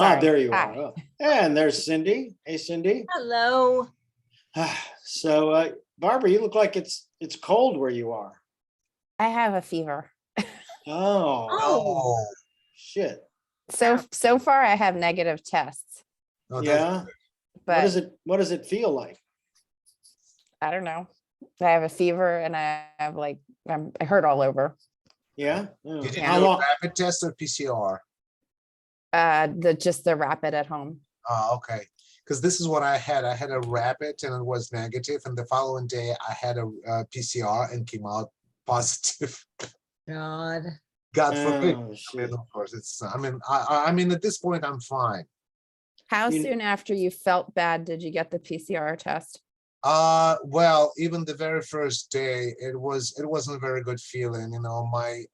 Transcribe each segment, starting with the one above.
Sorry. there you Hi. are. Oh. And there's Cindy. Hey, Cindy. Hello. So, Barbara, you look like it's cold where you are. I have a fever. Oh, shit. So far I have negative tests, Oh, Yeah. but What does it feel like? I don't know. I have a fever and I have I hurt all over. Yeah. Did you How do a long? rapid test or PCR? Just the rapid at home. Oh, okay. Because this is what I had. I had a rapid and it was negative, and the following day I had a PCR and came out positive. God. God forbid. Oh, I mean, shit. of course, it's. I mean, at this point, I'm fine. How You- soon after you felt bad did you get the PCR test? Well, even the very first day, it wasn't a very good feeling. You know, my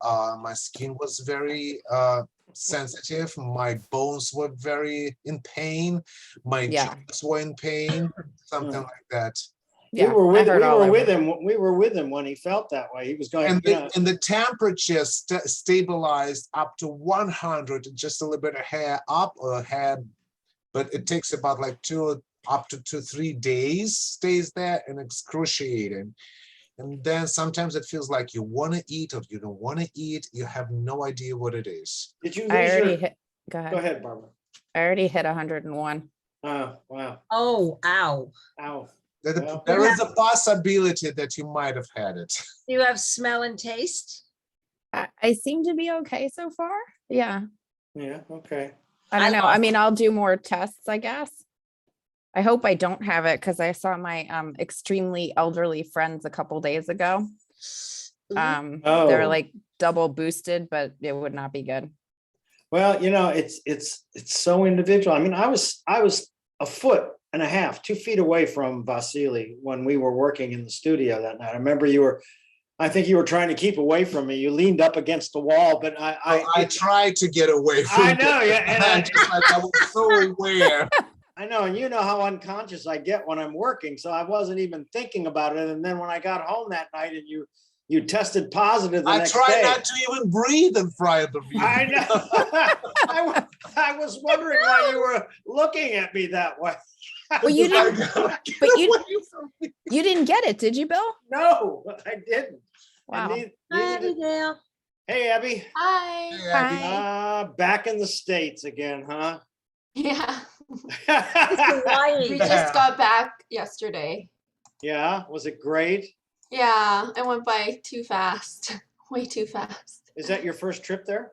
skin was very sensitive. My bones were very in pain. My Yeah. joints were in pain. Something like that. Yeah, we were I hurt all over. with him. We were with him when he felt that way. He was going. And the temperature stabilized up to 100, just a little bit of hair up or hair, but it takes about like up to 3 days stays there and excruciating. And then sometimes it feels like you want to eat or you don't want to eat. You have no idea what it is. Did you lose I already your? hit. Go Go ahead. ahead, Barbara. I already hit 101. Oh, wow. Oh, ow. Ow. There Well- there is a possibility that you might have had it. Do you have smell and taste? I seem to be okay so far. Yeah. Yeah. Okay. I don't I know. I lost- mean, I'll do more tests, I guess. I hope I don't have it because I saw my extremely elderly friends a couple days ago. They're Oh. like double boosted, but it would not be good. Well, it's so individual. I mean, I was a foot and a half, 2 feet away from Vasily when we were working in the studio that night. I remember I think you were trying to keep away from me. You leaned up against the wall, but I tried to get away from I it. know, yeah, and I was so aware. I know, and you know how unconscious I get when I'm working, so I wasn't even thinking about it. And then when I got home that night and you tested positive the I next tried day. not to even breathe in front of you. I know. I was wondering why you were looking at me that way. Well, you didn't, But you didn't get it, did you, Bill? No, I didn't. Wow. And Hi, neither did- Abigail. Hey, Abby. Hi. Hi. Back in the States again, huh? Yeah. Hawaii. We just got back yesterday. Yeah, was it great? Yeah, it went by too fast. Way too fast. Is that your first trip there?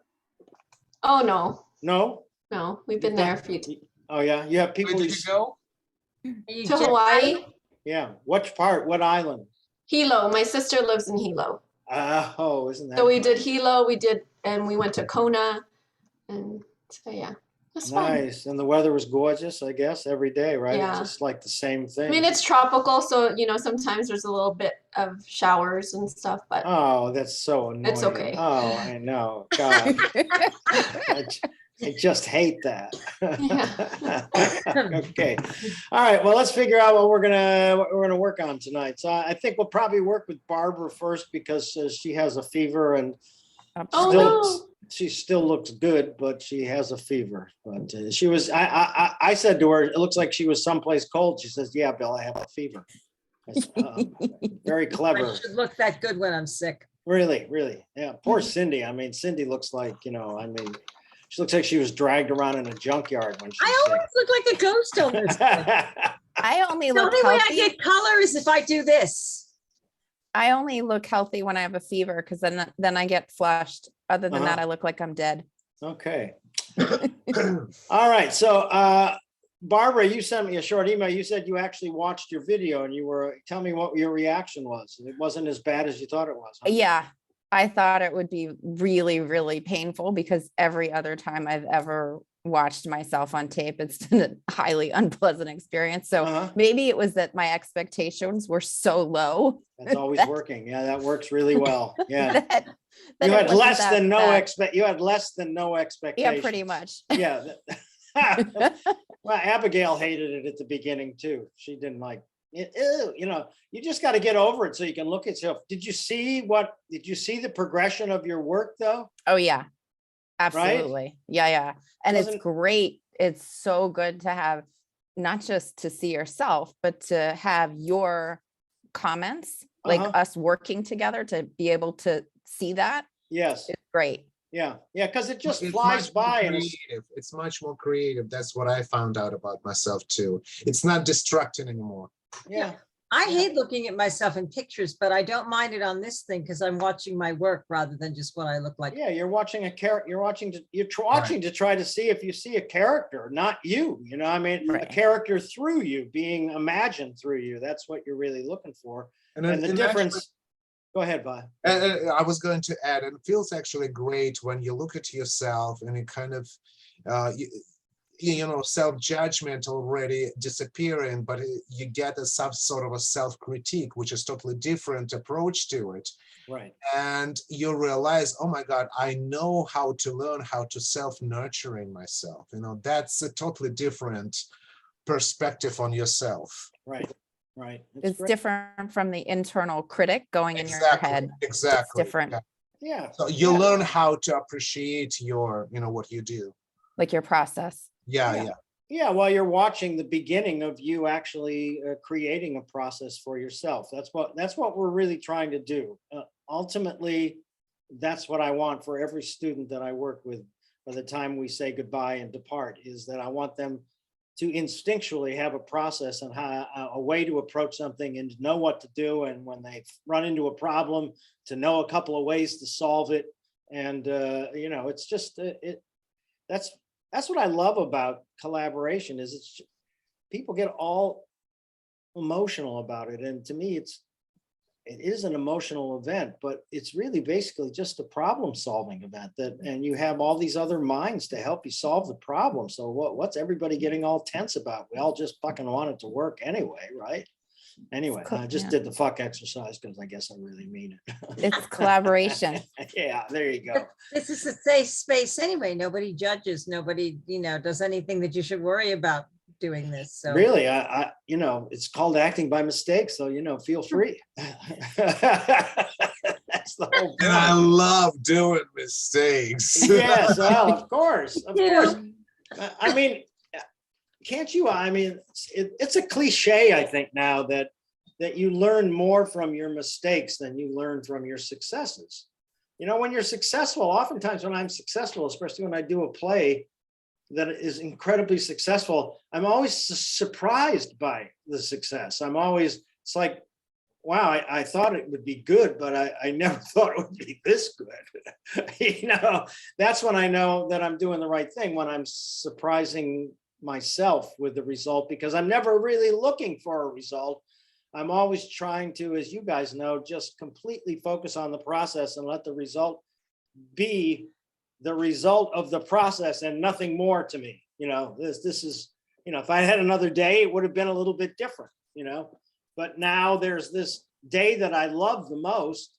Oh no. No? No, we've been there a few Oh, yeah, you have Where people. did you go? Are you to jet Hawaii. lagged? Yeah, which part? What island? Hilo. My sister lives in Hilo. Oh, isn't that? So we did Hilo, and we went to Kona. And so yeah. It's fun. Nice. And the weather was gorgeous, I guess, every day, right? Yeah. Just like the same thing. I mean, it's tropical, so sometimes there's a little bit of showers and stuff, but Oh, that's so annoying. It's okay. Oh, I know. God, I just hate that. Okay. All right. Well, let's figure out what we're gonna work on tonight. So I think we'll probably work with Barbara first because she has a fever and oh still, no. she still looks good, but she has a fever. But she was. I said to her, it looks like she was someplace cold. She says, "Yeah, Bill, I have a fever." That's, very clever. I should look that good when I'm sick. Really, really. Yeah. Poor Cindy. I mean, Cindy looks like, she looks like she was dragged around in a junkyard when I she's always look like a ghost almost. The I only only look way I healthy. get color is if I do this. I only look healthy when I have a fever because then I get flushed. Other than that, I look like I'm dead. Okay. All right. So, Barbara, you sent me a short email. You said you actually watched your video and tell me what your reaction was. It wasn't as bad as you thought it was. Huh? Yeah, I thought it would be really, really painful because every other time I've ever watched myself on tape, it's been a highly unpleasant experience. So maybe it was that my expectations were so low. That's always working. Yeah, that works really well. Yeah. that You it had wasn't less that than no bad. you had less than no expectations. Yeah, pretty much. Yeah. Well, Abigail hated it at the beginning too. She didn't like it. Ew, you just got to get over it so you can look at yourself. Did you see the progression of your work though? Oh yeah, absolutely. Yeah. And it's Wasn't- great it's so good to have, not just to see yourself, but to have your comments, like Uh-huh. us working together, to be able to see that. Yes. It's great. Yeah. Yeah. Because it just It's flies much more by. creative. It's much more creative. That's what I found out about myself too. It's not distracting anymore. Yeah. I Yeah. hate looking at myself in pictures, but I don't mind it on this thing because I'm watching my work rather than just what I look like. Yeah, you're watching a character. Watching to try to see if you see a character, not you. You know, I mean, a Right. character through you, being imagined through you. That's what you're really looking for. And the it difference. actually- Go ahead, Vi. I was going to add, it feels actually great when you look at yourself and it kind of, self-judgment already disappearing, but you get some sort of a self-critique, which is totally different approach to it. Right. And you realize, oh my God, I know how to learn how to self-nurturing myself. That's a totally different perspective on yourself. Right. Right. It's great. different from the internal critic going in your head. Exactly. It's different. Yeah. So you Yeah. learn how to appreciate your, what you do. Like your process. Yeah. Yeah, while you're watching the beginning of you actually creating a process for yourself. That's what we're really trying to do. Ultimately, that's what I want for every student that I work with by the time we say goodbye and depart, is that I want them to instinctually have a process and a way to approach something and to know what to do. And when they run into a problem, to know a couple of ways to solve it. And, it's just, that's what I love about collaboration, is people get all emotional about it. And to me, it is an emotional event, but it's really basically just a problem solving event, and you have all these other minds to help you solve the problem. So what's everybody getting all tense about? We all just fucking want it to work anyway, right? Anyway, I just did the fuck exercise because I guess I really mean it. It's collaboration. Yeah, there you go. This is a safe space anyway. Nobody judges. Nobody, does anything that you should worry about doing this. So Really, I it's called acting by mistake. So, feel free. That's the whole And I point. love doing mistakes. Yes, well, of course. Yeah. I mean, can't you? I mean, it's a cliche, I think, now that you learn more from your mistakes than you learn from your successes. When you're successful, oftentimes when I'm successful, especially when I do a play that is incredibly successful, I'm always surprised by the success. It's like, wow, I thought it would be good, but I never thought it would be this good. That's when I know that I'm doing the right thing, when I'm surprising myself with the result, because I'm never really looking for a result. I'm always trying to, as you guys know, just completely focus on the process and let the result be the result of the process and nothing more to me. This is, if I had another day, it would have been a little bit different, but now there's this day that I love the most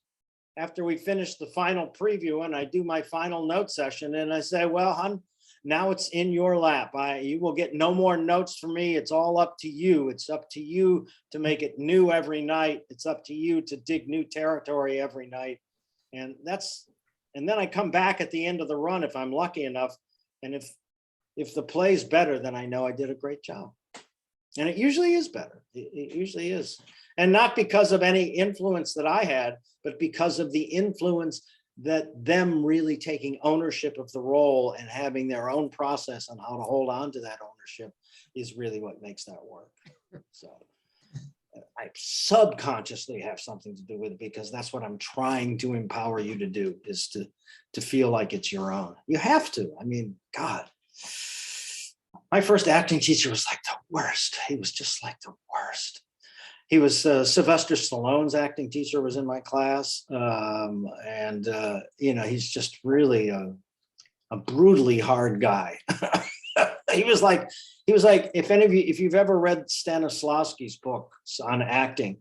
after we finish the final preview and I do my final note session and I say, well, hon, now it's in your lap. You will get no more notes from me. It's all up to you. It's up to you to make it new every night. It's up to you to dig new territory every night. And then I come back at the end of the run if I'm lucky enough. And if the play's better, then I know I did a great job. And it usually is better. It usually is. And not because of any influence that I had, but because of the influence that them really taking ownership of the role and having their own process on how to hold on to that ownership is really what makes that work. So I subconsciously have something to do with it, because that's what I'm trying to empower you to do, is to feel like it's your own. You have to. I mean, God, my first acting teacher was like the worst. He was just like the worst. He was Sylvester Stallone's acting teacher, was in my class. He's just really a brutally hard guy. He was like, if you've ever read Stanislavski's books on acting,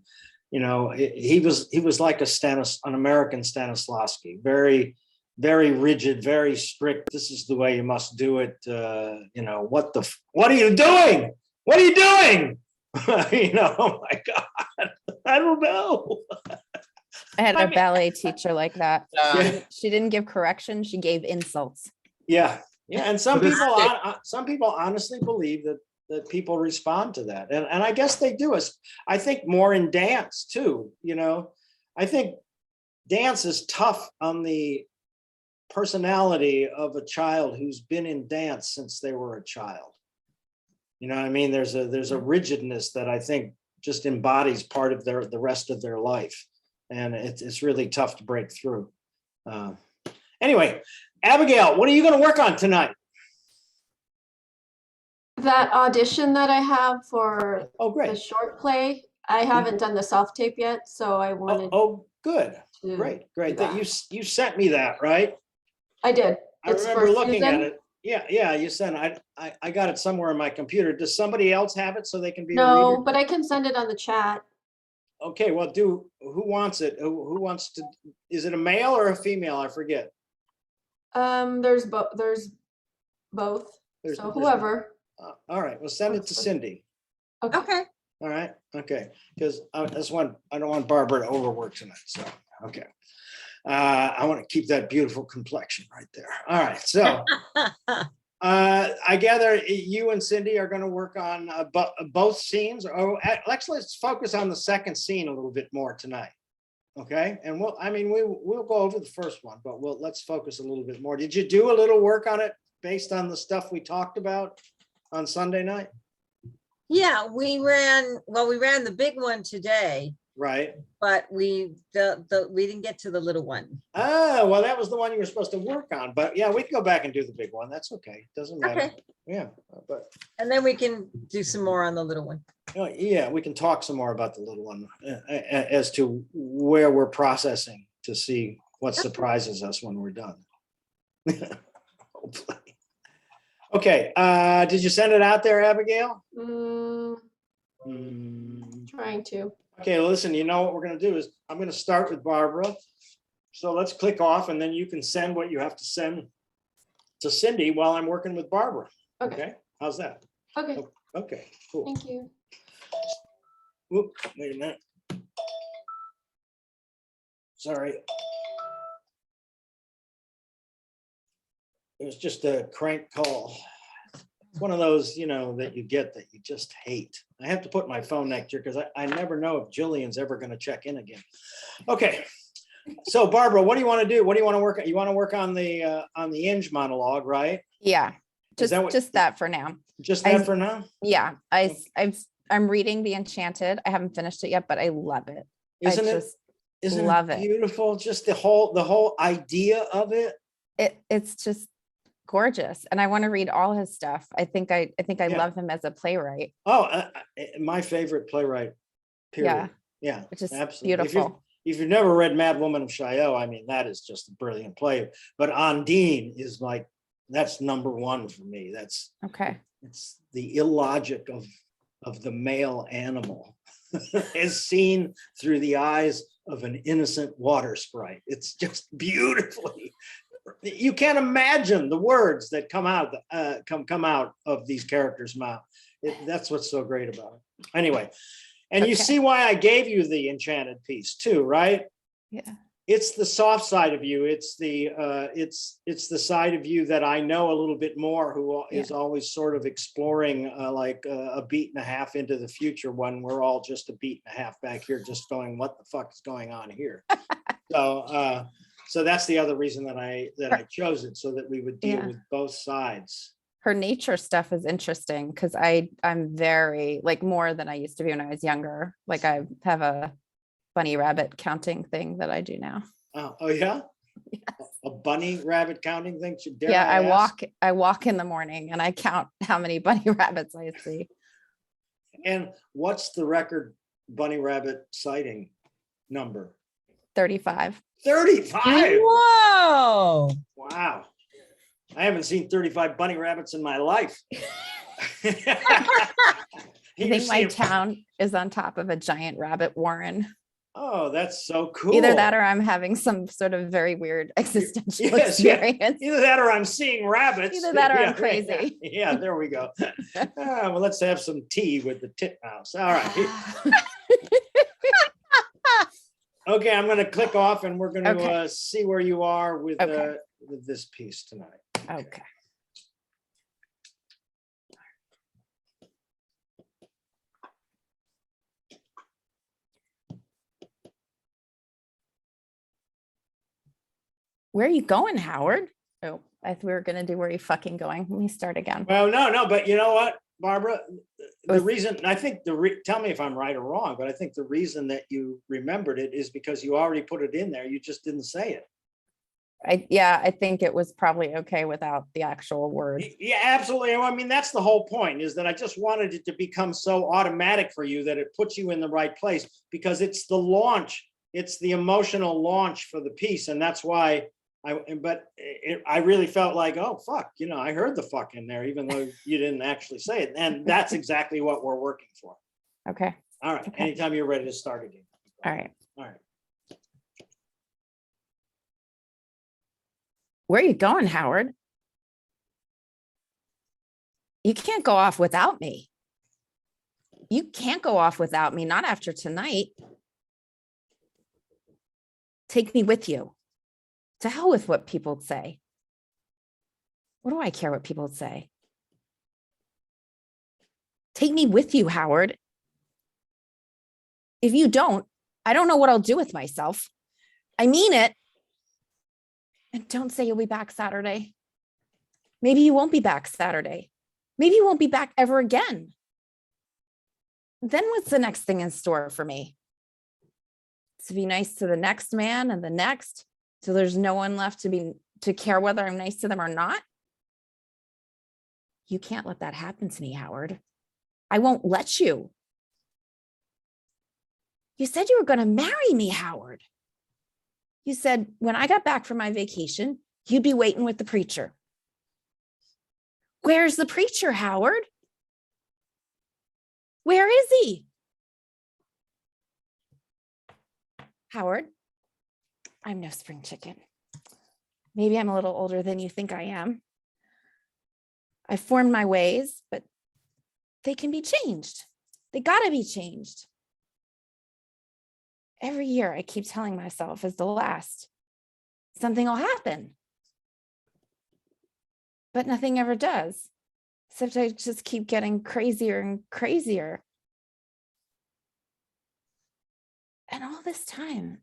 he was like an American Stanislavski, very, very rigid, very strict. This is the way you must do it. What are you doing? What are you doing? Oh my God, I don't know. I had a ballet teacher like that. Yeah. She didn't give correction. She gave insults. Yeah. Yeah, and some But it's- people honestly believe that people respond to that, and I guess they do. I think more in dance too. I think dance is tough on the personality of a child who's been in dance since they were a child. You know what I mean? There's a rigidness that I think just embodies part of the rest of their life, and it's really tough to break through. Anyway, Abigail, what are you going to work on tonight? That audition that I have for Oh, the great. short play, I haven't done the self tape yet, so I wanted Oh, good. to Great. do That that. you sent me that, right? I did. I It's remember for looking at Susan. it. Yeah, you sent I got it somewhere on my computer. Does somebody else have it so they can be a No, reader? but I can send it on the chat. Okay, well, who wants it? Who wants to, is it a male or a female? I forget. There's both. There's- So there's- whoever. All right, well, send it to Cindy. Okay. Okay. All right, okay, because I don't want Barbara to overwork tonight, so, okay. I want to keep that beautiful complexion right there. All right, so I gather you and Cindy are going to work on both scenes. Actually, let's focus on the second scene a little bit more tonight. Okay, and we'll go over the first one, but let's focus a little bit more. Did you do a little work on it based on the stuff we talked about on Sunday night? Yeah, we ran the big one today, Right. but we didn't get to the little one. Oh, well, that was the one you were supposed to work on, but yeah, we can go back and do the big one. That's okay. Doesn't matter. Okay. Yeah, but And then we can do some more on the little one. yeah, we can talk some more about the little one as to where we're processing to see what surprises us when we're done. Hopefully. Okay, did you send it out there, Abigail? Trying to. Okay, listen, you know what we're gonna do is I'm gonna start with Barbara. So let's click off and then you can send what you have to send to Cindy while I'm working with Barbara. Okay. Okay, how's that? Okay. Okay, cool. Thank you. Whoop, wait a minute. Sorry. It was just a crank call. It's one of those, that you get that you just hate. I have to put my phone next to her because I never know if Jillian's ever going to check in again. Okay. So Barbara, what do you want to do? What do you want to work on? You want to work on the Inge monologue, right? Yeah, Is that what- just that for now. Just that for now? Yeah, I'm reading The Enchanted. I haven't finished it yet, but I love it. Isn't love it it. beautiful? Just the whole idea of it. It's just gorgeous, and I want to read all his stuff. I think I Yeah. love him as a playwright. Oh, my favorite playwright. Period. Yeah, Which is absolutely. beautiful. If you've never read Mad Woman of Chaillot, that is just a brilliant play. But Ondine is that's number one for me. Okay. It's the illogic of the male animal as seen through the eyes of an innocent water sprite. It's just beautifully. You can't imagine the words that come out of these characters' mouth. That's what's so great about it. Anyway, and you Okay. see why I gave you the Enchanted piece too, right? Yeah. It's the soft side of you. It's the side of you that I know a little bit more, who is always sort of exploring a beat and a half into the future when we're all just a beat and a half back here, just going, what the fuck is going on here? So that's the other reason that I chose it, so that we would deal with both sides. Her nature stuff is interesting because I'm very more than I used to be when I was younger. I have a bunny rabbit counting thing that I do now. Oh yeah? Yes. A bunny rabbit counting thing? Yeah, I walk in the morning and I count how many bunny rabbits I see. And what's the record bunny rabbit sighting number? 35. 35. Whoa. Wow. I haven't seen 35 bunny rabbits in my life. I think my town is on top of a giant rabbit warren. Oh, that's so cool. Either that or I'm having some sort of very weird existential Yes, yeah. experience. Either that or I'm seeing rabbits. Either that or I'm Yeah, crazy. Yeah, there we go. Well, let's have some tea with the titmouse. All right. Okay, I'm going to click off and we're going to Okay. see where you are with Okay. with this piece tonight. Okay. Where are you going, Howard? Oh, I thought we were gonna do where are you fucking going. Let me start again. Well, no, but you know what, Barbara? The was- reason, I think tell me if I'm right or wrong, but I think the reason that you remembered it is because you already put it in there. You just didn't say it. I think it was probably okay without the actual word. Yeah, absolutely. I mean, that's the whole point, is that I just wanted it to become so automatic for you that it puts you in the right place, because it's the launch. It's the emotional launch for the piece. And that's why I really felt like, oh, fuck, I heard the fuck in there, even though you didn't actually say it. And that's exactly what we're working for. Okay. All right. Okay. Anytime you're ready to start again. All right. All right. Where are you going, Howard? You can't go off without me. You can't go off without me, not after tonight. Take me with you. To hell with what people say. What do I care what people say? Take me with you, Howard. If you don't, I don't know what I'll do with myself. I mean it. And don't say you'll be back Saturday. Maybe you won't be back Saturday. Maybe you won't be back ever again. Then what's the next thing in store for me? To be nice to the next man and the next, so there's no one left to care whether I'm nice to them or not? You can't let that happen to me, Howard. I won't let you. You said you were going to marry me, Howard. You said when I got back from my vacation, you'd be waiting with the preacher. Where's the preacher, Howard? Where is he? Howard, I'm no spring chicken. Maybe I'm a little older than you think I am. I've formed my ways, but they can be changed. They gotta be changed. Every year I keep telling myself is the last. Something will happen. But nothing ever does. Except I just keep getting crazier and crazier. And all this time,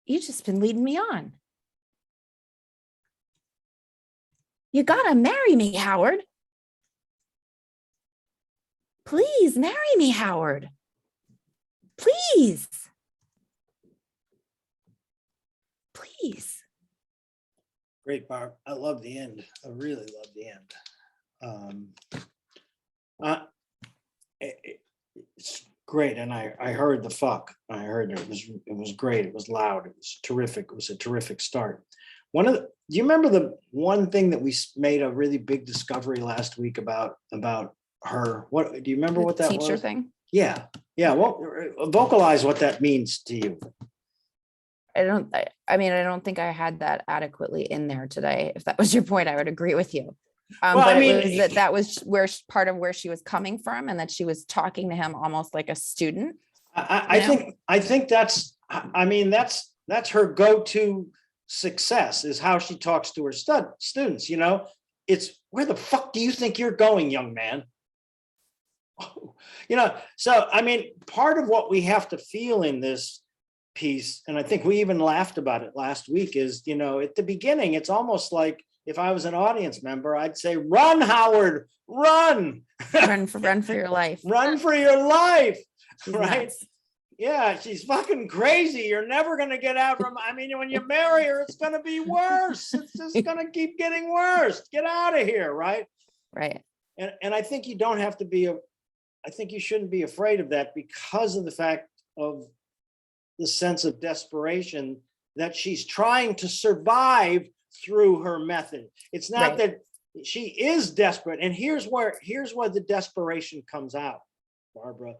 you've just been leading me on. You gotta marry me, Howard. Please marry me, Howard. Please. Please. Great, Barb. I love the end. I really love the end. It's great, and I heard the fuck. I heard it was great. It was loud. It was terrific. It was a terrific start. Do you remember the one thing that we made a really big discovery last week about her? What do you remember? What that teacher was? thing? Yeah. Well, vocalize what that means to you. I don't think I had that adequately in there today. If that was your point, I would agree with you. But that was where part of where she was coming from, and that she was talking to him almost like a student. I think that's her go-to success, is how she talks to her students. It's, where the fuck do you think you're going, young man? So part of what we have to feel in this piece, and I think we even laughed about it last week, is at the beginning it's almost like, if I was an audience member, I'd say, run, Howard, run. run for your life. Run for your life. She's right nuts. Yeah, she's fucking crazy. You're never going to get out from, when you marry her, it's going to be worse. It's just going to keep getting worse. Get out of here. Right. And I think you don't have to be I think you shouldn't be afraid of that, because of the fact of the sense of desperation that she's trying to survive through her method. It's not that she is desperate. And here's where the desperation comes out, Barbara.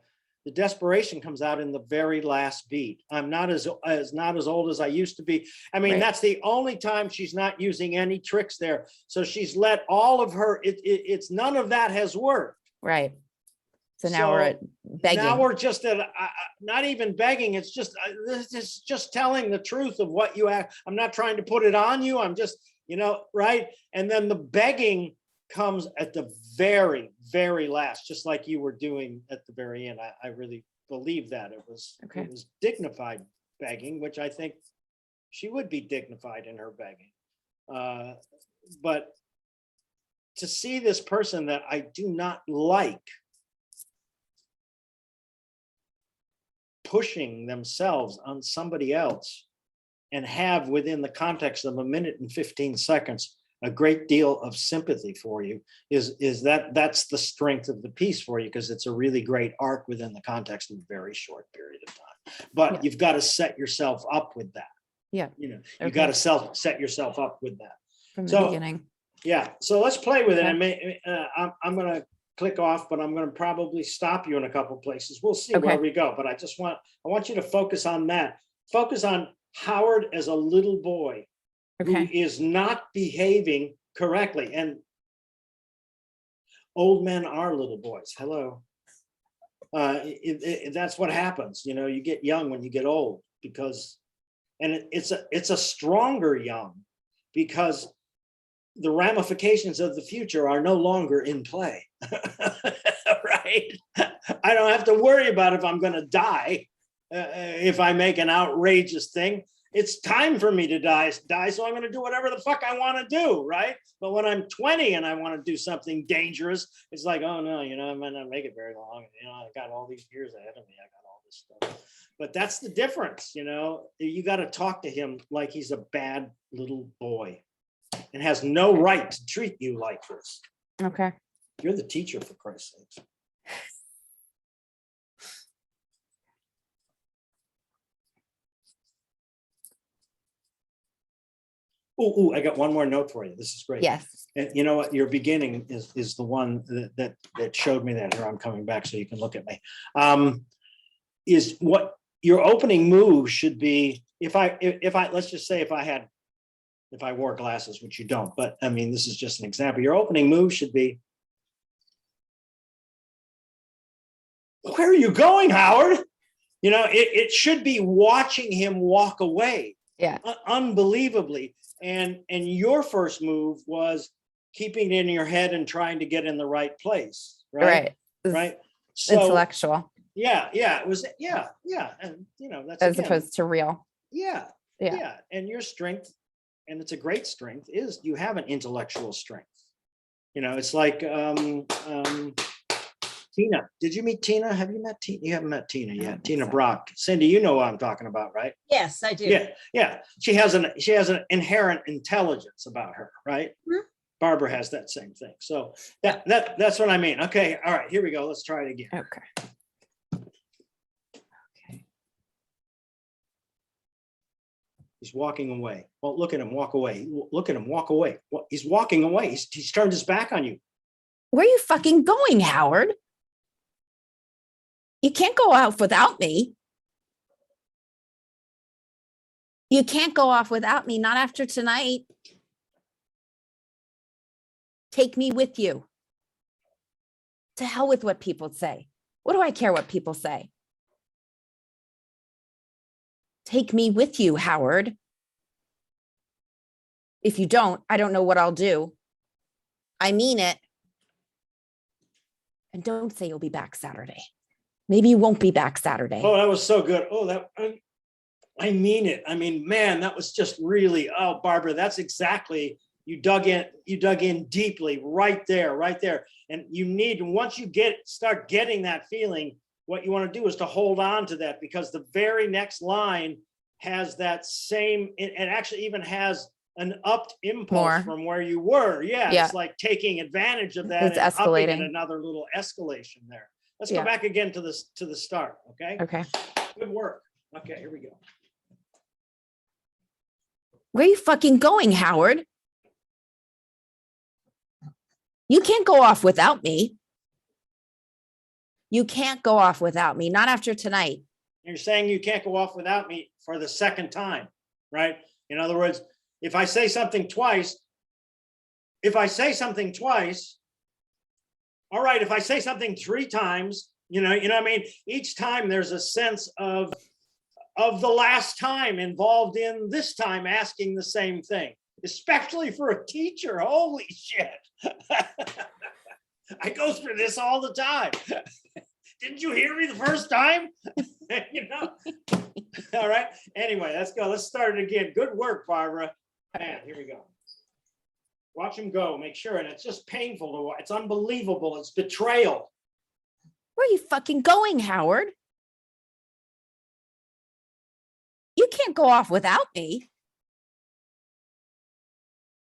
The desperation comes out in the very last beat. I'm not as old as I used to be. That's the only time she's not using any tricks there. So she's let all of her, it's none of that has worked. Right. So now we're at begging. Now we're just at not even begging. It's just this is just telling the truth of what you have. I'm not trying to put it on you. I'm just, right. And then the begging comes at the very, very last, just like you were doing at the very end. I really believe that it was dignified begging, which I think She would be dignified in her begging. But to see this person that I do not like pushing themselves on somebody else and have within the context of a minute and 15 seconds a great deal of sympathy for you that's the strength of the piece for you, because it's a really great arc within the context of a very short period of time. But you've got to set yourself up with that. Yeah. You got to set yourself up with that from the beginning. Yeah. So let's play with it. Okay. And I'm going to click off, but I'm going to probably stop you in a couple places. We'll see where we go. But I want you to focus on that. Focus on Howard as a little boy who is not behaving correctly. And old men are little boys. Hello. That's what happens. You get young when you get old, and it's a stronger young, because the ramifications of the future are no longer in play. Right? I don't have to worry about if I'm going to die if I make an outrageous thing. It's time for me to die, so I'm going to do whatever the fuck I want to do, right? But when I'm 20 and I want to do something dangerous, it's like, oh no, I might not make it very long. I got all these years ahead of me. I got all this stuff. But that's the difference, you got to talk to him like he's a bad little boy and has no right to treat you like this. Okay. You're the teacher, for Christ's sakes. Oh, I got one more note for you. This is great. Yes. And you know what? Your beginning is the one that showed me that. Here, I'm coming back so you can look at me. Is what your opening move should be. If I let's just say if I wore glasses, which you don't, but I mean, this is just an example. Your opening move should be, where are you going, Howard? It should be watching him walk away. Yeah. Unbelievably. And your first move was keeping it in your head and trying to get in the right place. Right. Right. So, intellectual. Yeah. It was, yeah. And that's as opposed to real. Yeah. And your strength, and it's a great strength, is you have an intellectual strength. It's like Tina. Did you meet Tina? Have you met Tina? You haven't met Tina yet. Tina Brock. Cindy, you know what I'm talking about, right? Yes, I do. Yeah. She has an inherent intelligence about her, right? Mm-hmm. Barbara has that same thing. So that's what I mean. Okay. All right. Here we go. Let's try it again. Okay. He's walking away. Well, look at him walk away. Look at him walk away. He's walking away. He's turned his back on you. Where are you fucking going, Howard? You can't go off without me. You can't go off without me, not after tonight. Take me with you. To hell with what people say. What do I care what people say? Take me with you, Howard. If you don't, I don't know what I'll do. I mean it. And don't say you'll be back Saturday. Maybe you won't be back Saturday. Oh, that was so good. Oh, I mean it. I mean, man, that was just really, oh, Barbara, that's exactly, you dug in deeply right there. And once you start getting that feeling, what you want to do is to hold on to that, because the very next line has that same, it actually even has an upped impulse from where you were. Yeah. It's like taking advantage of that. It's escalating. Another little escalation there. Let's go back again to the start. Okay. Okay. Good work. Okay, here we go. Where are you fucking going, Howard? You can't go off without me. You can't go off without me. Not after tonight. You're saying you can't go off without me for the second time, right? In other words, if I say something twice, all right, if I say something 3 times, you know what I mean? Each time there's a sense of the last time involved in this time asking the same thing, especially for a teacher. Holy shit. I go through this all the time. Didn't you hear me the first time? All right. Anyway, let's go. Let's start it again. Good work, Barbara. Man, here we go. Watch him go. Make sure. And it's just painful to watch. It's unbelievable. It's betrayal. Where are you fucking going, Howard? You can't go off without me.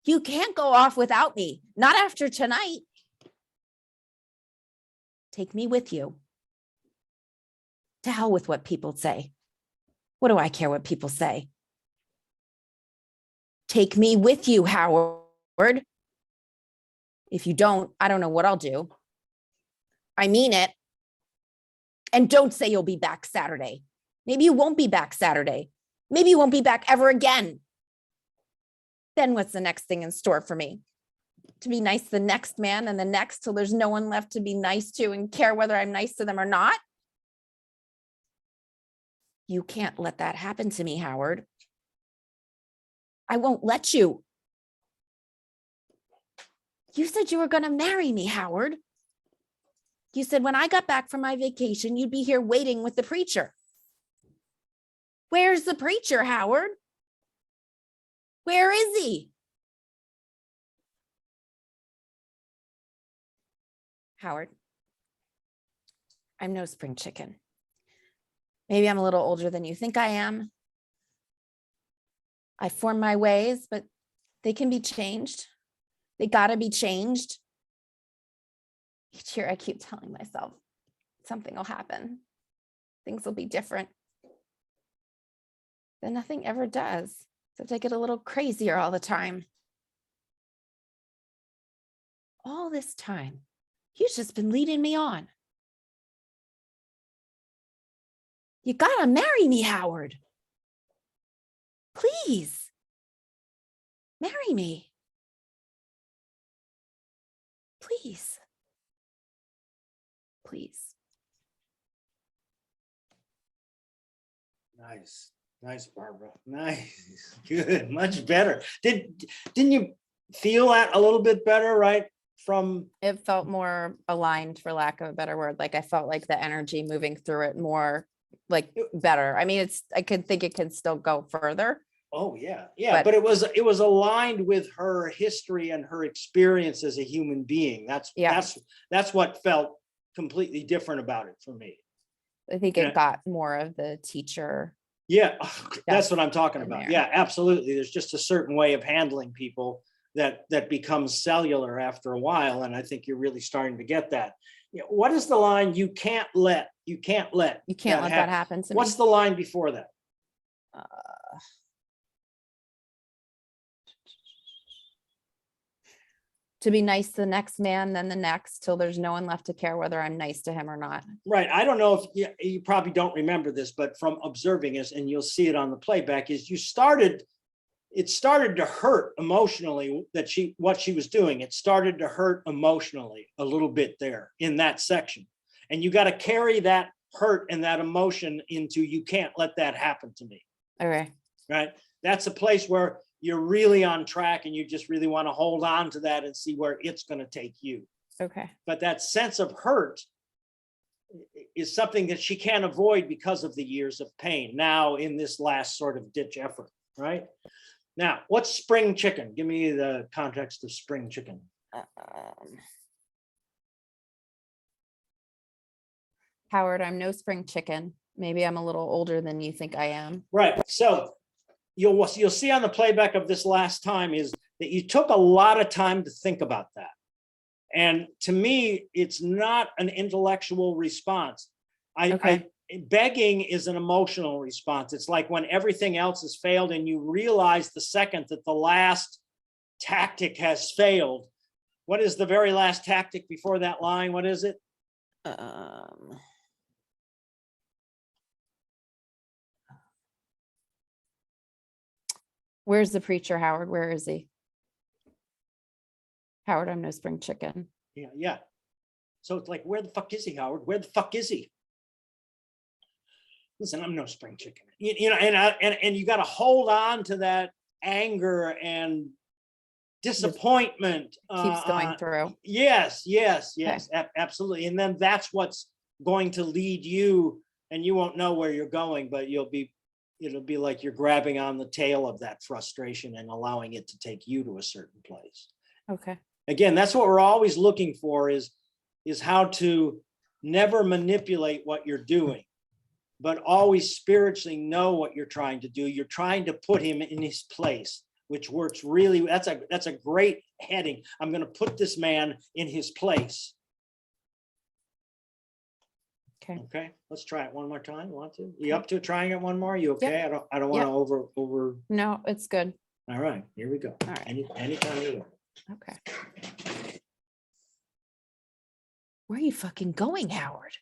You can't go off without me. Not after tonight. Take me with you. To hell with what people say. What do I care what people say? Take me with you, Howard. If you don't, I don't know what I'll do. I mean it. And don't say you'll be back Saturday. Maybe you won't be back Saturday. Maybe you won't be back ever again. Then what's the next thing in store for me? To be nice to the next man and the next till there's no one left to be nice to and care whether I'm nice to them or not? You can't let that happen to me, Howard. I won't let you. You said you were going to marry me, Howard. You said when I got back from my vacation, you'd be here waiting with the preacher. Where's the preacher, Howard? Where is he? Howard, I'm no spring chicken. Maybe I'm a little older than you think I am. I form my ways, but they can be changed. They gotta be changed. Each year I keep telling myself something will happen. Things will be different. Then nothing ever does, except I get a little crazier all the time. All this time, you've just been leading me on. You gotta marry me, Howard. Please. Marry me. Please. Please. Nice. Nice, Barbara. Nice. Good. Much better. Didn't you feel that a little bit better, right? From It felt more aligned, for lack of a better word. Like I felt like the energy moving through it more like better. I mean, I could think it could still go further. oh yeah, yeah. But it was aligned with her history and her experience as a human being. That's what felt completely different about it for me. I think it got more of the teacher. Yeah, that's what I'm talking about. there. Yeah, absolutely. There's just a certain way of handling people that becomes cellular after a while, and I think you're really starting to get that. What is the line? You can't let that happen to me. What's the line before that? To be nice to the next man, then the next, till there's no one left to care whether I'm nice to him or not. Right. I don't know if you probably don't remember this, but from observing us, and you'll see it on the playback, is it started to hurt emotionally what she was doing. It started to hurt emotionally a little bit there in that section. And you got to carry that hurt and that emotion into, you can't let that happen to me. Okay. Right. That's a place where you're really on track and you just really want to hold on to that and see where it's going to take you. Okay. But that sense of hurt is something that she can't avoid because of the years of pain now in this last sort of ditch effort, right? Now, what's spring chicken? Give me the context of spring chicken. Howard, I'm no spring chicken. Maybe I'm a little older than you think I am. Right. So you'll see on the playback of this last time is that you took a lot of time to think about that. And to me, it's not an intellectual response. Begging is an emotional response. It's like when everything else has failed and you realize the second that the last tactic has failed. What is the very last tactic before that line? What is it? Where's the preacher, Howard? Where is he? Howard, I'm no spring chicken. Yeah. So it's like, where the fuck is he, Howard? Where the fuck is he? Listen, I'm no spring chicken. And you got to hold on to that anger and disappointment. Keeps going through. Yes, Okay. absolutely. And then that's what's going to lead you, and you won't know where you're going, but you'll be it'll be like you're grabbing on the tail of that frustration and allowing it to take you to a certain place. Okay. Again, that's what we're always looking for is how to never manipulate what you're doing, but always spiritually know what you're trying to do. You're trying to put him in his place, which works really. That's a great heading. I'm going to put this man in his place. Okay, let's try it one more time. Want to? You up to trying it one more? You okay? Yep. I don't want to over. No, it's good. All right, here we go. All right. Anytime you want. Okay. Where are you fucking going, Howard?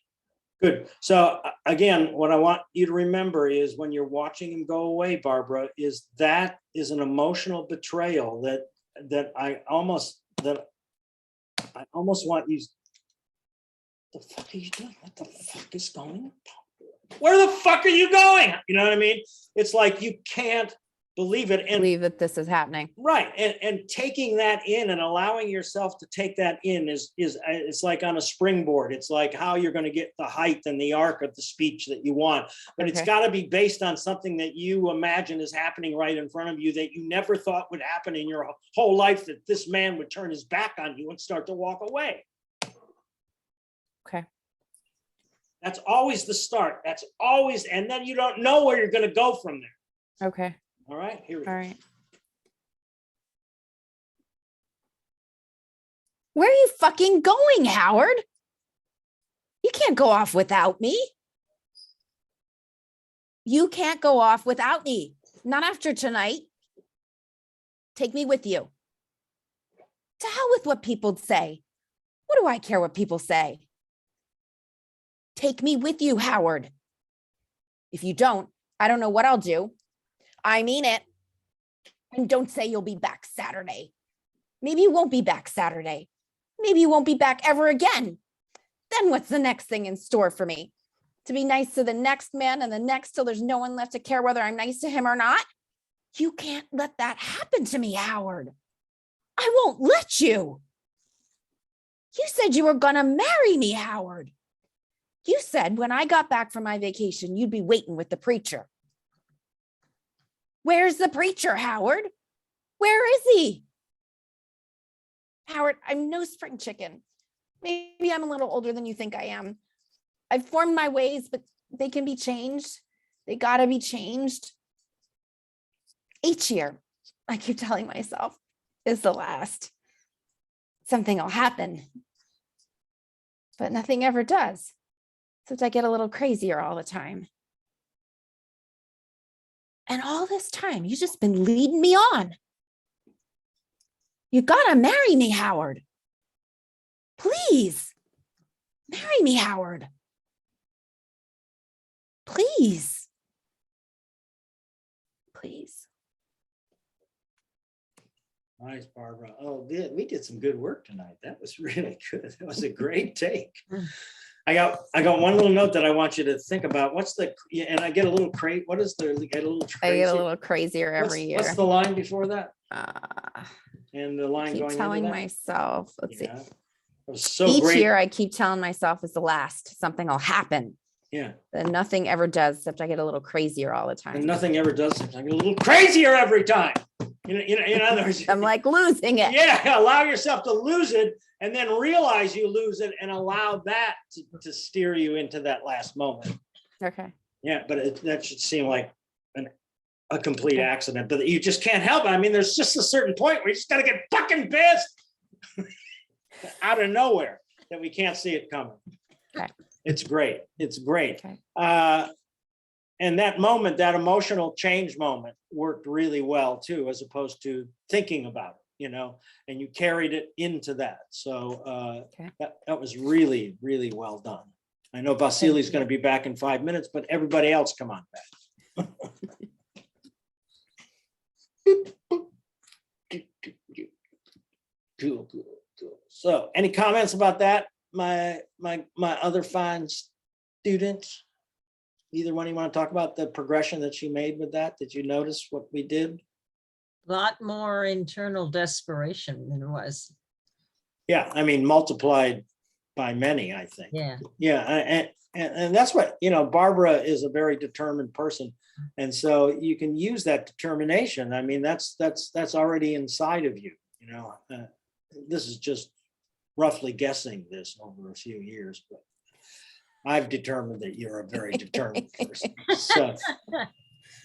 Good. So again, what I want you to remember is when you're watching him go away, Barbara, is an emotional betrayal that I almost want you. The fuck are you doing? What the fuck is going on? Where the fuck are you going? You know what I mean? It's like you can't believe it. And Believe that this is happening. right. And taking that in and allowing yourself to take that in is it's like on a springboard. It's like how you're going to get the height and the arc of the speech that you want. But it's Okay. got to be based on something that you imagine is happening right in front of you that you never thought would happen in your whole life, that this man would turn his back on you and start to walk away. Okay. That's always the start. That's always, and then you don't know where you're going to go from there. Okay. All right, here we go. All right. Where are you fucking going, Howard? You can't go off without me. You can't go off without me. Not after tonight. Take me with you. To hell with what people say. What do I care what people say? Take me with you, Howard. If you don't, I don't know what I'll do. I mean it. And don't say you'll be back Saturday. Maybe you won't be back Saturday. Maybe you won't be back ever again. Then what's the next thing in store for me? To be nice to the next man and the next till there's no one left to care whether I'm nice to him or not? You can't let that happen to me, Howard. I won't let you. You said you were gonna marry me, Howard. You said when I got back from my vacation, you'd be waiting with the preacher. Where's the preacher, Howard? Where is he? Howard, I'm no spring chicken. Maybe I'm a little older than you think I am. I've formed my ways, but they can be changed. They gotta be changed. Each year, I keep telling myself, is the last. Something will happen. But nothing ever does. Except I get a little crazier all the time. And all this time, you've just been leading me on. You gotta marry me, Howard. Please. Marry me, Howard. Please. Please. Nice, Barbara. Oh, we did some good work tonight. That was really good. That was a great take. I got one little note that I want you to think about. And I get a little crazy. What is the get a little crazy? I get a little crazier every year. What's the line before that? I And the line keep going telling into that? myself, let's see. It was so Each great. year I keep telling myself it's the last. Something will happen. Yeah. Then nothing ever does, except I get a little crazier all the And time. nothing ever does something. I get a little crazier every time. In other words, I'm like losing it. yeah, allow yourself to lose it and then realize you lose it and allow that to steer you into that last moment. Okay. Yeah, but that should seem like a complete Okay. accident, but you just can't help it. I mean, there's just a certain point where you just got to get fucking pissed out of nowhere that we can't see it coming. Okay. It's great. It's great. Okay. And that moment, that emotional change moment worked really well too, as opposed to thinking about it, and you carried it into that. So Okay. that was really, really well done. I know Vasili's going to be back in 5 minutes, but everybody else come on back. Cool. So any comments about that? My other fine students? Either one, you want to talk about the progression that she made with that? Did you notice what we did? A lot more internal desperation than it was. Yeah, I mean, multiplied by many, I think. Yeah. Yeah, and that's what, Barbara is a very determined person. And so you can use that determination. I mean, that's already inside of you, this is just roughly guessing this over a few years, but I've determined that you're a very determined person. So,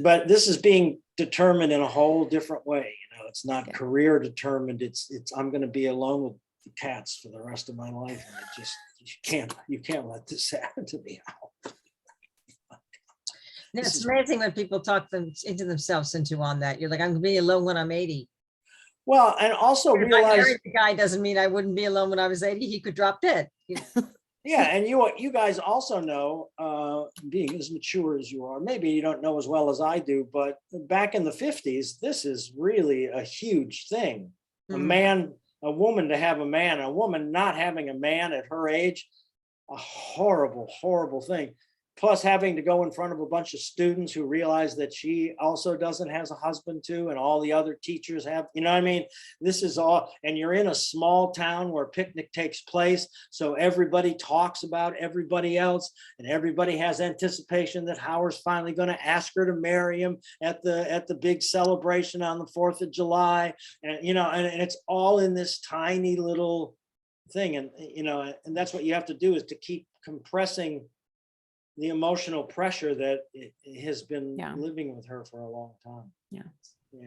but this is being determined in a whole different way. It's not career determined. It's I'm going to be alone with the cats for the rest of my life. And you can't let this happen to me. It's amazing when people talk into themselves on that. You're like, I'm gonna be alone when I'm 80. Well, and also If I realize married the guy doesn't mean I wouldn't be alone when I was 80. He could drop dead. yeah, and you guys also know, being as mature as you are, maybe you don't know as well as I do, but back in the 50s, this is really a huge thing. A woman to have a man, a woman not having a man at her age, a horrible, horrible thing. Plus having to go in front of a bunch of students who realize that she also doesn't has a husband too, and all the other teachers have, what I mean? This is all, and you're in a small town where picnic takes place. So everybody talks about everybody else, and everybody has anticipation that Howard's finally going to ask her to marry him at the big celebration on the 4th of July. And, and it's all in this tiny little thing. And, and that's what you have to do, is to keep compressing the emotional pressure that has been living with her for a long time. Yeah.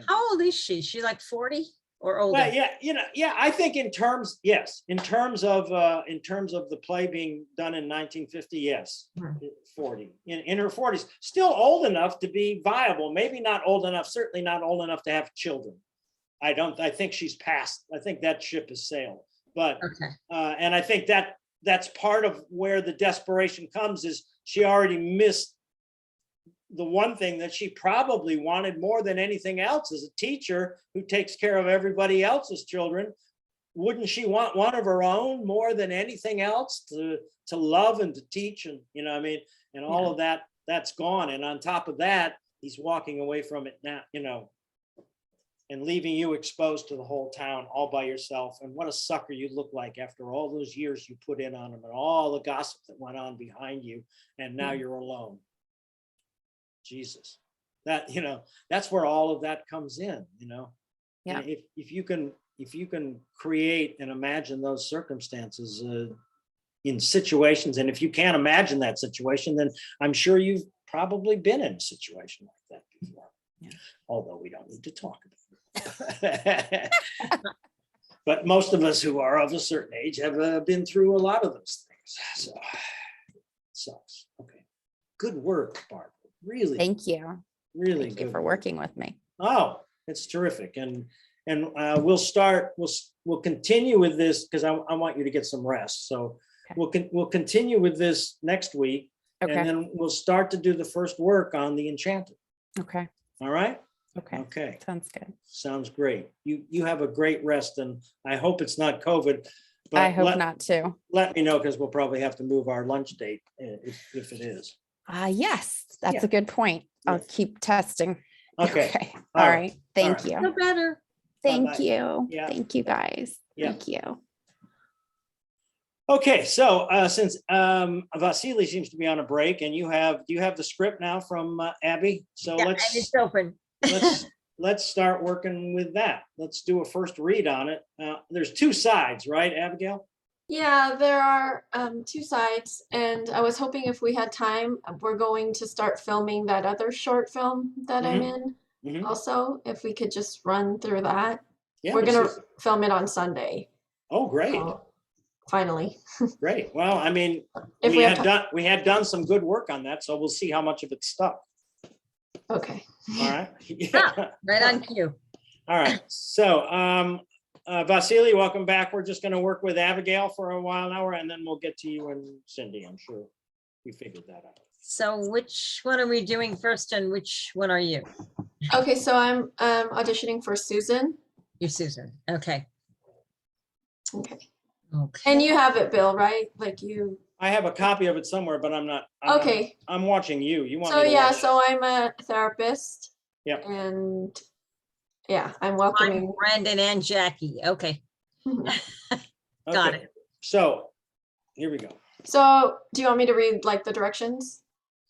How old is she? She like 40 or older? Well, yeah. I think in terms of the play being done in 1950, yes, 40 in her 40s, still old enough to be viable. Maybe not old enough, certainly not old enough to have children. I think she's past. I think that ship has sailed. But and I think that's part of where the desperation comes, is she already missed the one thing that she probably wanted more than anything else as a teacher who takes care of everybody else's children. Wouldn't she want one of her own more than anything else to love and to teach? And, and all of that's gone. And on top of that, he's walking away from it now, and leaving you exposed to the whole town all by yourself. And what a sucker you look like after all those years you put in on him and all the gossip that went on behind you. And now you're alone. Jesus, that's where all of that comes in, Yeah. And if you can create and imagine those circumstances in situations, and if you can't imagine that situation, then I'm sure you've probably been in a situation like that before. Yeah. Although we don't need to talk about it. But most of us who are of a certain age have been through a lot of those things. So it sucks. Okay. Good work, Barbara. Really. Thank you. Really Thank you good for work. working with me. Oh, it's terrific. And we'll continue with this, because I want you to get some rest. So we'll continue with this next week. Okay. And then we'll start to do the first work on the Enchanted. Okay. All right. Okay. Sounds good. Sounds great. You have a great rest, and I hope it's not COVID. But I hope not too. Let me know, because we'll probably have to move our lunch date if it is. Yes, that's a good point. I'll keep testing. Okay. All right. Thank you. No better. Thank Bye-bye. you. Yeah. Thank you, guys. Yeah. Thank you. Okay, so since Vasily seems to be on a break, and do you have the script now from Abby? So And it's open. let's start working with that. Let's do a first read on it. There's two sides, right, Abigail? Yeah, there are 2 sides, and I was hoping if we had time, we're going to start filming that other short film that I'm in. Also, if we could just run through that. Yeah, We're gonna film it on Sunday. Oh, great. Finally. Great. Well, I mean, If we we had have done some good work on that, so we'll see how much of it stuck. Okay. All right. Right on cue. All right. So Vasily, welcome back. We're just going to work with Abigail for a while now, and then we'll get to you and Cindy. I'm sure we figured that out. So which one are we doing first, and which one are you? Okay, so I'm auditioning for Susan. You're Susan. Okay. Okay. Okay. And you have it, Bill, right? Like you. I have a copy of it somewhere, but I'm Okay. I'm watching you. You want So me to yeah, watch so I'm a therapist. Yep. And yeah, I'm I'm welcoming. Brandon and Jackie. Okay. Got Okay. it. So here we go. So do you want me to read like the directions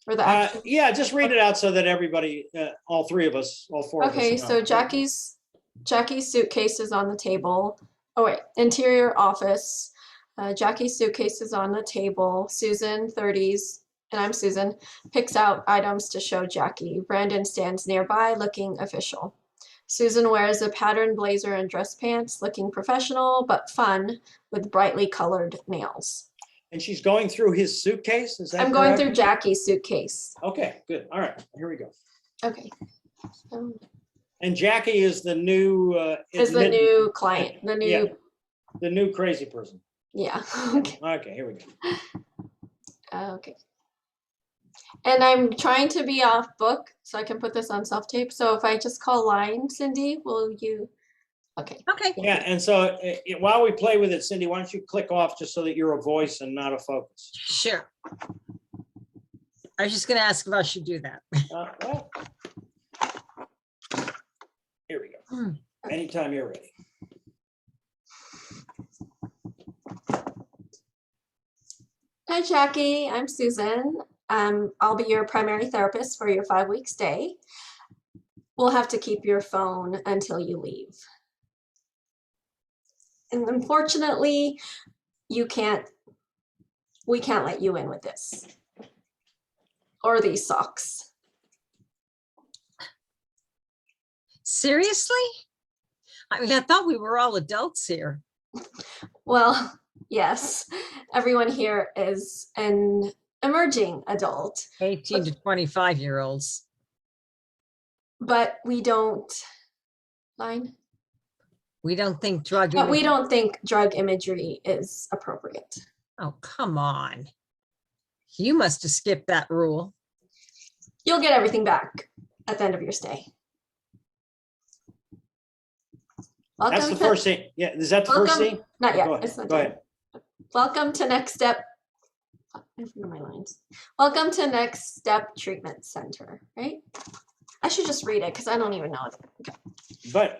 or the action? Yeah, just read it out so that everybody, all three of us, all four of us. Okay, know. so Jackie's suitcase is on the table. Oh wait, interior office. Jackie's suitcase is on the table. Susan, 30s, and I'm Susan, picks out items to show Jackie. Brandon stands nearby looking official. Susan wears a patterned blazer and dress pants, looking professional but fun with brightly colored nails. And she's going through his suitcase, is that I'm going correct? through Jackie's suitcase. Okay, good. All right, here we go. Okay. And Jackie is the new. Is the new client, the new. Yeah, the new crazy person. Yeah. Okay. Okay, here we go. Okay. And I'm trying to be off book so I can put this on self-tape. So if I just call line, Cindy, will you? Okay. Okay. Yeah, and so while we play with it, Cindy, why don't you click off just so that you're a voice and not a focus? Sure. I was just going to ask if I should do that. Well, here we go. Hmm. Anytime you're ready. Hi, Jackie. I'm Susan. I'll be your primary therapist for your 5-week stay. We'll have to keep your phone until you leave. And unfortunately, we can't let you in with this or these socks. Seriously? I mean, I thought we were all adults here. Well, yes, everyone here is an emerging adult, 18 to 25-year-olds. but we don't line. We don't think drug. But we don't think drug imagery is appropriate. Oh, come on. You must have skipped that rule. You'll get everything back at the end of your stay. Welcome That's the to- first scene. Yeah, is that the first welcome- scene? Not yet. Go ahead. It's not Go done. ahead. Welcome to Next Step. I forgot my lines. Welcome to Next Step Treatment Center, right? I should just read it because I don't even know it. Okay. But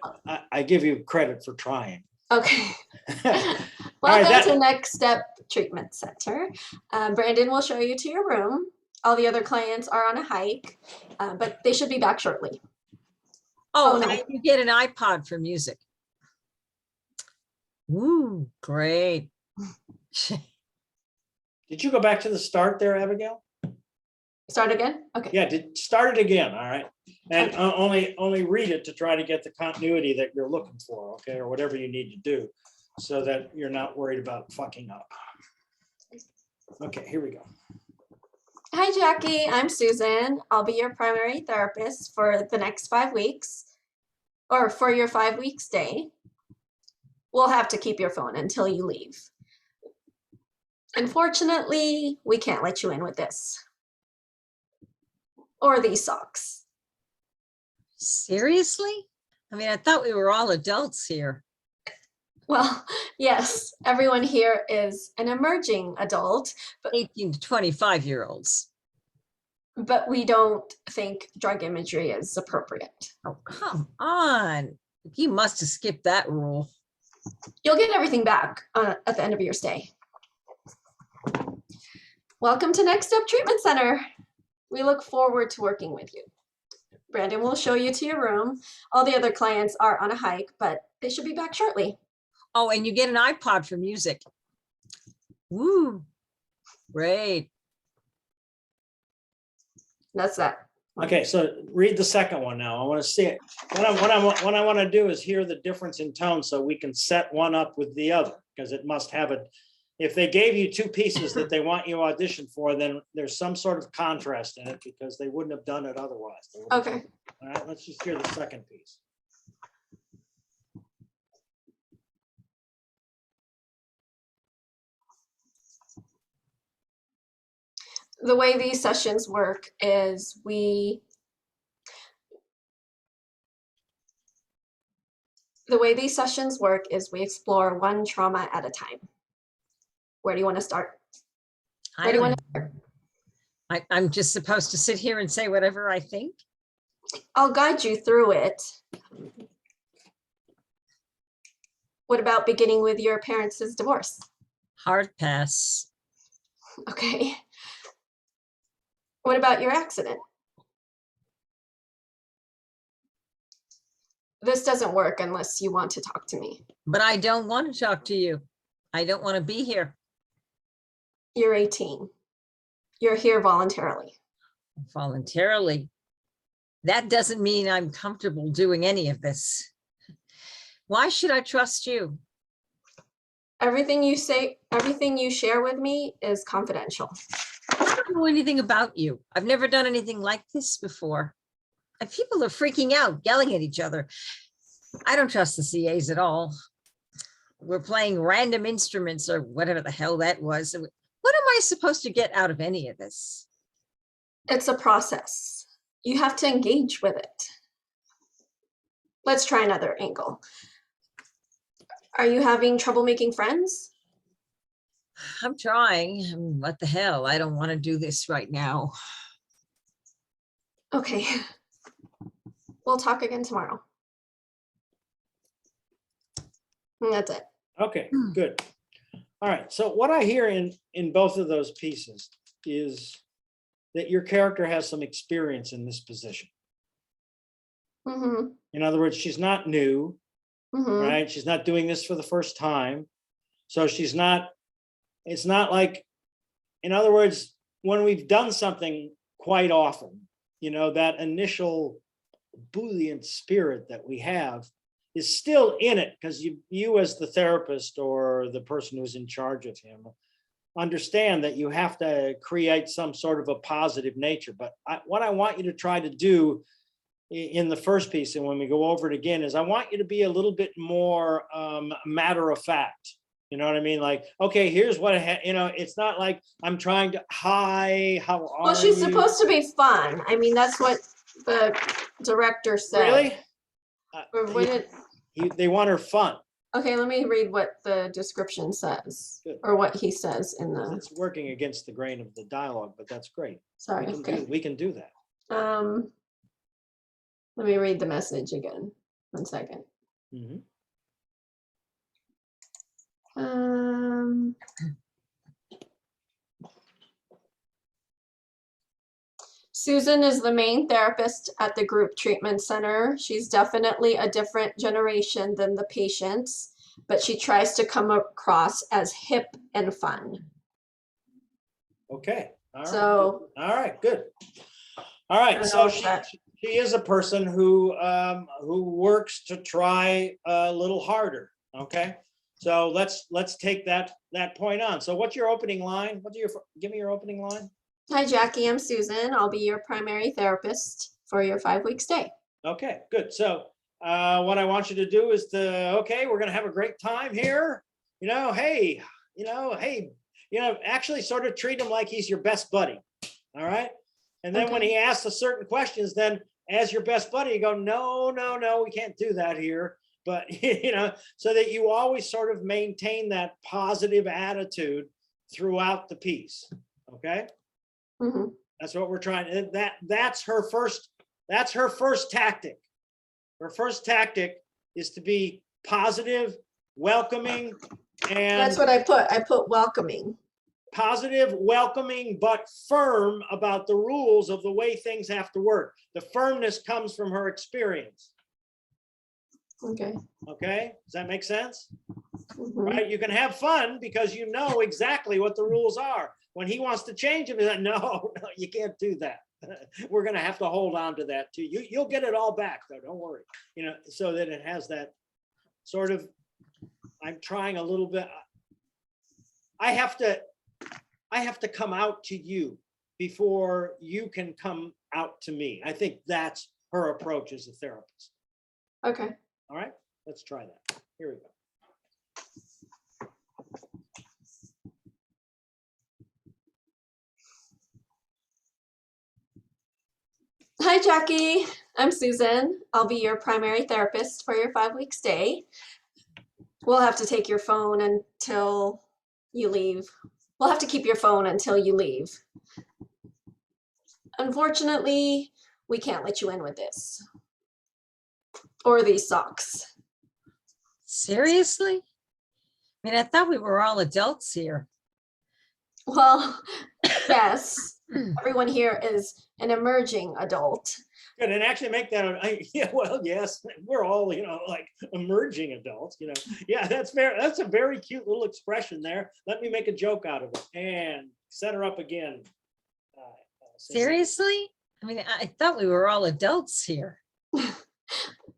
I give you credit for trying. Okay. right, Welcome to Next Step Treatment Center. Brandon will show you to your room. All the other clients are on a hike, but they should be back shortly. Oh, no. and you get an iPod for music. Ooh, great. Did you go back to the start there, Abigail? Start again? Okay. Yeah, start it again, all right? And Okay. only read it to try to get the continuity that you're looking for, okay? Or whatever you need to do so that you're not worried about fucking up. Okay, here we go. Hi, Jackie. I'm Susan. I'll be your primary therapist for the next 5 weeks, or for your 5-week stay. We'll have to keep your phone until you leave. Unfortunately, we can't let you in with this. Or these socks. Seriously? I mean, I thought we were all adults here. Well, yes, everyone here is an emerging adult, 18 to 25-year-olds. but we don't think drug imagery is appropriate. Oh, come on. You must have skipped that rule. You'll get everything back at the end of your stay. Welcome to Next Step Treatment Center. We look forward to working with you. Brandon will show you to your room. All the other clients are on a hike, but they should be back shortly. Oh, and you get an iPod for music. Woo, great. That's that. Okay, so read the second one now. I want to see it. What I want to do is hear the difference in tone so we can set one up with the other, because it must have a, if they gave you two pieces that they want you to audition for, then there's some sort of contrast in it because they wouldn't have done it otherwise. Okay. All right, let's just hear the second piece. The way these sessions work is we explore one trauma at a time. Where do you want to start? Where do you want to start? I'm just supposed to sit here and say whatever I think? I'll guide you through it. What about beginning with your parents' divorce? Hard pass. Okay. What about your accident? This doesn't work unless you want to talk to me. But I don't want to talk to you. I don't want to be here. You're 18. You're here voluntarily. Voluntarily. That doesn't mean I'm comfortable doing any of this. Why should I trust you? Everything you say, everything you share with me is confidential. I don't know anything about you. I've never done anything like this before. And people are freaking out, yelling at each other. I don't trust the CAs at all. We're playing random instruments or whatever the hell that was. What am I supposed to get out of any of this? It's a process. You have to engage with it. Let's try another angle. Are you having trouble making friends? I'm trying. What the hell? I don't want to do this right now. Okay. We'll talk again tomorrow. And that's it. Okay, good. All right. So what I hear in both of those pieces is that your character has some experience in this position. Mm-hmm. In other words, she's not new, right? She's not doing this for the first time. So she's not, it's not like, in other words, when we've done something quite often, you know, that initial buoyant spirit that we have is still in it, because you as the therapist or the person who's in charge of him understand that you have to create some sort of a positive nature. But what I want you to try to do in the first piece, and when we go over it again, is I want you to be a little bit more matter of fact. You know what I mean? Like, okay, here's what you know, it's not like I'm trying to, hi, how are you? Well, she's supposed to be fun. I mean, that's what the director said. Really? Or what it, They want her fun. okay, let me read what the description says. Good. Or what he says in the, It's working against the grain of the dialogue, but that's great. sorry, okay. We can do that. Let me read the message again. 1 second. Mhm. Susan is the main therapist at the group treatment center. She's definitely a different generation than the patients, but she tries to come across as hip and fun. Okay. All right. So, all right, good. All right. So she is a person who works to try a little harder. Okay. So let's take that point on. So what's your opening line? Give me your opening line. Hi, Jackie, I'm Susan. I'll be your primary therapist for your 5-week stay. Okay, good. So what I want you to do is okay, we're going to have a great time here. You know, hey, actually sort of treat him like he's your best buddy. All right. And then when he asks a certain questions, then as your best buddy, you go, no, we can't do that here. But, you know, so that you always sort of maintain that positive attitude throughout the piece. Okay. Mm-hmm. That's what we're trying. That's her first tactic. Her first tactic is to be positive, welcoming, and That's what I put. I put welcoming. Positive, welcoming, but firm about the rules of the way things have to work. The firmness comes from her experience. Okay. Okay, does that make sense? Mm-hmm. Right? You can have fun because you know exactly what the rules are. When he wants to change them, he's like, no, you can't do that. We're going to have to hold on to that too. You'll get it all back though. Don't worry. You know, so that it has that sort of, I'm trying a little bit. I have to come out to you before you can come out to me. I think that's her approach as a therapist. Okay. All right, let's try that. Here we go. Hi, Jackie. I'm Susan. I'll be your primary therapist for your 5-week stay. We'll have to take your phone until you leave. We'll have to keep your phone until you leave. Unfortunately, we can't let you in with this. Or these socks. Seriously? I mean, I thought we were all adults here. Well, yes, everyone here is an emerging adult. Good, and actually make that, yeah, well, yes, we're all, like emerging adults, Yeah, that's a very cute little expression there. Let me make a joke out of it and set her up again. Cindy. Seriously? I mean, I thought we were all adults here.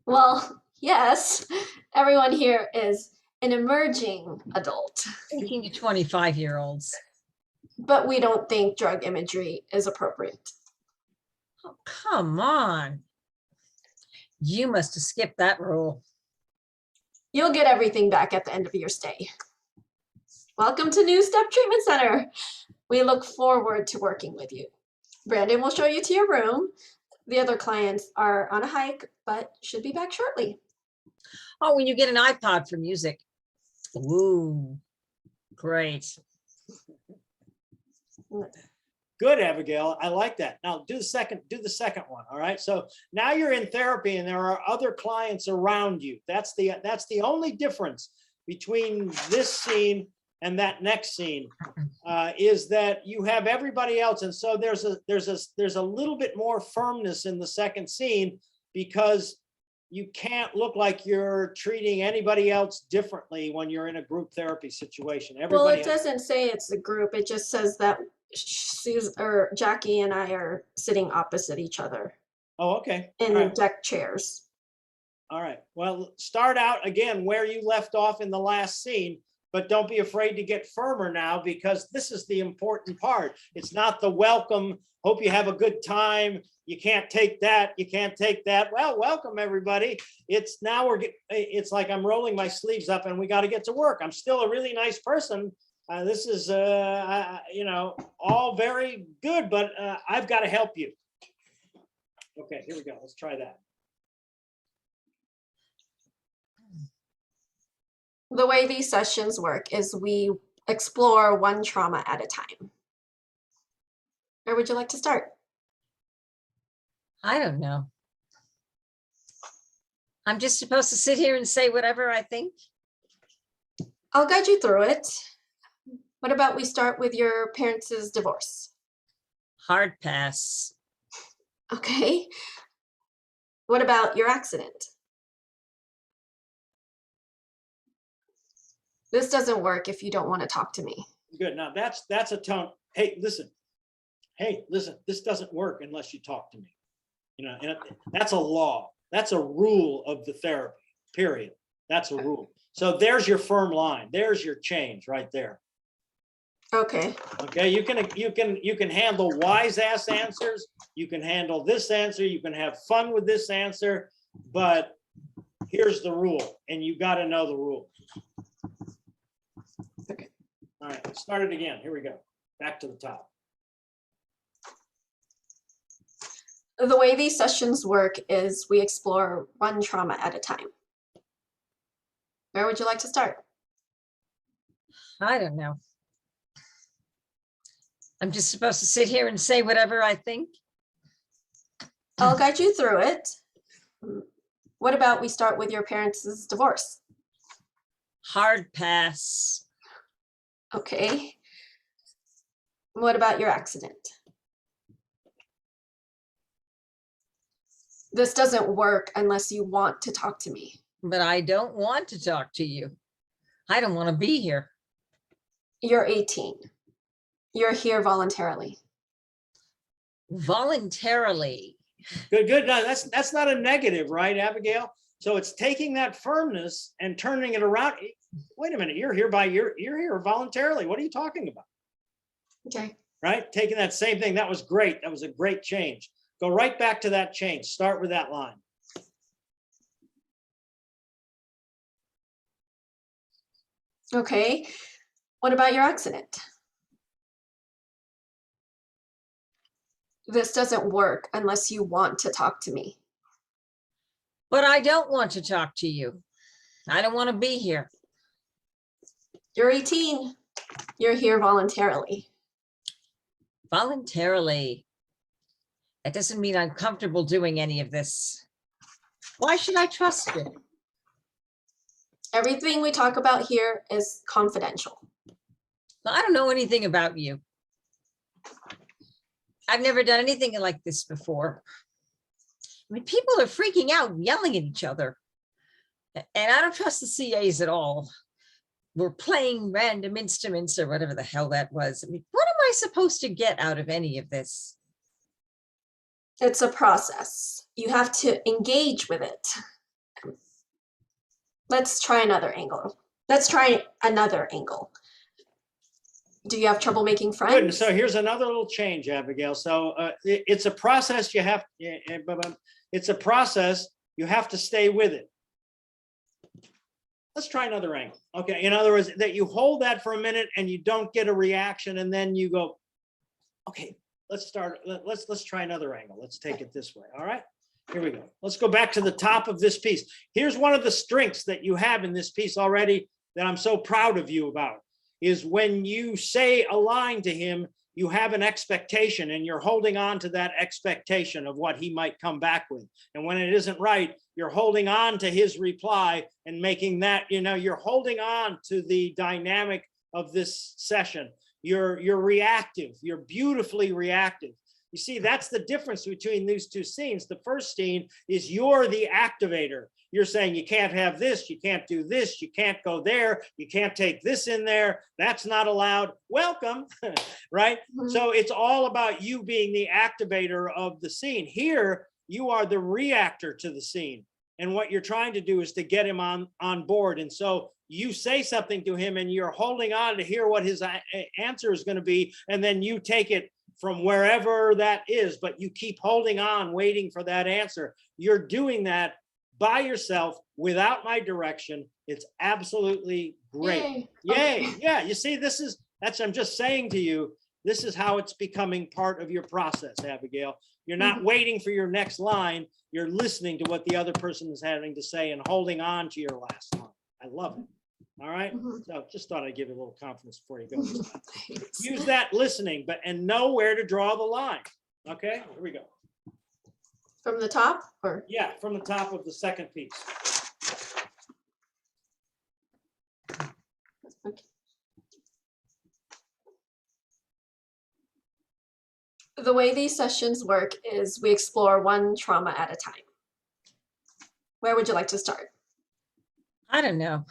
Well, yes, everyone here is an emerging adult, 18 to 25-year-olds. but we don't think drug imagery is appropriate. Oh, come on. You must have skipped that rule. You'll get everything back at the end of your stay. Welcome to New Step Treatment Center. We look forward to working with you. Brandon will show you to your room. The other clients are on a hike, but should be back shortly. Oh, when you get an iPod for music. Ooh, great. Good, Abigail. I like that. Now do the second one. All right. So now you're in therapy and there are other clients around you. That's the only difference between this scene and that next scene, is that you have everybody else. And so there's a little bit more firmness in the second scene because you can't look like you're treating anybody else differently when you're in a group therapy situation. Well, it doesn't say it's a group. It just says that Jackie and I are sitting opposite each other. Oh, okay. In right. deck chairs. All right. Well, start out again where you left off in the last scene, but don't be afraid to get firmer now because this is the important part. It's not the welcome. Hope you have a good time. You can't take that. You can't take that. Well, welcome everybody. It's it's like I'm rolling my sleeves up and we got to get to work. I'm still a really nice person. This is, all very good, but I've got to help you. Okay, here we go. Let's try that. The way these sessions work is we explore one trauma at a time. Where would you like to start? I don't know. I'm just supposed to sit here and say whatever I think? I'll guide you through it. What about we start with your parents' divorce? Hard pass. Okay. What about your accident? This doesn't work if you don't want to talk to me. Good. Now that's a tone. Hey, listen. This doesn't work unless you talk to me. And that's a law. That's a rule of the therapy, period. That's a rule. So there's your firm line. There's your change right there. Okay. Okay, you can handle wise ass answers. You can handle this answer. You can have fun with this answer, but here's the rule, and you got to know the rule. Okay. All right, let's start it again. Here we go. Back to the top. The way these sessions work is we explore one trauma at a time. Where would you like to start? I don't know. I'm just supposed to sit here and say whatever I think? I'll guide you through it. What about we start with your parents' divorce? Hard pass. Okay. What about your accident? This doesn't work unless you want to talk to me. But I don't want to talk to you. I don't want to be here. You're 18. You're here voluntarily. Voluntarily. Good. No, that's not a negative, right, Abigail? So it's taking that firmness and turning it around. Wait a minute, you're here voluntarily. What are you talking about? Okay. Right? Taking that same thing. That was great. That was a great change. Go right back to that change. Start with that line. Okay. What about your accident? This doesn't work unless you want to talk to me. But I don't want to talk to you. I don't want to be here. You're 18. You're here voluntarily. Voluntarily. That doesn't mean I'm comfortable doing any of this. Why should I trust you? Everything we talk about here is confidential. I don't know anything about you. I've never done anything like this before. I mean, people are freaking out, yelling at each other. And I don't trust the CAs at all. We're playing random instruments or whatever the hell that was. I mean, what am I supposed to get out of any of this? It's a process. You have to engage with it. Let's try another angle. Do you have trouble making friends? Good. So here's another little change, Abigail. So it's a process you have, it's a process, you have to stay with it. Let's try another angle. Okay, in other words, that you hold that for a minute and you don't get a reaction and then you go, okay, let's try another angle. Let's take it this way, all right? Here we go. Let's go back to the top of this piece. Here's one of the strengths that you have in this piece already that I'm so proud of you about, is when you say a line to him, you have an expectation and you're holding on to that expectation of what he might come back with. And when it isn't right, you're holding on to his reply and making that, you're holding on to the dynamic of this session. You're reactive, you're beautifully reactive. You see, that's the difference between these two scenes. The first scene is you're the activator. You're saying you can't have this, you can't do this, you can't go there, you can't take this in there, that's not allowed, welcome, right? Mm-hmm. So it's all about you being the activator of the scene. Here, you are the reactor to the scene. And what you're trying to do is to get him on board. And so you say something to him and you're holding on to hear what his answer is going to be. And then you take it from wherever that is, but you keep holding on, waiting for that answer. You're doing that by yourself without my direction. It's absolutely great. Yay. Yay. Okay. Yeah. You see, I'm just saying to you, this is how it's becoming part of your process, Abigail. You're not waiting for your next line. You're listening to what the other person is having to say and holding on to your last line. I love it. All right. So just thought I'd give you a little confidence before you go. Use that listening, and know where to draw the line. Okay, here we go. From the top, or? Yeah, from the top of the second piece. Okay. The way these sessions work is we explore one trauma at a time. Where would you like to start? I don't know.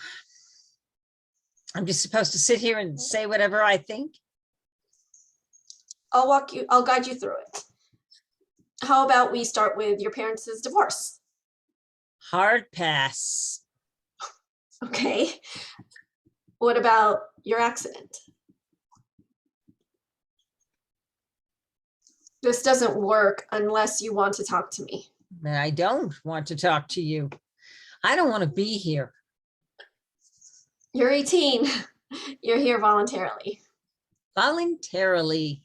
I'm just supposed to sit here and say whatever I think? I'll guide you through it. How about we start with your parents' divorce? Hard pass. Okay. What about your accident? This doesn't work unless you want to talk to me. I don't want to talk to you. I don't want to be here. You're 18. You're here voluntarily. Voluntarily.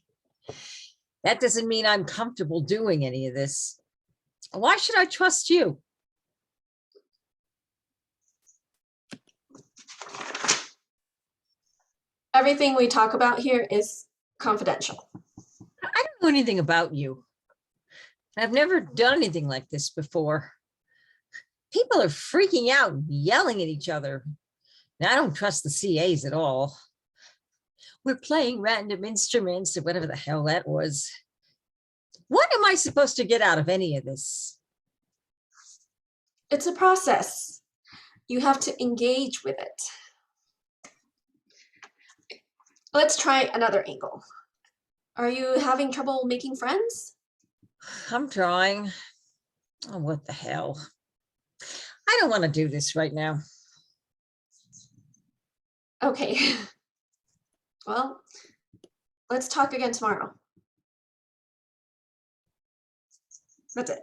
That doesn't mean I'm comfortable doing any of this. Why should I trust you? Everything we talk about here is confidential. I don't know anything about you. I've never done anything like this before. People are freaking out and yelling at each other. And I don't trust the CAs at all. We're playing random instruments or whatever the hell that was. What am I supposed to get out of any of this? It's a process. You have to engage with it. Let's try another angle. Are you having trouble making friends? I'm trying. Oh, what the hell? I don't want to do this right now. Okay. Well, let's talk again tomorrow. That's it.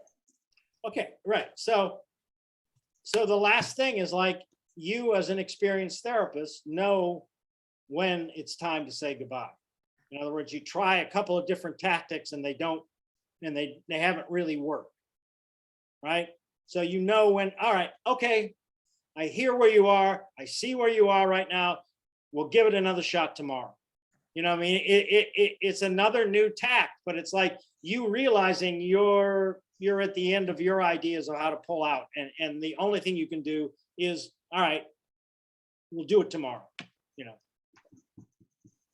Okay, right. So the last thing is, like, you as an experienced therapist know when it's time to say goodbye. In other words, you try a couple of different tactics and they haven't really worked, right? So you know when, all right, okay, I hear where you are. I see where you are right now. We'll give it another shot tomorrow. You know what I mean? It's another new tact, but it's like you realizing you're at the end of your ideas of how to pull out. And the only thing you can do is, all right, we'll do it tomorrow, you know.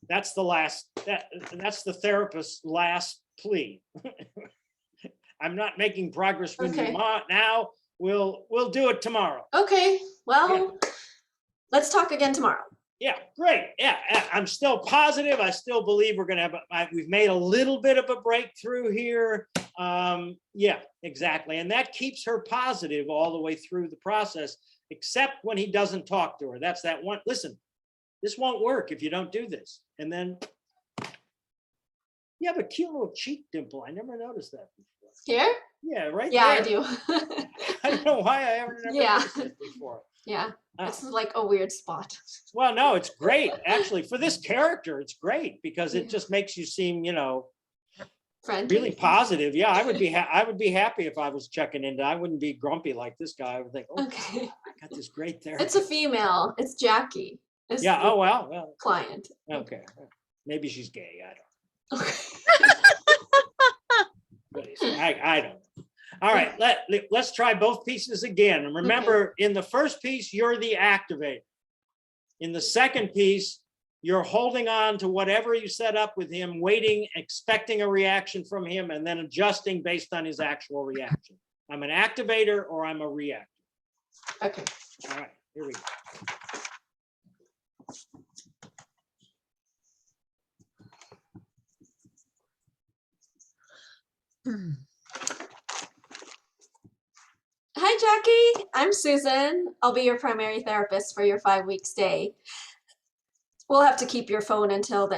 that's the therapist's last plea. I'm not making progress with you Okay. now. We'll do it tomorrow. Okay, well, let's talk again tomorrow. Yeah, great. Yeah, I'm still positive. I still believe we're going to have, we've made a little bit of a breakthrough here. Yeah, exactly. And that keeps her positive all the way through the process, except when he doesn't talk to her. That's that one. Listen, this won't work if you don't do this. And then you have a cute little cheek dimple. I never noticed that before. Here? Yeah, right Yeah, there. I do. I don't know why I ever never Yeah. noticed it before. Yeah, Oh. it's like a weird spot. Well, no, it's great. Actually, for this character, it's great because it just makes you seem, Friendly. really positive. Yeah, I would be happy if I was checking into. I wouldn't be grumpy like this guy. I would think, oh, Okay. I got this great therapy. It's a female. It's Jackie. It's Yeah. the Oh well. client. Okay. Maybe she's gay. I don't. Okay. I don't know. All right. Let's try both pieces again. And remember, in the first piece, you're the activator. In the second piece, you're holding on to whatever you set up with him, waiting, expecting a reaction from him, and then adjusting based on his actual reaction. I'm an activator or I'm a reactor. Okay. All right, here we go. Hi, Jackie. I'm Susan. I'll be your primary therapist for your 5-week stay. We'll have to keep your phone until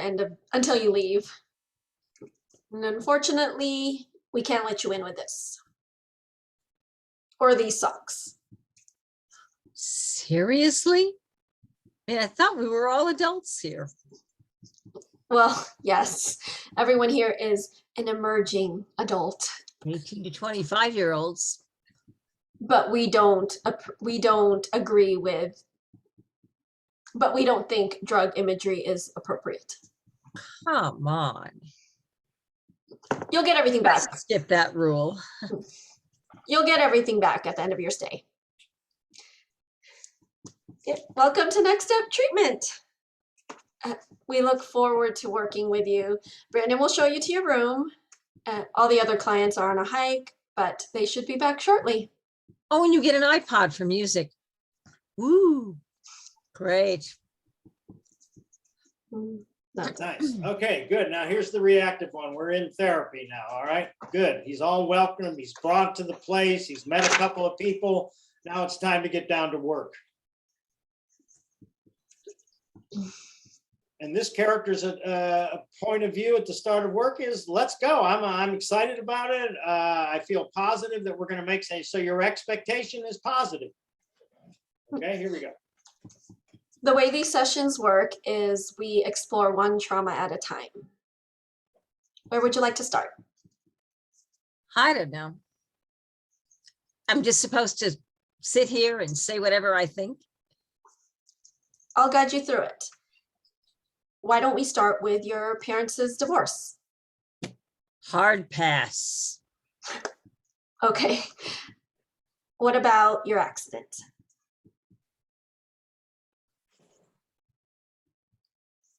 you leave. And unfortunately, we can't let you in with this. Or these socks. Seriously? I mean, I thought we were all adults here. Well, yes. Everyone here is an emerging adult. 18 to 25-year-olds. But we don't agree with, but we don't think drug imagery is appropriate. Come on. You'll get everything back. Let's skip that rule. You'll get everything back at the end of your stay. Welcome to Next Step Treatment. We look forward to working with you. Brandon will show you to your room. All the other clients are on a hike, but they should be back shortly. Oh, and you get an iPod for music. Ooh, great. Nice. Okay, good. Now here's the reactive one. We're in therapy now. All right, good. He's all welcome. He's brought to the place. He's met a couple of people. Now it's time to get down to work. And this character's a point of view at the start of work is, let's go. I'm excited about it. I feel positive that we're going to make sense. So your expectation is positive. Okay, here we go. The way these sessions work is we explore one trauma at a time. Where would you like to start? I don't know. I'm just supposed to sit here and say whatever I think. I'll guide you through it. Why don't we start with your parents' divorce? Hard pass. Okay. What about your accident?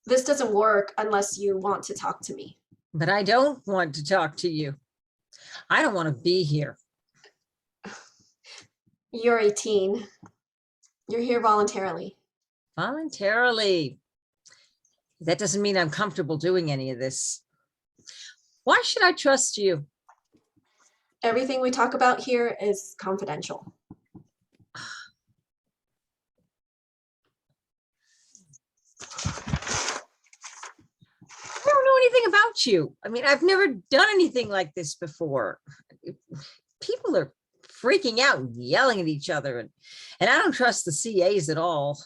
This doesn't work unless you want to talk to me. But I don't want to talk to you. I don't want to be here. You're 18. You're here voluntarily. Voluntarily. That doesn't mean I'm comfortable doing any of this. Why should I trust you? Everything we talk about here is confidential. I don't know anything about you. I mean, I've never done anything like this before. People are freaking out and yelling at each other, and I don't trust the CAs at all.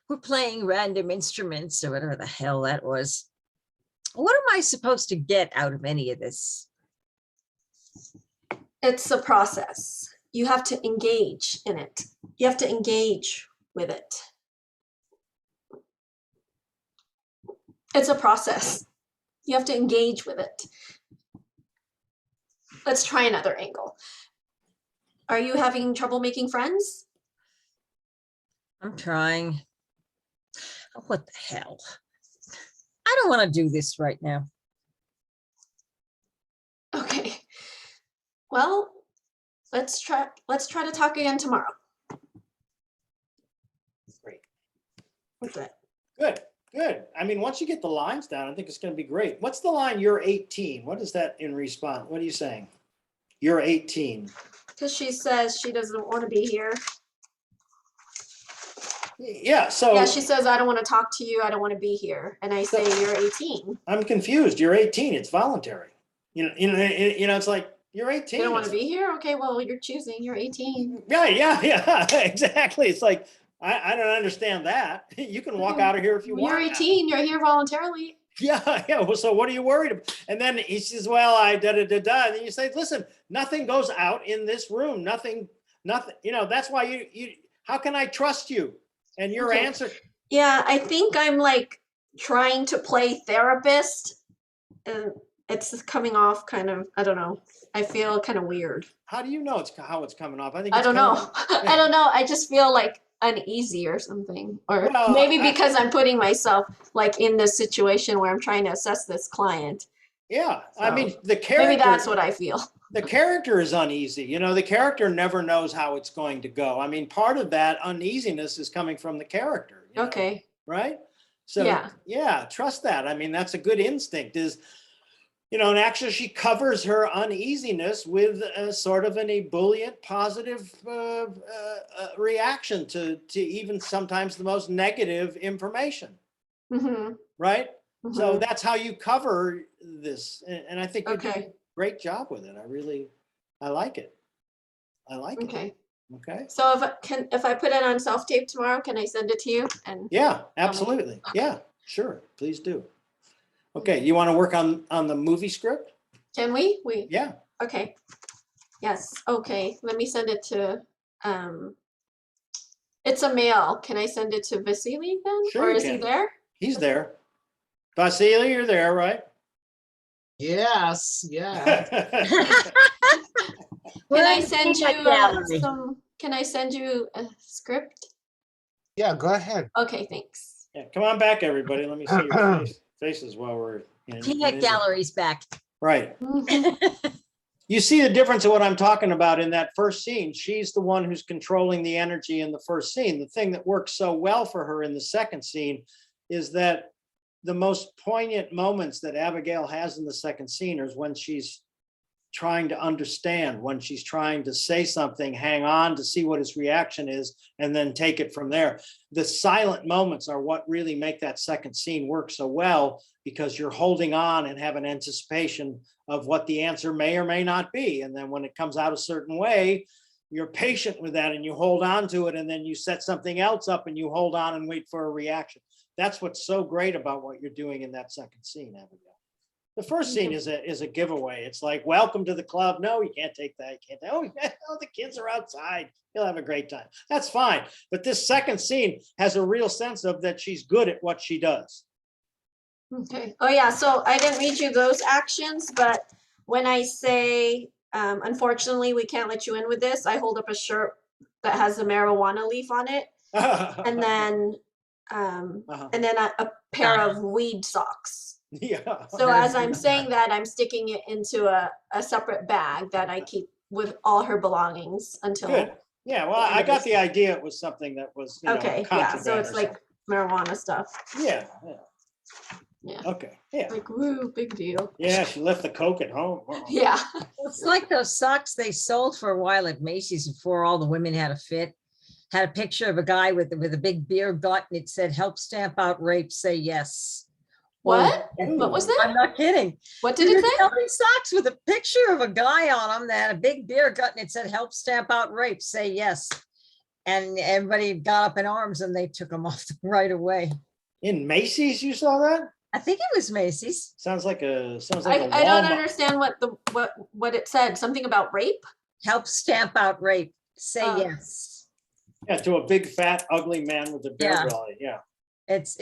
We're playing random instruments or whatever the hell that was. What am I supposed to get out of any of this? It's a process. You have to engage in it. You have to engage with it. It's a process. You have to engage with it. Let's try another angle. Are you having trouble making friends? I'm trying. Oh, what the hell? I don't want to do this right now. Okay. Well, let's try to talk again tomorrow. Great. What's that? Good, good. I mean, once you get the lines down, I think it's going to be great. What's the line, you're 18? What is that in response? What are you saying? You're 18. Because she says she doesn't want to be here. Yeah, so. Yeah, she says, I don't want to talk to you. I don't want to be here. And I say, you're 18. I'm confused. You're 18. It's voluntary. It's like, you're 18. You don't want to It's- be here? Okay, well, you're choosing. You're 18. Yeah, exactly. It's like, I don't understand that. You can walk out of here if you You're want. 18. You're here voluntarily. Yeah. Well, so what are you worried about? And then he says, well, I da. And then you say, listen, nothing goes out in this room. Nothing, that's why you how can I trust you? And your Okay. answer. Yeah, I think I'm like trying to play therapist, and it's coming off kind of, I don't know. I feel kind of weird. How do you know how it's coming off? I think I it's don't coming know. off- I don't know. I just feel like uneasy or something. Or Well, maybe because I'm putting myself like in this situation where I'm trying to assess this client. Yeah. I So, mean, the character. Maybe that's what I feel. The character is uneasy. The character never knows how it's going to go. I mean, part of that uneasiness is coming from the character. Okay. Right? So Yeah. trust that. I mean, that's a good instinct and actually she covers her uneasiness with a sort of an ebullient positive reaction to even sometimes the most negative information. Mm-hmm. Right? Mm-hmm. So that's how you cover this. And I think you do Okay. a great job with it. I like it. I like it. Okay. Okay. So if I put it on self-tape tomorrow, can I send it to you? And Yeah, absolutely. Yeah, sure. Please do. Okay. You want to work on the movie script? can we? Yeah. Okay. Yes. Okay. Let me send it to it's a mail. Can I send it to Vasily then? Sure Or you is he can. there? He's there. Vasily, you're there, right? Yes, yeah. Can I We're send in the you gallery. can I send you a script? Yeah, go ahead. Okay, thanks. Yeah, come on back, everybody. Let me see your faces while we're Peanut gallery's back. Right. You see the difference of what I'm talking about in that first scene. She's the one who's controlling the energy in the first scene. The thing that works so well for her in the second scene is that the most poignant moments that Abigail has in the second scene is when she's trying to understand, when she's trying to say something, hang on to see what his reaction is, and then take it from there. The silent moments are what really make that second scene work so well, because you're holding on and have an anticipation of what the answer may or may not be. And then when it comes out a certain way, you're patient with that and you hold on to it, and then you set something else up and you hold on and wait for a reaction. That's what's so great about what you're doing in that second scene, Abigail. The first scene is a giveaway. It's like, welcome to the club. No, you can't take that. You can't. Oh, the kids are outside. You'll have a great time. That's fine. But this second scene has a real sense of that she's good at what she does. Okay. Oh yeah, so I didn't read you those actions, but when I say unfortunately we can't let you in with this, I hold up a shirt that has a marijuana leaf on it, and then a pair of weed socks. Yeah. So as I'm saying that, I'm sticking it into a separate bag that I keep with all her belongings until. Good. Yeah. Well, I got the idea it was something that was, Okay, yeah, so contraband it's or like something. marijuana stuff. Yeah. Yeah. Okay. Yeah. Like, woo, big deal. Yeah. She left the Coke at home. Wow. Yeah. It's like those socks they sold for a while at Macy's before all the women had a fit. Had a picture of a guy with a big beer gut, and it said, "Help stamp out rape, say yes." What? Well, What was that? I'm not kidding. What did We it were say? selling socks with a picture of a guy on them that had a big beer gut, and it said, "Help stamp out rape, say yes." And everybody got up in arms and they took them off right away. In Macy's, you saw that? I think it was Macy's. Sounds like a I don't Walmart. understand what it said. Something about rape? Help stamp out rape, say Oh. yes. Yeah, to a big fat ugly man with a beer Yeah. belly. Yeah. It's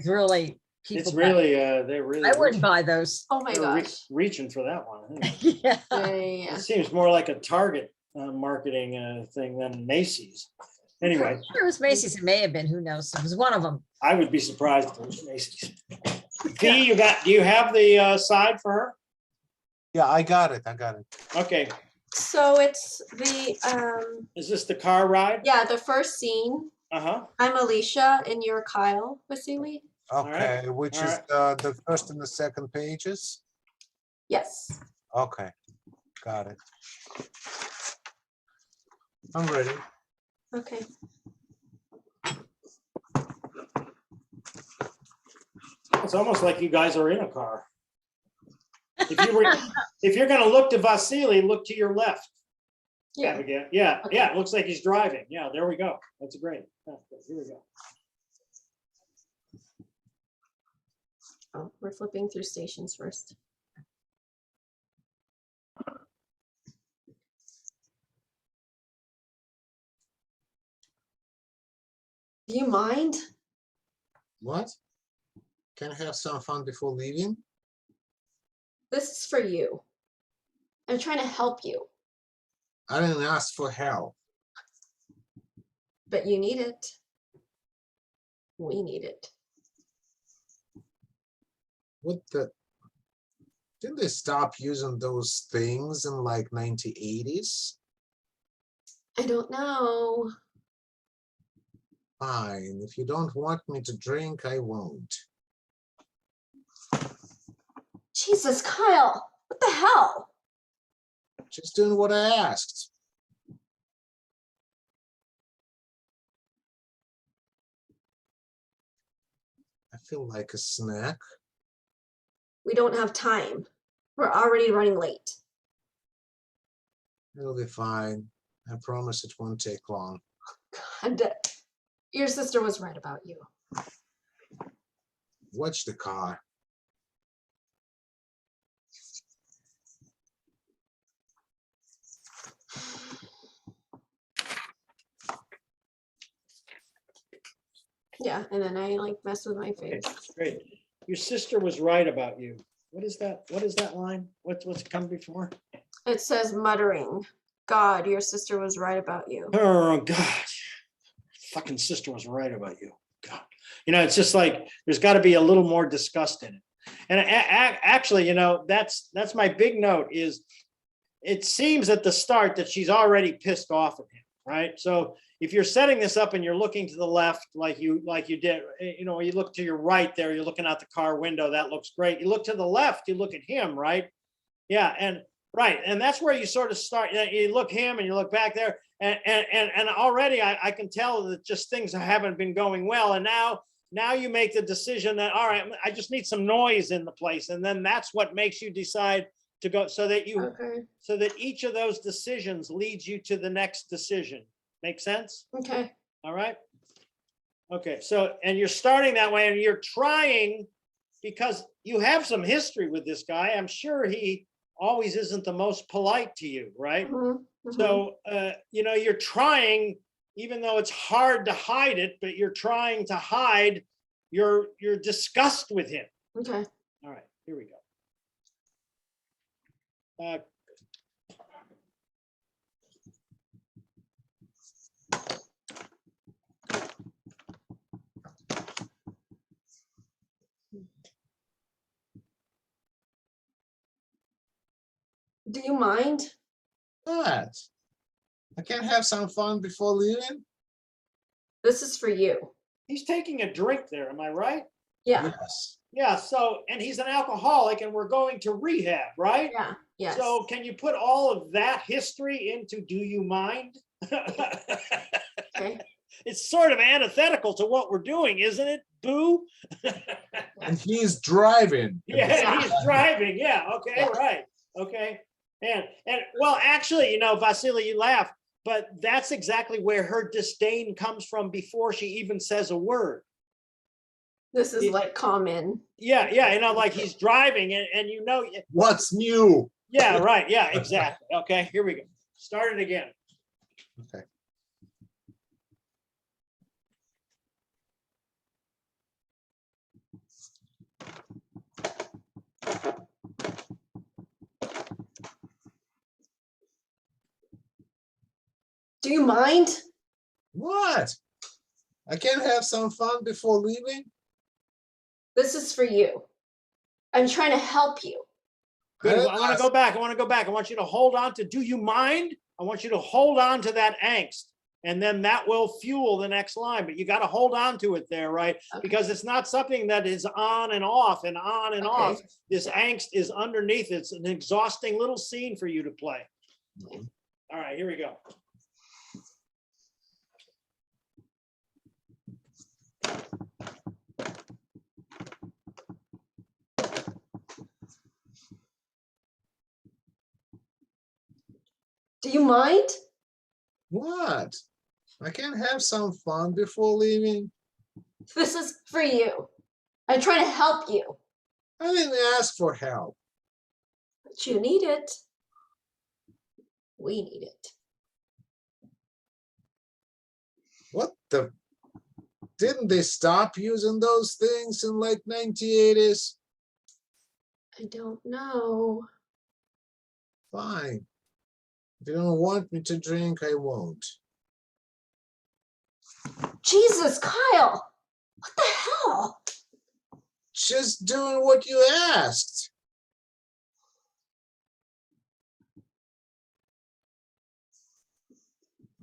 really people. It's really they're really I wouldn't buy those. Oh my they're gosh. reaching for that one. I think. Yeah. Yeah. It seems more like a Target marketing thing than Macy's. Anyway, Sure, it was Macy's. It may have been. Who knows? It was one of them. I would be surprised if it was Macy's. V, do you have the side for her? Yeah, I got it. Okay, So it's is this the car ride? yeah, the first scene. Uh-huh. I'm Alicia and you're Kyle Vasily. Okay, right, which all is the first and the second pages? Yes. Okay, got it. I'm ready. Okay. It's almost like you guys are in a car. If you're gonna look to Vasily, look to your left. Yeah. Abigail. Yeah, Okay. yeah, it looks like he's driving. Yeah, there we go. That's great. Yeah, here we go. Oh, we're flipping through stations first. Do you mind? What? Can I have some fun before leaving? This is for you. I'm trying to help you, I didn't ask for help. but you need it. We need it. What the? Didn't they stop using those things in like 1980s? I don't know. Fine, if you don't want me to drink, I won't. Jesus, Kyle, what the hell? Just doing what I asked. I feel like a snack. We don't have time. We're already running late. It'll be fine. I promise it won't take long. God, your sister was right about you. Watch the car. Yeah, and then I like mess with my Okay, face. great. Your sister was right about you. What is that? What is that line? What's come before? It says muttering. God, your sister was right about you. Oh God, fucking sister was right about you. God, you know, it's just like there's got to be a little more disgust in it. And actually, you know, that's my big note. Is it seems at the start that she's already pissed off at him, right? So if you're setting this up and you're looking to the left, like you did, you know, you look to your right there, you're looking out the car window, that looks great. You look to the left, you look at him, right? Yeah, and right, and that's where you sort of start. You look him and you look back there, and already I can tell that just things haven't been going well, and now you make the decision that all right, I just need some noise in the place, and then that's what makes you decide to go, so that each of those decisions leads you to the next decision. Make sense? Okay. All right. Okay. So, and you're starting that way, and you're trying because you have some history with this guy. I'm sure he always isn't the most polite to you, right? So, you know, you're trying, even though it's hard to hide it, but you're trying to hide your disgust with him. Okay. All right. Here we go. Do you mind? What? I can't have some fun before leaving? This is for you. He's taking a drink there. Am I right? Yeah. Yes. Yeah. So, and he's an alcoholic, and we're going to rehab, right? Yeah. Yes. So can you put all of that history into do you mind? Okay. It's sort of antithetical to what we're doing, isn't it? Boo. And he's driving. Yeah, he's driving. Yeah. Okay. Yeah. Right. Okay. And well, actually, you know, Vasily, you laugh, but that's exactly where her disdain comes from before she even says a word. This is like common. Yeah. Yeah. You know, like he's driving and you know. What's new? Yeah. Right. Yeah. Exactly. Okay. Here we go. Start it again. Okay. Do you mind? What? I can't have some fun before leaving? This is for you. I'm trying to help you. Good. Well, I want to go back. I want to go back. I want you to hold on to, do you mind? I want you to hold on to that angst. And then that will fuel the next line, but you got to hold on to it there, right? Okay. Because it's not something that is on and off and on and off. Okay. This angst is underneath. It's an exhausting little scene for you to play. Okay. All right, here we go. Do you mind? What? I can't have some fun before leaving. This is for you. I'm trying to help you. I didn't ask for help. But you need it. We need it. What the? Didn't they stop using those things in like 1980s? I don't know. Fine. If you don't want me to drink, I won't. Jesus, Kyle! What the hell? Just doing what you asked.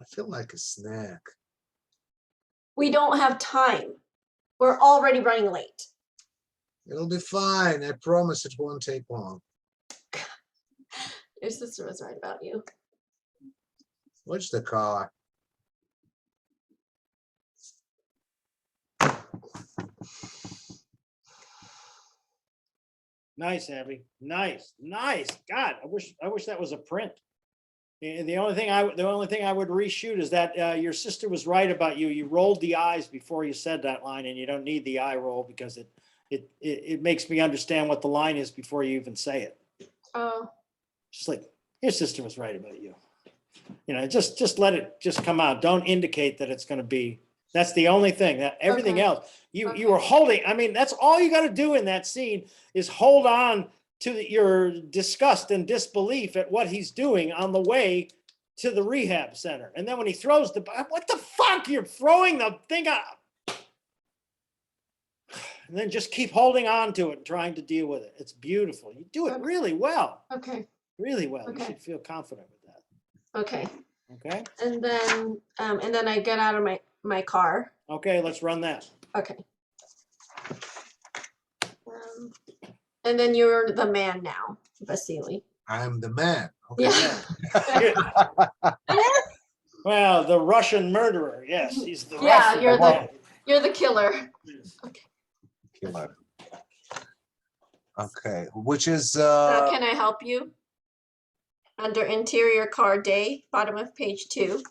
I feel like a snack. We don't have time. We're already running late. It'll be fine. I promise it won't take long. Your sister was right about you. What's the car? Nice, Abby. Nice, nice. God, I wish that was a print. And the only thing I would reshoot is that your sister was right about you. You rolled the eyes before you said that line, and you don't need the eye roll because it makes me understand what the line is before you even say it. Oh. Just like your sister was right about you. You know, just let it just come out. Don't indicate that it's going to be. That's the only thing. That everything Okay. else you were holding. I mean, that's all you got to do in that scene is hold on to your disgust and disbelief at what he's doing on the way to the rehab center. And then when he throws what the fuck? You're throwing the thing out. And then just keep holding on to it and trying to deal with it. It's beautiful. You do it really well. Okay. Really well. Okay. You should feel confident with that. Okay. Okay. And then I get out of my car. Okay, let's run that. Okay. And then you're the man now, Vasily. I'm the man. Okay. Yeah. Well, the Russian murderer. Yes, he's the Yeah, Russian. you're the killer. Okay. Killer. Okay, which is Now, can I help you? Under interior car day, bottom of page 2.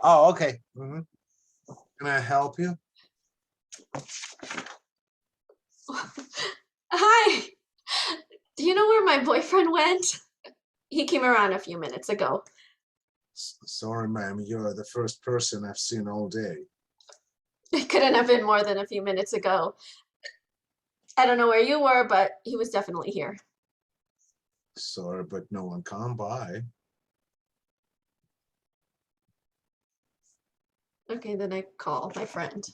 oh, okay. Can I help you? Hi. Do you know where my boyfriend went? He came around a few minutes ago. Sorry, ma'am, you're the first person I've seen all day. It couldn't have been more than a few minutes ago. I don't know where you were, but he was definitely here. Sorry, but no one come by. Okay, then I call my friend.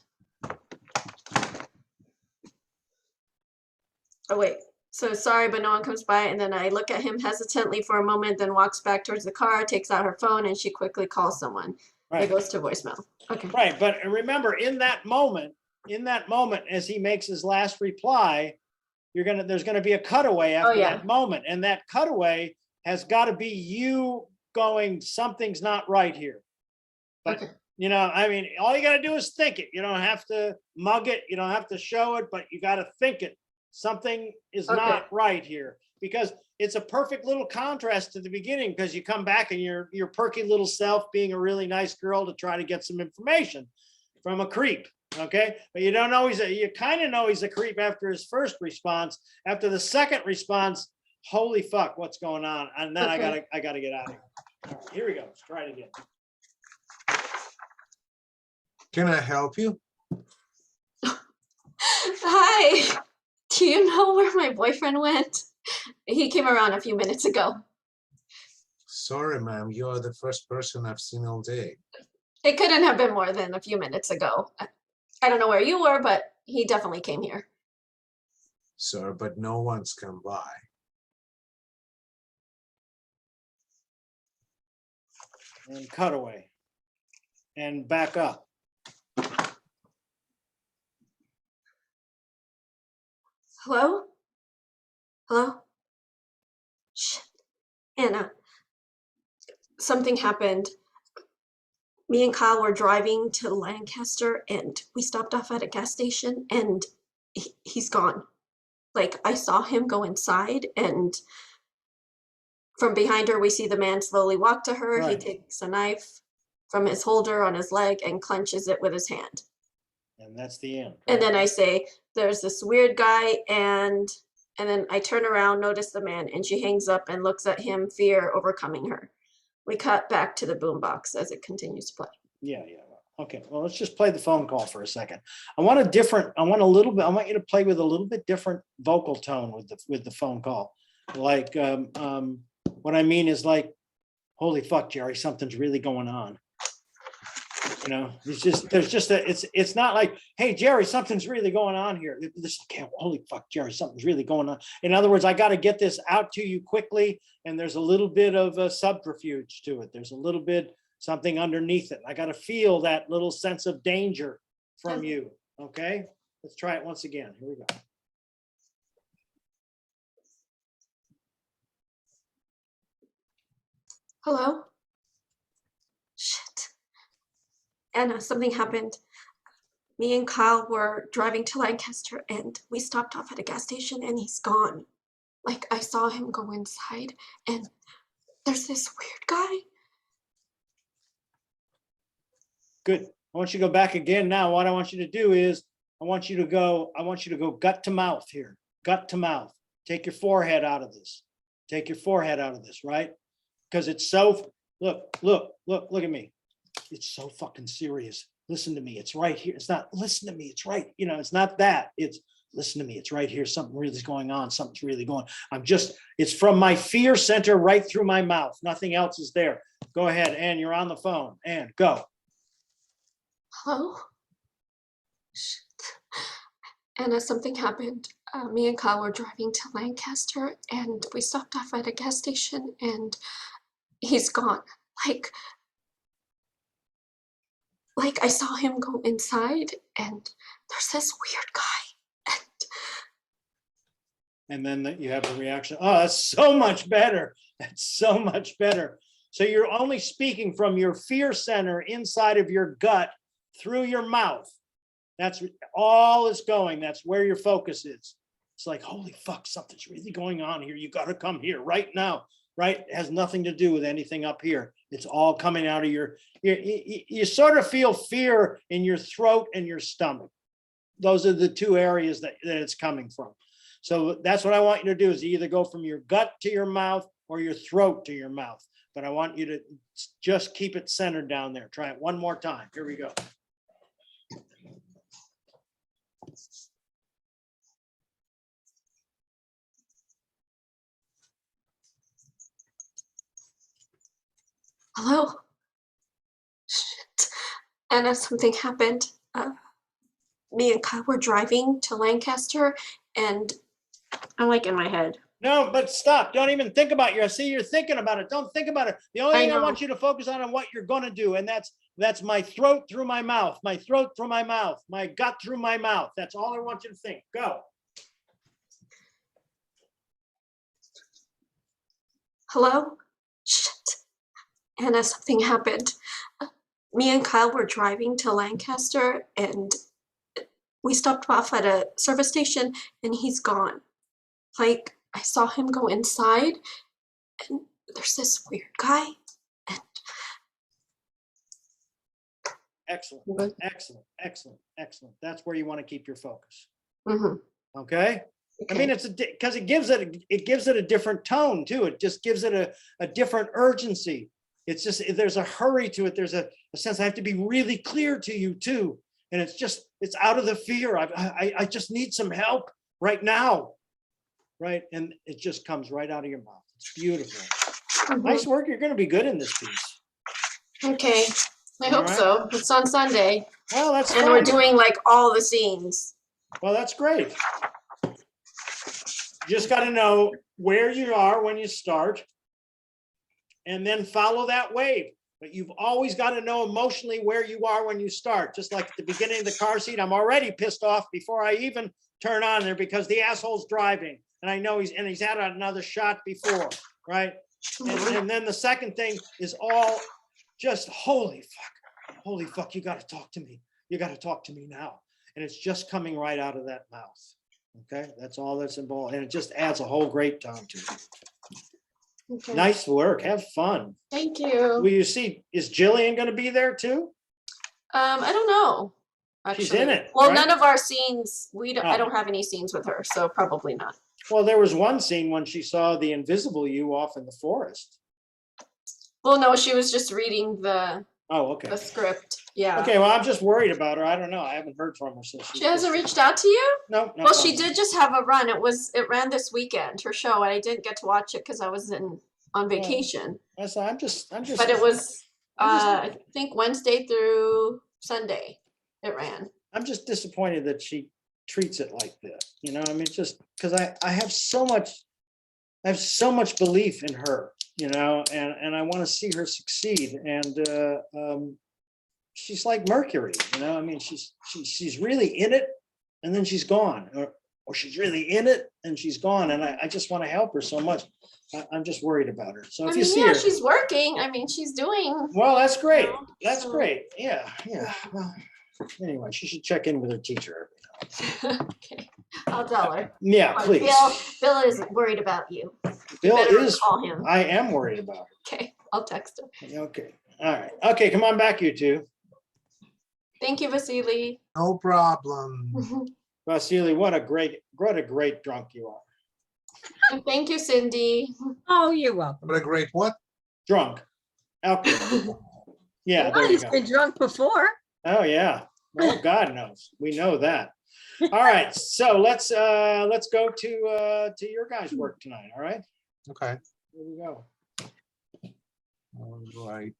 Oh, wait. So sorry, but no one comes by. And then I look at him hesitantly for a moment, then walks back towards the car, takes out her phone, and she quickly calls someone. Right. It goes to voicemail. Okay. Right, but remember, in that moment, as he makes his last reply, there's gonna be a cutaway after that moment, and that cutaway has got to be you going, something's not right here. But you know, I mean, all you got to do is think it. You don't have to mug it. You don't have to show it, but you got to think it. Something is not right here, because it's a perfect little contrast to the beginning, because you come back and your perky little self being a really nice girl to try to get some information from a creep. Okay, but you don't know you kind of know he's a creep after his first response. After the second response, holy fuck, what's going on? And then I gotta get out of here. All right, here we go. Let's try it again. Can I help you? Hi. Do you know where my boyfriend went? He came around a few minutes ago. Sorry, ma'am, you're the first person I've seen all day. It couldn't have been more than a few minutes ago. I don't know where you were, but he definitely came here. sir, but no one's come by. And cutaway. And back up. Hello? Hello? Shit. Anna, something happened. Me and Kyle were driving to Lancaster and we stopped off at a gas station and he's gone. Like, I saw him go inside and from behind her, we see the man slowly walk to her. Right. He takes a knife from his holder on his leg and clenches it with his hand. And that's the end. And then I say, there's this weird guy, and then I turn around, notice the man, and she hangs up and looks at him, fear overcoming her. We cut back to the boombox as it continues to play. Yeah. Okay, well, let's just play the phone call for a second. I want you to play with a little bit different vocal tone with the phone call. Like, what I mean is like, holy fuck, Jerry, something's really going on. You know, it's not like, hey, Jerry, something's really going on here. This, holy fuck, Jerry, something's really going on. In other words, I got to get this out to you quickly. And there's a little bit of a subterfuge to it. There's a little bit something underneath it. I got to feel that little sense of danger from you. Okay, let's try it once again. Here we go. Hello? Shit. Anna, something happened. Me and Kyle were driving to Lancaster and we stopped off at a gas station and he's gone. Like, I saw him go inside and there's this weird guy. Good. I want you to go back again now. What I want you to do is I want you to go gut to mouth here. Gut to mouth. Take your forehead out of this. Take your forehead out of this, right? Because it's so, look at me. It's so fucking serious. Listen to me. It's right here. It's not, listen to me. It's right. You know, it's not that. It's, listen to me. It's right here. Something really is going on. Something's really going on. It's from my fear center right through my mouth. Nothing else is there. Go ahead, Ann. You're on the phone. Ann, go. Hello? Shit. Anna, something happened. Me and Kyle were driving to Lancaster and we stopped off at a gas station and he's gone. Like I saw him go inside and there's this weird guy. And then you have a reaction. Oh, that's so much better. That's so much better. So you're only speaking from your fear center inside of your gut through your mouth. That's all it's going. That's where your focus is. It's like, holy fuck, something's really going on here. You got to come here right now, right? It has nothing to do with anything up here. It's all coming out of you sort of feel fear in your throat and your stomach. Those are the two areas that it's coming from. So that's what I want you to do is either go from your gut to your mouth or your throat to your mouth. But I want you to just keep it centered down there. Try it one more time. Here we go. Hello? Shit. Anna, something happened. Me and Kyle were driving to Lancaster and I'm like in my head. No, but stop. Don't even think about you're thinking about it. Don't think about it. The only thing I want you to focus on what you're going to do. And that's my throat through my mouth, my throat through my mouth, my gut through my mouth. That's all I want you to think. Go. Hello? Shit. Anna, something happened. Me and Kyle were driving to Lancaster and we stopped off at a service station and he's gone. Like, I saw him go inside and there's this weird guy. And excellent, excellent, excellent, excellent. That's where you want to keep your focus. mm-hmm. Okay. I mean, it's because it gives it a different tone too. It just gives it a different urgency. It's just, there's a hurry to it. There's a sense I have to be really clear to you too. And it's out of the fear. I just need some help right now. Right. And it just comes right out of your mouth. It's beautiful. Mm-hmm. Nice work. You're going to be good in this piece. Okay. I hope so. It's on Sunday. Well, that's and fine. We're doing like all the scenes. Well, that's great. just got to know where you are when you start and then follow that wave. But you've always got to know emotionally where you are when you start. Just like at the beginning of the car seat, I'm already pissed off before I even turn on there because the asshole's driving. And I know he's had another shot before, right? And then the second thing is all just holy fuck, you got to talk to me. You got to talk to me now. And it's just coming right out of that mouth. Okay, that's all that's involved. And it just adds a whole great tone to it. Okay. Nice work. Have fun. Thank you. Will you see, is Jillian going to be there too? I don't know. Actually. She's in it, Well, right? none of our scenes, I Oh. don't have any scenes with her, so probably not. Well, there was one scene when she saw the invisible you off in the forest. Well, no, she was just reading the Oh, okay. script. Yeah. Okay, well, I'm just worried about her. I don't know. I haven't heard from her since. She hasn't reached out to you? No. Well, she did just have a run. It ran this weekend, her show, and I didn't get to watch it because I was on vacation. I'm just. But it was I think Wednesday through Sunday it ran. I'm just disappointed that she treats it like this. You know, I mean, just because I have so much belief in her, you know, and I want to see her succeed. And she's like Mercury, you know, I mean, she's really in it and then she's gone, or she's really in it and she's gone. And I just want to help her so much. I'm just worried about her. So if you see her, she's working. I mean, she's doing. well, that's great. know, That's so- great. Yeah. Well, anyway, she should check in with her teacher. Okay, I'll tell her. Yeah, But please. Bill is worried about you. Bill Better is, call him. I am worried about Okay, I'll text him. her. Okay. All right. Okay, come on back, you two. Thank you, Vasily. No problem. Vasily, what a great drunk you are. And thank you, Cindy. Oh, you're welcome. What a great what? Drunk. Alcohol. Yeah, Well, there you he's go. been drunk before. Oh, yeah. Oh, God knows. We know that. All right. So let's go to your guys' work tonight. All right. Okay. Here we go. All right.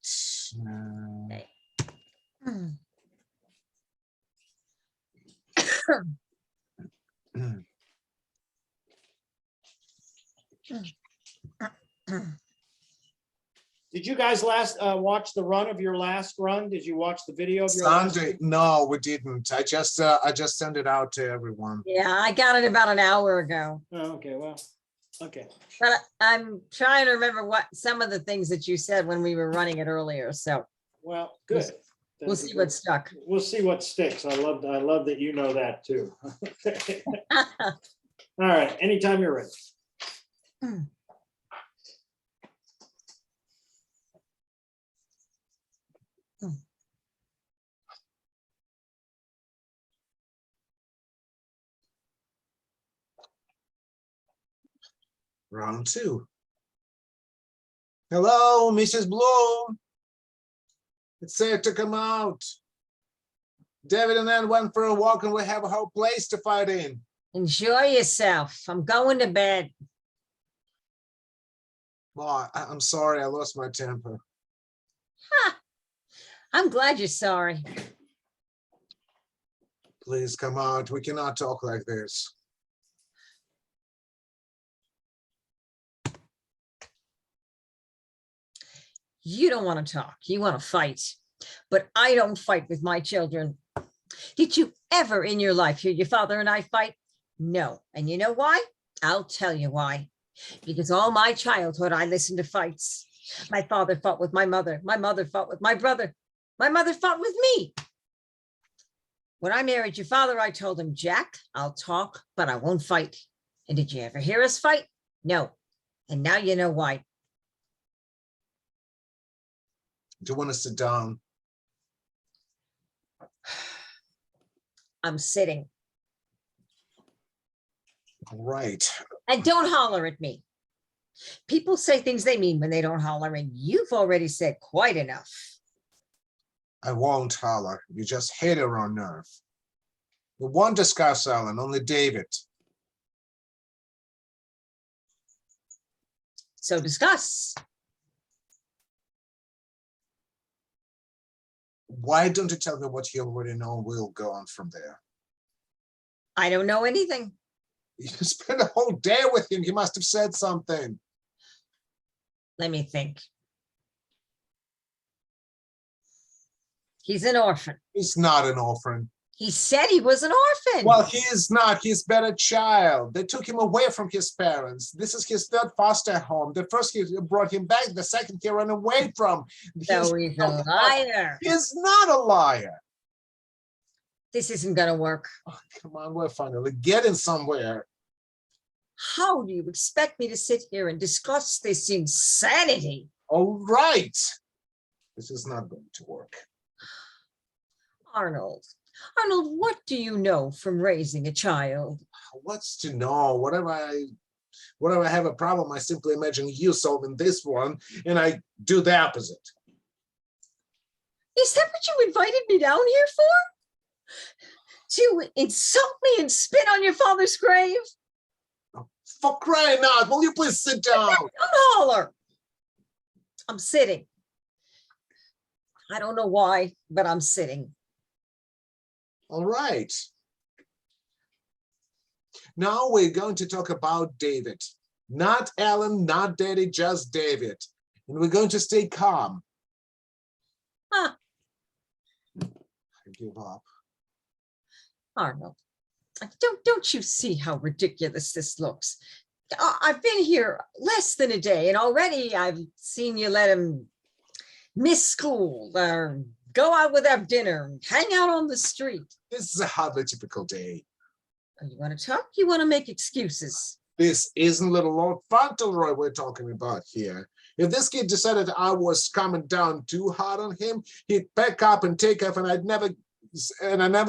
Did you guys watch the run of your last run? Did you watch the video of your last? Sunday, no, we didn't. I just sent it out to everyone. Yeah, I got it about an hour ago. Oh, okay. Well, okay. But I'm trying to remember what some of the things that you said when we were running it earlier. So Well, good. we'll see what stuck. We'll see what sticks. I love that you know that too. All right. Anytime you're ready. Round two. Hello, Mrs. Bloom. It's safe to come out. David and Ann went for a walk and we have a whole place to fight in. Enjoy yourself. I'm going to bed. Well, I'm sorry, I lost my temper. I'm glad you're sorry. Please come out. We cannot talk like this. You don't want to talk. You want to fight. But I don't fight with my children. Did you ever in your life hear your father and I fight? No. And you know why? I'll tell you why. Because all my childhood, I listened to fights. My father fought with my mother. My mother fought with my brother. My mother fought with me. When I married your father, I told him, Jack, I'll talk, but I won't fight. And did you ever hear us fight? No. And now you know why. Do you want to sit down? I'm sitting. All right. And don't holler at me. People say things they mean when they don't holler, and you've already said quite enough. I won't holler. You just hit her on nerve. We won't discuss Ellen, only David. So discuss. Why don't you tell me what you already know? We'll go on from there. I don't know anything. You spent a whole day with him. He must have said something. Let me think. He's an orphan. He's not an orphan. He said he was an orphan. Well, he is not. He's been a child. They took him away from his parents. This is his third foster home. The first he brought him back. The second he ran away from. So he's a liar. He's not a liar. This isn't going to work. Oh, come on, we're finally getting somewhere. How do you expect me to sit here and discuss this insanity? All right. This is not going to work. Arnold, what do you know from raising a child? What's to know? Whatever I have a problem, I simply imagine you solving this one, and I do the opposite. Is that what you invited me down here for? To insult me and spit on your father's grave? For crying out, will you please sit down? Don't holler. I'm sitting. I don't know why, but I'm sitting. All right. Now we're going to talk about David. Not Alan, not Daddy, just David. And we're going to stay calm. Huh. I give up. Arnold, don't you see how ridiculous this looks? I've been here less than a day, and already I've seen you let him miss school, or go out without dinner, hang out on the street. This is a hardly typical day. You want to talk? You want to make excuses? This isn't little Lord Fauntleroy we're talking about here. If this kid decided I was coming down too hard on him, he'd pack up and take off, and I'd never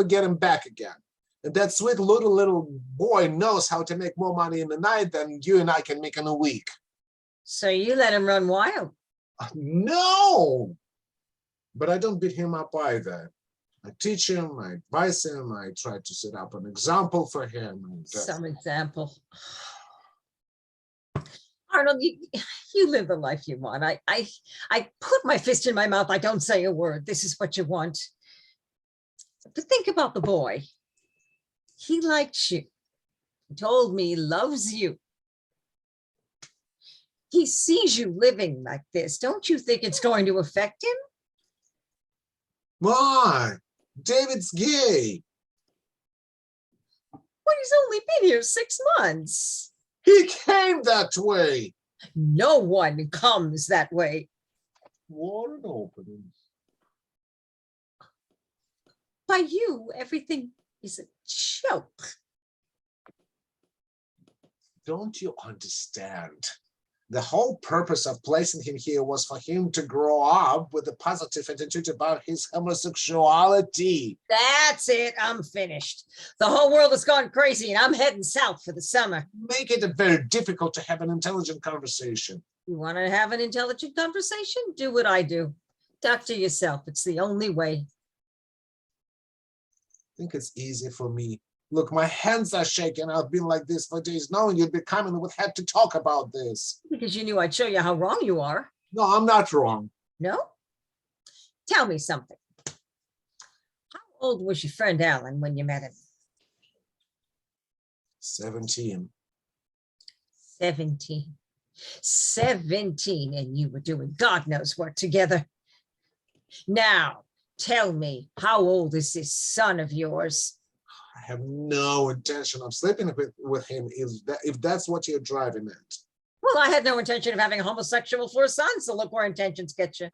get him back again. And that sweet little boy knows how to make more money in a night than you and I can make in a week. So you let him run wild? No, but I don't beat him up either. I teach him, I advise him, I try to set up an example for him. And, some example. Arnold, you live the life you want. I put my fist in my mouth. I don't say a word. This is what you want. But think about the boy. He likes you. He told me he loves you. He sees you living like this. Don't you think it's going to affect him? Why? David's gay. Well, he's only been here 6 months. He came that way. No one comes that way. What an opening. By you, everything is a joke. Don't you understand? The whole purpose of placing him here was for him to grow up with a positive attitude about his homosexuality. That's it. I'm finished. The whole world has gone crazy and I'm heading south for the summer. Make it very difficult to have an intelligent conversation. You want to have an intelligent conversation? Do what I do. Talk to yourself. It's the only way. I think it's easy for me. Look, my hands are shaking. I've been like this for days, knowing you'd be coming and would have to talk about this. Because you knew I'd show you how wrong you are. No, I'm not wrong. No? Tell me something. How old was your friend Alan when you met him? 17. 17. 17, and you were doing God knows what together. Now, tell me, how old is this son of yours? I have no intention of sleeping with him if that's what you're driving at. Well, I had no intention of having a homosexual for a son, so look where intentions get you.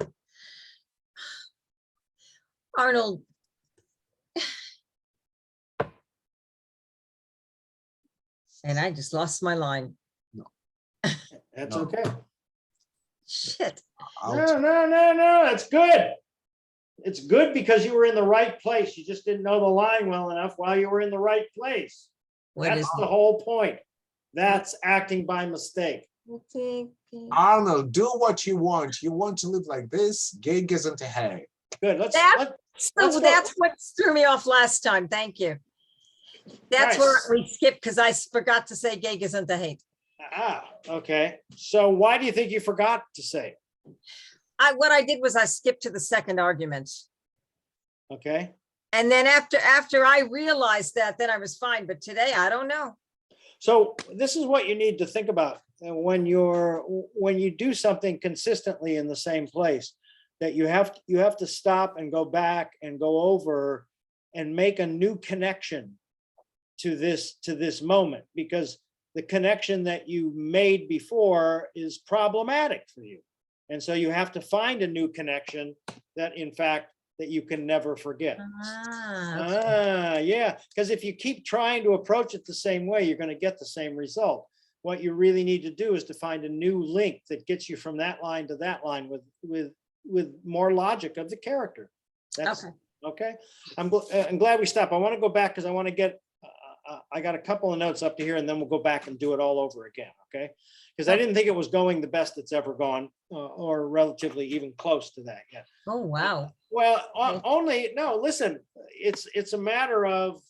Arnold. And I just lost my line. No. That's No. okay. Shit. No, it's good. It's good because you were in the right place. You just didn't know the line well enough while you were in the right place. That's the whole point. That's acting by mistake. Arnold, do what you want. You want to live like this? Gig isn't a hay. Good. Let's That's what threw me off last time. Thank you. That's Nice. where we skipped because I forgot to say gig isn't a hate. Okay. So why do you think you forgot to say? What I did was I skipped to the second argument. Okay. And then after I realized that, then I was fine. But today, I don't know. So this is what you need to think about when you do something consistently in the same place, that you have to stop and go back and go over and make a new connection to this moment, because the connection that you made before is problematic for you. And so you have to find a new connection that, in fact, that you can never forget. Yeah, because if you keep trying to approach it the same way, you're going to get the same result. What you really need to do is to find a new link that gets you from that line to that line with more logic of the character. That's okay. I'm glad we stopped. I want to go back because I want to get, I got a couple of notes up to here, and then we'll go back and do it all over again. Okay. Because I didn't think it was going the best it's ever gone, or relatively even close to that yet. Oh, wow. Well, no, listen, it's a matter of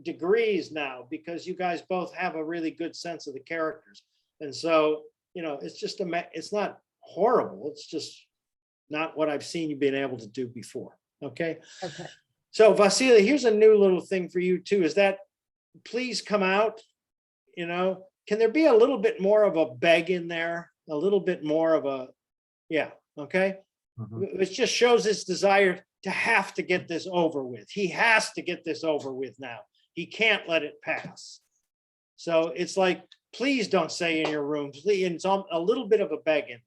degrees now, because you guys both have a really good sense of the characters. And so, it's just it's not horrible. It's just not what I've seen you being able to do before. Okay. Okay. So Vasily, here's a new little thing for you too, is that please come out, can there be a little bit more of a beg in there? A little bit more of a, yeah. Okay. It just shows his desire to have to get this over with. He has to get this over with now. He can't let it pass. So it's like, please don't say in your room, please. And it's a little bit of a beg in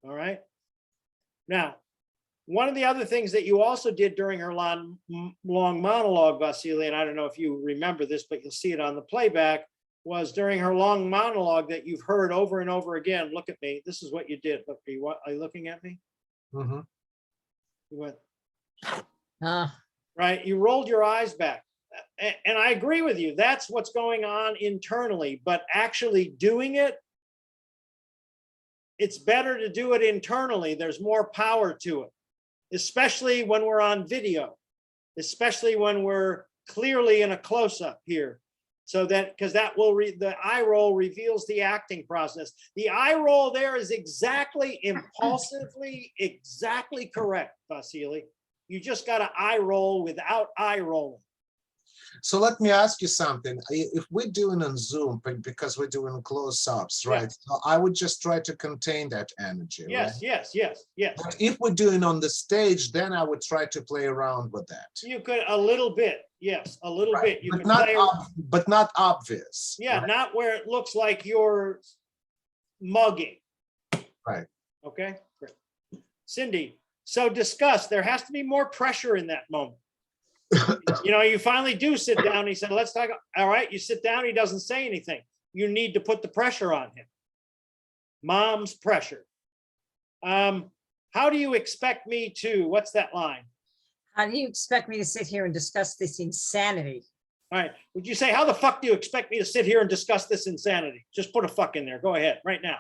there. All right. Now, one of the other things that you also did during her long monologue, Vasily, and I don't know if you remember this, but you'll see it on the playback, was during her long monologue that you've heard over and over again. Look at me. This is what you did. Look, are you looking at me? You went, right. You rolled your eyes back. And I agree with you. That's what's going on internally, but actually doing it, it's better to do it internally. There's more power to it, especially when we're on video, especially when we're clearly in a close-up here. So that, because that will the eye roll reveals the acting process. The eye roll there is exactly impulsively, exactly correct, Vasily. You just got to eye roll without eye rolling. So let me ask you something. If we're doing on Zoom, because we're doing close-ups, right? Yeah. So I would just try to contain that energy. Yes, right? yes. But if we're doing on the stage, then I would try to play around with that. You could a little bit, yes, a little bit. You but can not play, but not obvious. Yeah, right? Not where it looks like you're mugging. Right. Okay. Great. Cindy. So discuss. There has to be more pressure in that moment. You finally do sit down. He said, let's talk. All right. You sit down. He doesn't say anything. You need to put the pressure on him. Mom's pressure. How do you expect me to, what's that line? How do you expect me to sit here and discuss this insanity? All right. Would you say, how the fuck do you expect me to sit here and discuss this insanity? Just put a fuck in there. Go ahead right now.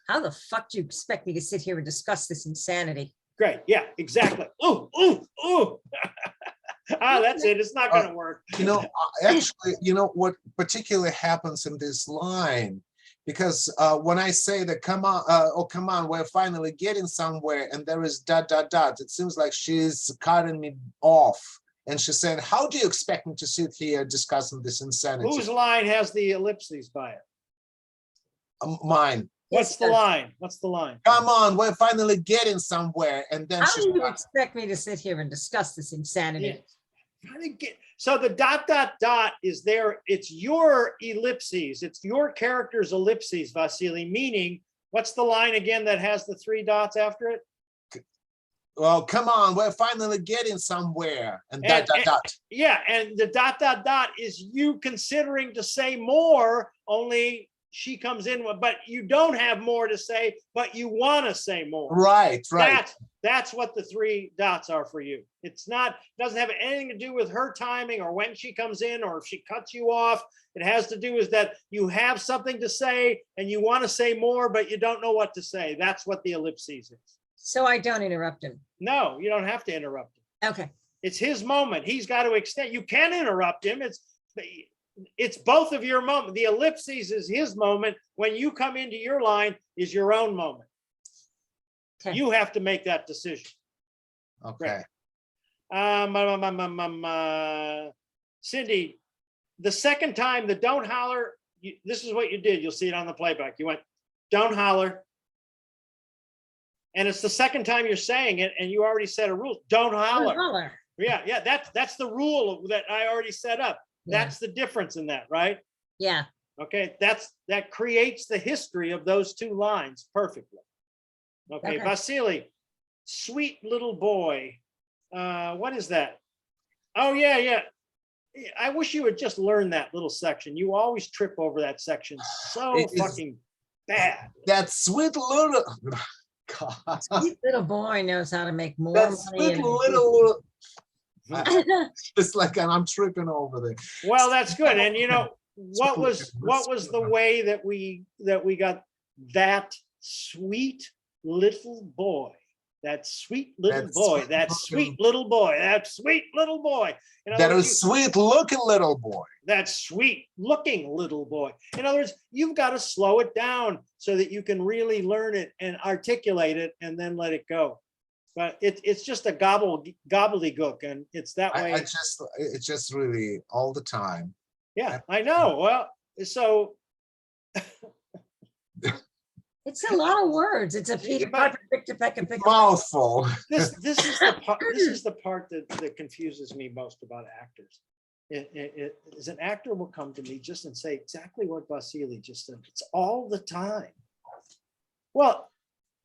How the fuck do you expect me to sit here and discuss this insanity? Great. Yeah, exactly. Ooh. That's it. It's not going to work. Actually, what particularly happens in this line, because when I say that, come on, we're finally getting somewhere, and there is ... it seems like she's cutting me off. And she's saying, how do you expect me to sit here discussing this insanity? Whose line has the ellipses by it? Mine. What's the line? What's the line? Come on, we're finally getting somewhere. And then how do you expect me to sit here and discuss this insanity? Yeah. So the ... is there. It's your ellipses. It's your character's ellipses, Vasily, meaning what's the line again that has the 3 dots after it? Well, come on, we're finally getting somewhere. And ... Yeah, and the ... is you considering to say more, only she comes in with, but you don't have more to say, but you want to say more. Right. That's what the 3 dots are for you. Doesn't have anything to do with her timing or when she comes in or if she cuts you off. It has to do with that you have something to say and you want to say more, but you don't know what to say. That's what the ellipses is. So I don't interrupt him. No, you don't have to interrupt him. Okay. It's his moment. He's got to extend. You can interrupt him. It's both of your moment. The ellipses is his moment. When you come into your line is your own moment. Okay. You have to make that decision. Okay. Cindy, the second time, the don't holler, this is what you did. You'll see it on the playback. You went, don't holler. And it's the second time you're saying it, and you already set a rule. Don't holler. Holler. Yeah. That's the rule that I already set up. Yeah. That's the difference in that, right? Yeah. Okay, that creates the history of those two lines perfectly. Okay, Vasily, sweet little boy. What is that? Oh, yeah. I wish you would just learn that little section. You always trip over that section so fucking bad. That sweet little, God. Sweet little boy knows how to make more That money. sweet little, it's like I'm tripping over there. Well, that's good. And you know, what was the way that we got that sweet little boy? That sweet little boy, that sweet little boy, that sweet little boy. That was sweet looking little boy. That sweet looking little boy. In other words, you've got to slow it down so that you can really learn it and articulate it and then let it go. But it's just a gobbledygook, and it's that way. It's just really all the time. Yeah, I know. Well, so It's a lot of words. It's a Peter Piper, mouthful. This is the part. This is the part that confuses me most about actors. Is an actor will come to me just and say exactly what Vasily just said. It's all the time. Well,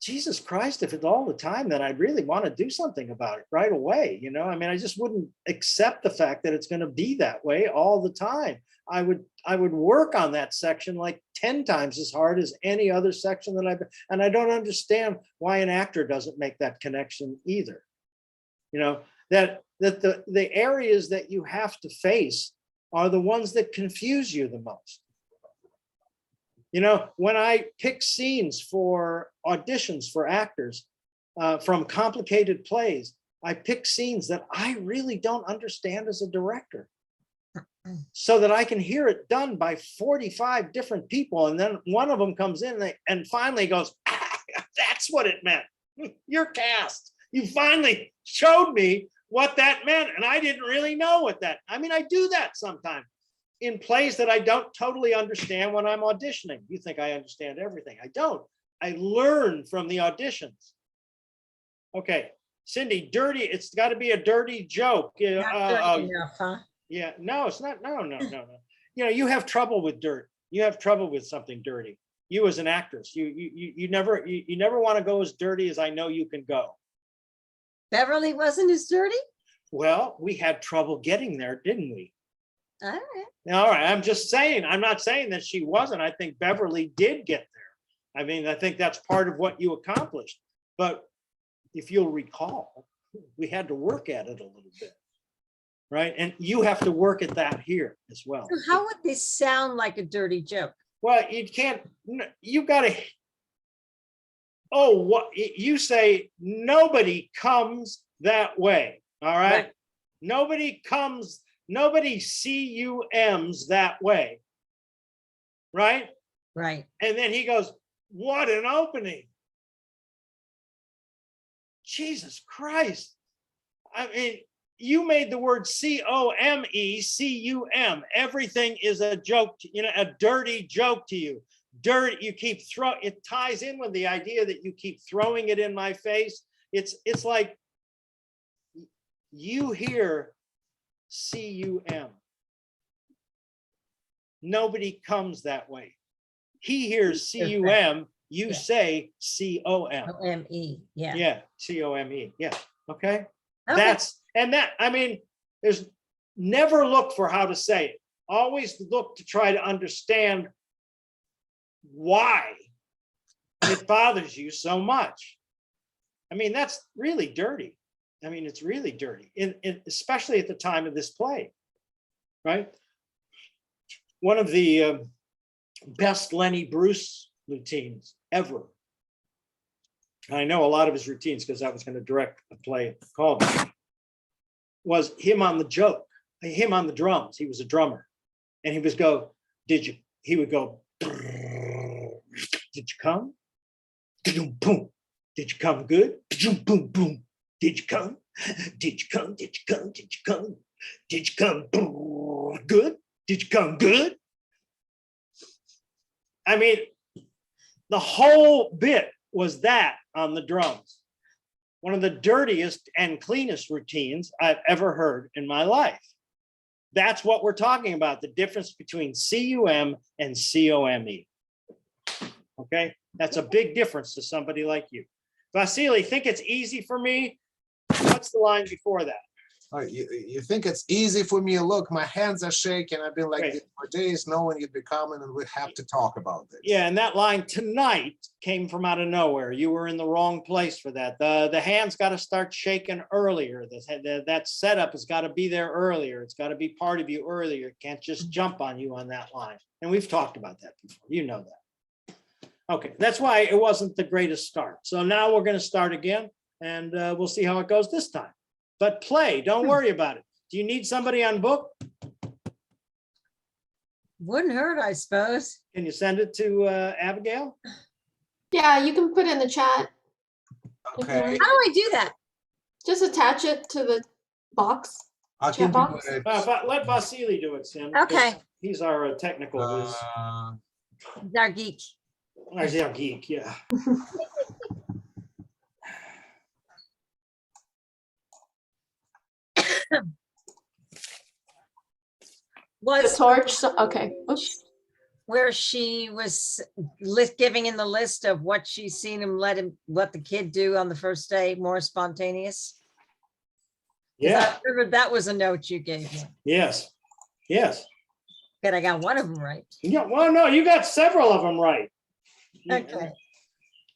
Jesus Christ, if it's all the time, then I'd really want to do something about it right away. You know, I mean, I just wouldn't accept the fact that it's going to be that way all the time. I would work on that section like 10 times as hard as any other section that and I don't understand why an actor doesn't make that connection either. You know, that the areas that you have to face are the ones that confuse you the most. You know, when I pick scenes for auditions for actors from complicated plays, I pick scenes that I really don't understand as a director, so that I can hear it done by 45 different people. And then one of them comes in and finally goes, that's what it meant. You're cast. You finally showed me what that meant. And I didn't really know what that, I mean, I do that sometimes in plays that I don't totally understand when I'm auditioning. You think I understand everything. I don't. I learn from the auditions. Okay, Cindy, dirty, it's got to be a dirty joke. Enough, huh? Yeah, no, it's not. No. You know, you have trouble with dirt. You have trouble with something dirty. You as an actress, you never want to go as dirty as I know you can go. Beverly wasn't as dirty? Well, we had trouble getting there, didn't we? All right. All right. I'm just saying, I'm not saying that she wasn't. I think Beverly did get there. I mean, I think that's part of what you accomplished. But if you'll recall, we had to work at it a little bit. Right. And you have to work at that here as well. So how would this sound like a dirty joke? Well, you can't, you've got to, oh, what you say, nobody comes that way. All right. Nobody comes, nobody CUMs that way. Right. Right. And then he goes, what an opening. Jesus Christ. I mean, you made the word COMECUM. Everything is a joke, you know, a dirty joke to you. Dirt, you keep throwing, it ties in with the idea that you keep throwing it in my face. It's like you hear CUM. Nobody comes that way. He hears CUM, you say COM. OME, yeah. Yeah, COME, yeah, okay? I mean, there's never look for how to say it. Always look to try to understand why it bothers you so much. I mean, that's really dirty. I mean, it's really dirty, especially at the time of this play, right? One of the best Lenny Bruce routines ever. I know a lot of his routines because I was going to direct a play called was him on the joke, him on the drums. He was a drummer, and he would go, he would go, did you come? Boom. Did you come good? Boom, boom. Did you come? Did you come? Did you come? Did you come? Did you come good? Did you come good? I mean, the whole bit was that on the drums. One of the dirtiest and cleanest routines I've ever heard in my life. That's what we're talking about, the difference between CUM and COME. Okay, that's a big difference to somebody like you. Vasily, think it's easy for me? What's the line before that? You think it's easy for me? Look, my hands are shaking. I've been like Right. this for days, knowing you'd be coming and we'd have to talk about this. Yeah, and that line tonight came from out of nowhere. You were in the wrong place for that. The hands got to start shaking earlier. That setup has got to be there earlier. It's got to be part of you earlier. It can't just jump on you on that line. And we've talked about that before. You know that. Okay, that's why it wasn't the greatest start. So now we're going to start again, and we'll see how it goes this time. But play, don't worry about it. Do you need somebody on book? Wouldn't hurt, I suppose. Can you send it to Abigail? Yeah, you can put it in the chat. Okay, How do I do that? Just attach it to the box. I can Chat do box? it. Let Vasily do it, Sim. Okay. He's our technical whiz. He's our geek. He's our geek, yeah. The Was torch. Okay. Oops. where she was giving in the list of what she's seen what the kid do on the first day, more spontaneous. 'Cause Yeah, I remember that was a note you gave me. yes, yes. But I got one of them right. Yeah, well, no, you got several of them right. Okay.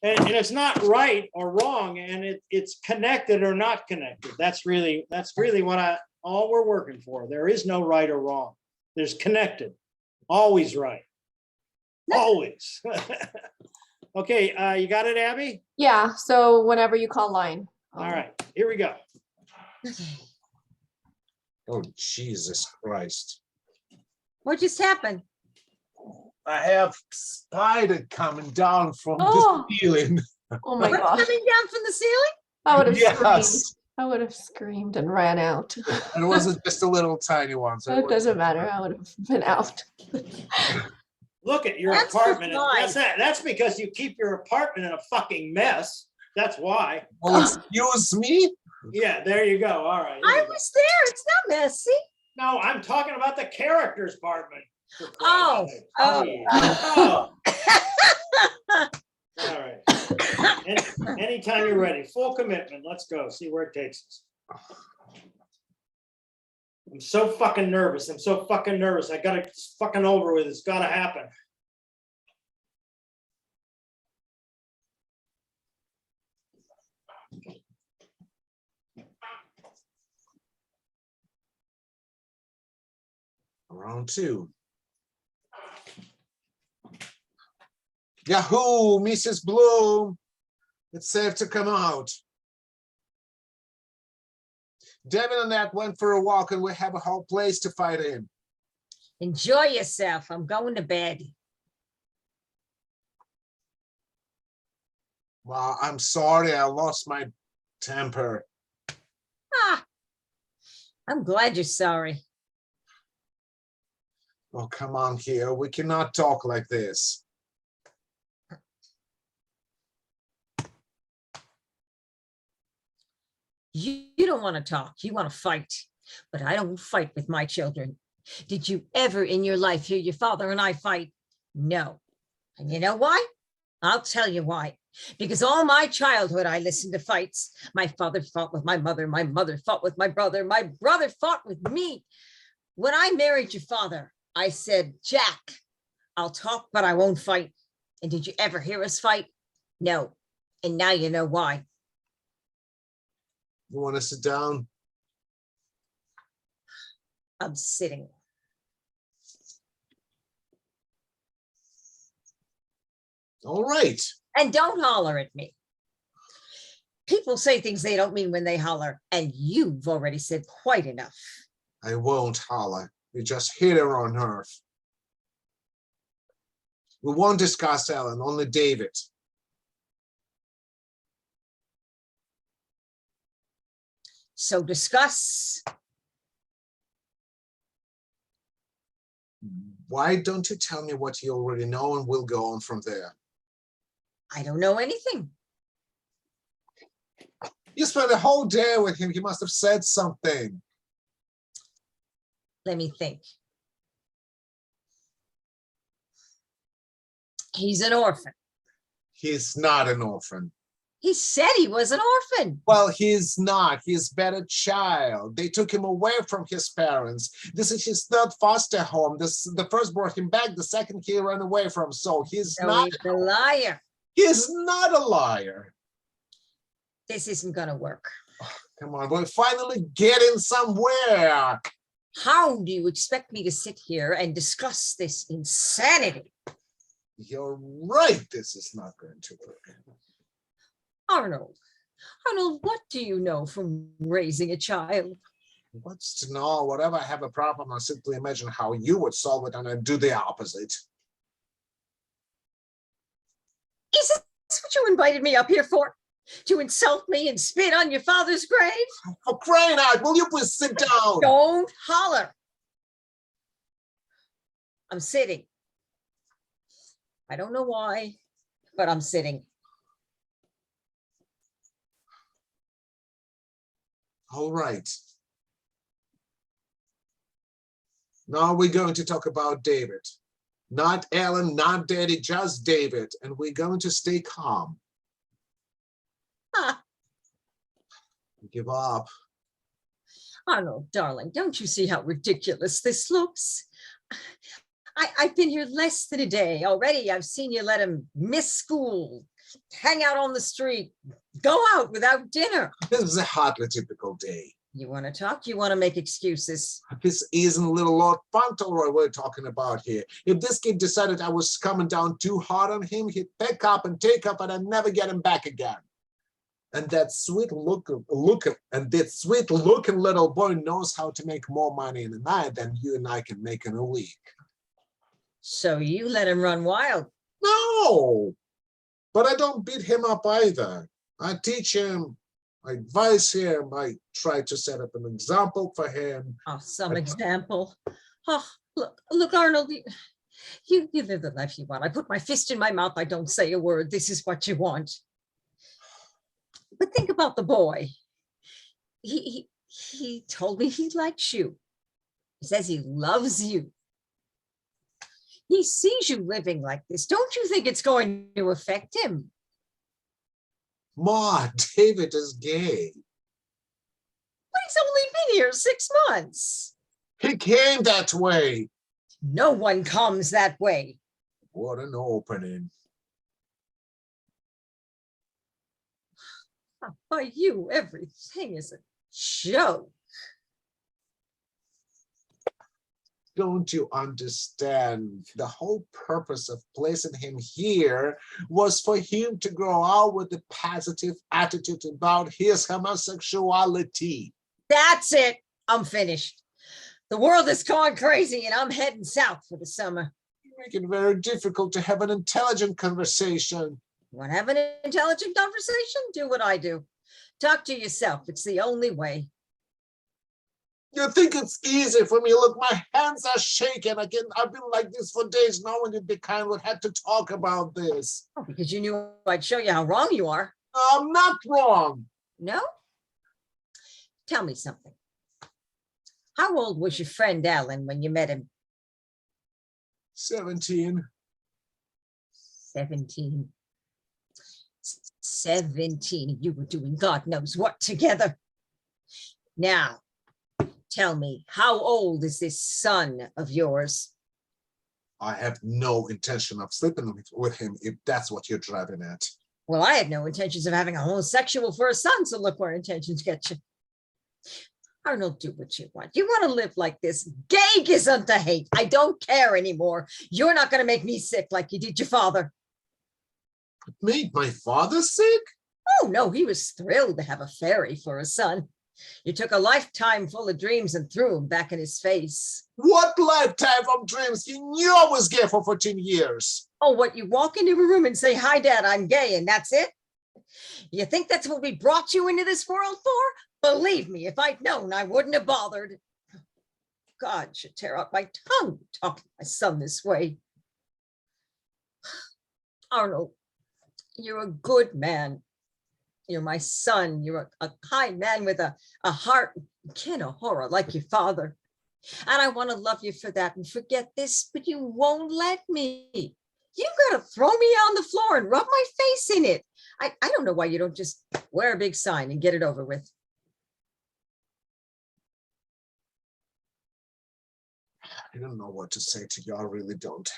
And it's not right or wrong, and it's connected or not connected. That's really what all we're working for. There is no right or wrong. There's connected, always right, always. Okay, you got it, Abby? Yeah. So whenever you call line. All right, here we go. Oh, Jesus Christ. What just happened? I have spider coming down from Oh. the ceiling. Oh my What's gosh. coming down from the ceiling? I would have screamed. Yes, I would have screamed and ran out. and it wasn't just a little tiny one. So It doesn't matter. I would have been out. Look at your That's apartment. fine. That's because you keep your apartment in a fucking mess. That's why. Oh, excuse me? Yeah, there you go. All right. I was there. It's not messy. No, I'm talking about the characters apartment. for Oh, Christ's sake. oh. Oh. All right. Anytime you're ready, full commitment. Let's go. See where it takes us. I'm so fucking nervous. I gotta just fucking over with. It's gotta happen. Round two. Yahoo, Mrs. Bloom. It's safe to come out. Devin and Nat went for a walk and we have a whole place to fight in. Enjoy yourself. I'm going to bed. Well, I'm sorry, I lost my temper. Ah, I'm glad you're sorry. Oh, come on here. We cannot talk like this. You don't want to talk. You want to fight. But I don't fight with my children. Did you ever in your life hear your father and I fight? No. And you know why? I'll tell you why. Because all my childhood, I listened to fights. My father fought with my mother fought with my brother fought with me. When I married your father, I said, Jack, I'll talk, but I won't fight. And did you ever hear us fight? No. And now you know why. You want to sit down? I'm sitting. All right. And don't holler at me. People say things they don't mean when they holler, and you've already said quite enough. I won't holler. You just hit her on her. We won't discuss Ellen, only David. So discuss. Why don't you tell me what you already know and we'll go on from there? I don't know anything. You spent a whole day with him. He must have said something. Let me think. He's an orphan. He's not an orphan. He said he was an orphan. Well, he's not. He's better child. They took him away from his parents. This is his third foster home. The first brought him back. The second he ran away from. So he's So not he's a liar. He's not a liar. This isn't gonna work. Come on, we're finally getting somewhere. How do you expect me to sit here and discuss this insanity? You're right. This is not going to work. Arnold, what do you know from raising a child? What's to know? Whatever I have a problem, I simply imagine how you would solve it and I do the opposite. Is this what you invited me up here for? To insult me and spit on your father's grave? For crying out, will you please sit down? Don't holler. I'm sitting. I don't know why, but I'm sitting. All right. Now we're going to talk about David. Not Ellen, not Daddy, just David. And we're going to stay calm. Ah. Give up. Arnold, darling, don't you see how ridiculous this looks? I've been here less than a day. Already I've seen you let him miss school, hang out on the street, go out without dinner. This is a hardly typical day. You want to talk? You want to make excuses? This isn't little Lord Fauntleroy we're talking about here. If this kid decided I was coming down too hard on him, he'd pick up and take up and I'd never get him back again. And that sweet looking little boy knows how to make more money in a night than you and I can make in a week. So you let him run wild? No, but I don't beat him up either. I teach him, I advise him, I try to set up an example for him. Oh, some example. Oh, look, Arnold, you live the life you want. I put my fist in my mouth. I don't say a word. This is what you want. But think about the boy. He told me he likes you. He says he loves you. He sees you living like this. Don't you think it's going to affect him? Ma, David is gay. But he's only been here 6 months. He came that way. No one comes that way. What an opening. By you, everything is a joke. Don't you understand? The whole purpose of placing him here was for him to grow out with a positive attitude about his homosexuality. That's it. I'm finished. The world has gone crazy and I'm heading south for the summer. You make it very difficult to have an intelligent conversation. You want to have an intelligent conversation? Do what I do. Talk to yourself. It's the only way. You think it's easy for me? Look, my hands are shaking. I've been like this for days. No one would be kind would have to talk about this. Oh, because you knew I'd show you how wrong you are. I'm not wrong. No? Tell me something. How old was your friend Alan when you met him? 17. 17. 17. You were doing God knows what together. Now, tell me, how old is this son of yours? I have no intention of sleeping with him if that's what you're driving at. Well, I had no intentions of having a homosexual for a son, so look where intentions get you. Arnold, do what you want. You want to live like this? Gay is unto hate. I don't care anymore. You're not going to make me sick like you did your father. It made my father sick? Oh, no, he was thrilled to have a fairy for a son. You took a lifetime full of dreams and threw them back in his face. What lifetime of dreams? He knew I was gay for 14 years. Oh, what, you walk into a room and say, "Hi, Dad, I'm gay," and that's it? You think that's what we brought you into this world for? Believe me, if I'd known, I wouldn't have bothered. God, should tear out my tongue talking to my son this way. Arnold, you're a good man. You're my son. You're a kind man with a heart kin of horror like your father. And I want to love you for that and forget this, but you won't let me. You gotta throw me on the floor and rub my face in it. I don't know why you don't just wear a big sign and get it over with. I don't know what to say to you. I really don't.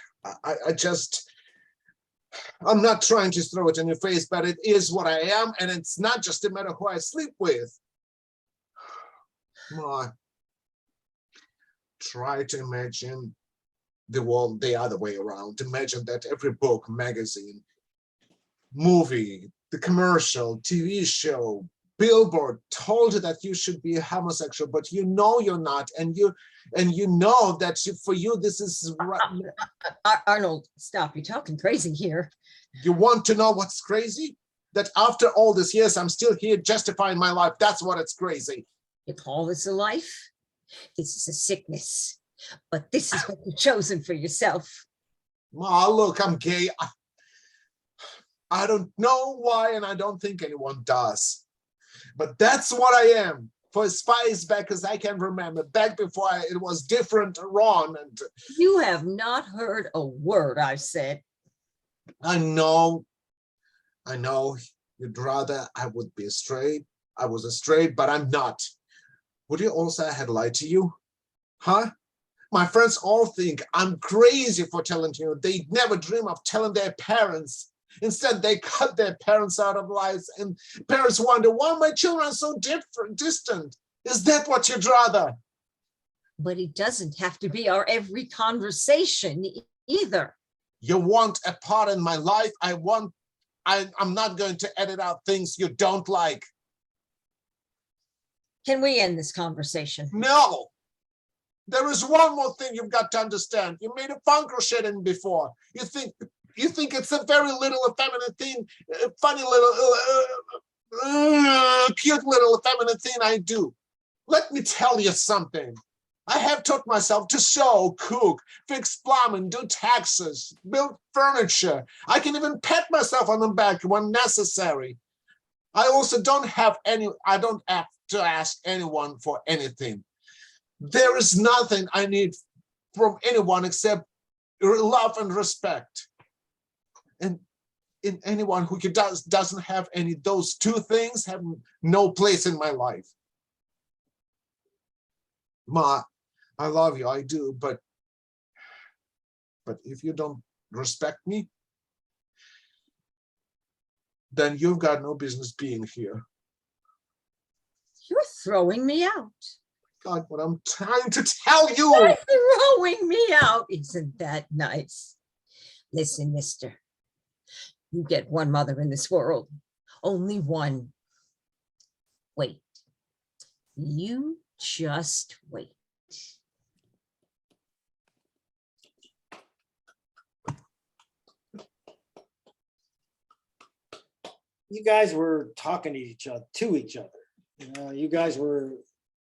I'm not trying to throw it in your face, but it is what I am. And it's not just a matter who I sleep with. Ma, try to imagine the world the other way around. Imagine that every book, magazine, movie, the commercial, TV show, billboard told you that you should be homosexual, but you know you're not, and you know that for you this is right. Arnold, stop! You're talking crazy here. You want to know what's crazy? That after all these years, I'm still here justifying my life. That's what it's crazy. You call this a life? This is a sickness, but this is what you've chosen for yourself. Ma, look, I'm gay. I don't know why, and I don't think anyone does. But that's what I am. For as far back as I can remember, back before it was different, Ron. And you have not heard a word I've said. I know. You'd rather I would be straight. I was straight, but I'm not. Would you also have lied to you? Huh? My friends all think I'm crazy for telling you. They never dream of telling their parents. Instead, they cut their parents out of lives, and parents wonder why my children are so distant. Is that what you'd rather? But it doesn't have to be our every conversation either. You want a part in my life. I'm not going to edit out things you don't like. Can we end this conversation? No. There is one more thing you've got to understand. You made a funker shit in before. You think it's a very little effeminate thing, funny little, cute little effeminate thing I do. Let me tell you something. I have taught myself to sew, cook, fix plumbing, do taxes, build furniture. I can even pat myself on the back when necessary. I also don't have to ask anyone for anything. There is nothing I need from anyone except love and respect. And in anyone who doesn't have any of those two things have no place in my life. Ma, I love you, I do, but if you don't respect me, then you've got no business being here. You're throwing me out. God, what I'm trying to tell you. You're throwing me out. Isn't that nice? Listen, mister, you get one mother in this world, only one. Wait, you just wait. You guys were talking to each other. You guys were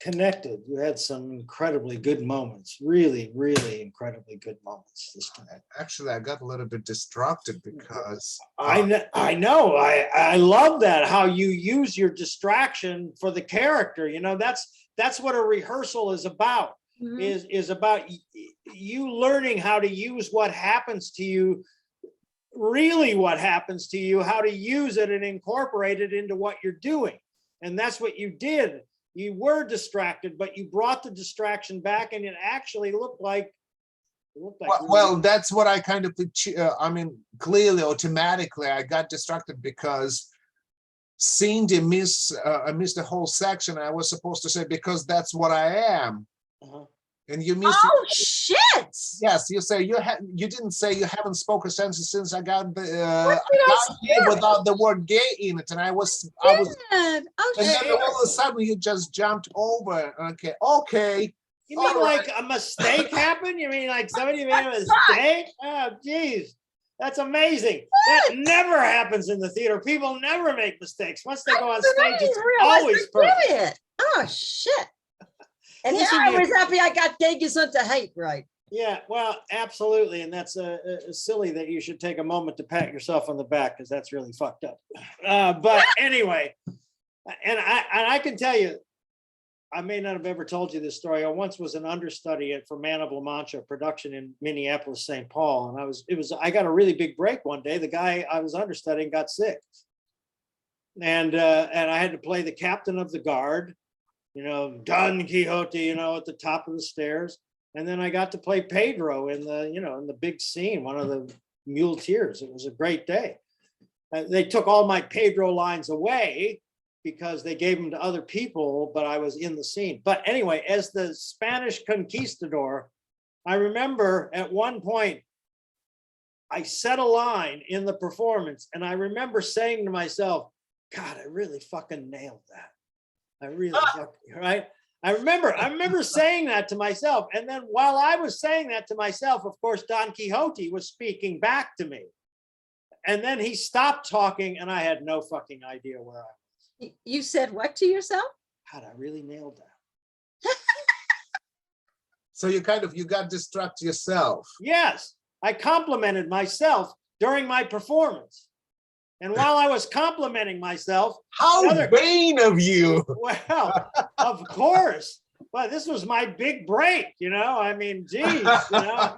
connected. You had some incredibly good moments, really, really incredibly good moments this time. Actually, I got a little bit distracted because I know. I love that, how you use your distraction for the character. You know, that's what a rehearsal is about. Mm-hmm. is about you learning how to use what happens to you, really what happens to you, how to use it and incorporate it into what you're doing. And that's what you did. You were distracted, but you brought the distraction back, and it actually looked like. Well, that's what I kind of, clearly, automatically, I got distracted because Cindy missed the whole section. I was supposed to say, because that's what I am. Uh-huh. And you missed. Oh shit! Yes, you say you didn't say you haven't spoken a sentence since I got the here without the word gay in it, and I was. Oh, and then all of a sudden you just jumped over. Okay. You mean like a mistake happened? You mean like somebody made a mistake? Oh, geez, that's amazing. That never happens in the theater. People never make mistakes. Once they go on stage, it's always perfect. Oh shit! And here Listen, I was happy I got gay gesund to hate right. Yeah, well, absolutely. And that's silly that you should take a moment to pat yourself on the back because that's really fucked up. But anyway, and I can tell you, I may not have ever told you this story. I once was an understudy for Man of La Mancha production in Minneapolis, St. Paul. And I got a really big break one day. The guy I was understudying got sick. And I had to play the captain of the guard, Don Quixote, at the top of the stairs. And then I got to play Pedro in the big scene, one of the muleteers. It was a great day. They took all my Pedro lines away because they gave them to other people, but I was in the scene. But anyway, as the Spanish conquistador, I remember at one point, I said a line in the performance, and I remember saying to myself, God, I really fucking nailed that. I really fucking, right? I remember saying that to myself. And then while I was saying that to myself, of course, Don Quixote was speaking back to me. And then he stopped talking and I had no fucking idea where I was. You said what to yourself? God, I really nailed that. So you got distracted yourself. Yes, I complimented myself during my performance. And while I was complimenting myself, how vain of you. Well, of course. Well, this was my big break, I mean, geez, I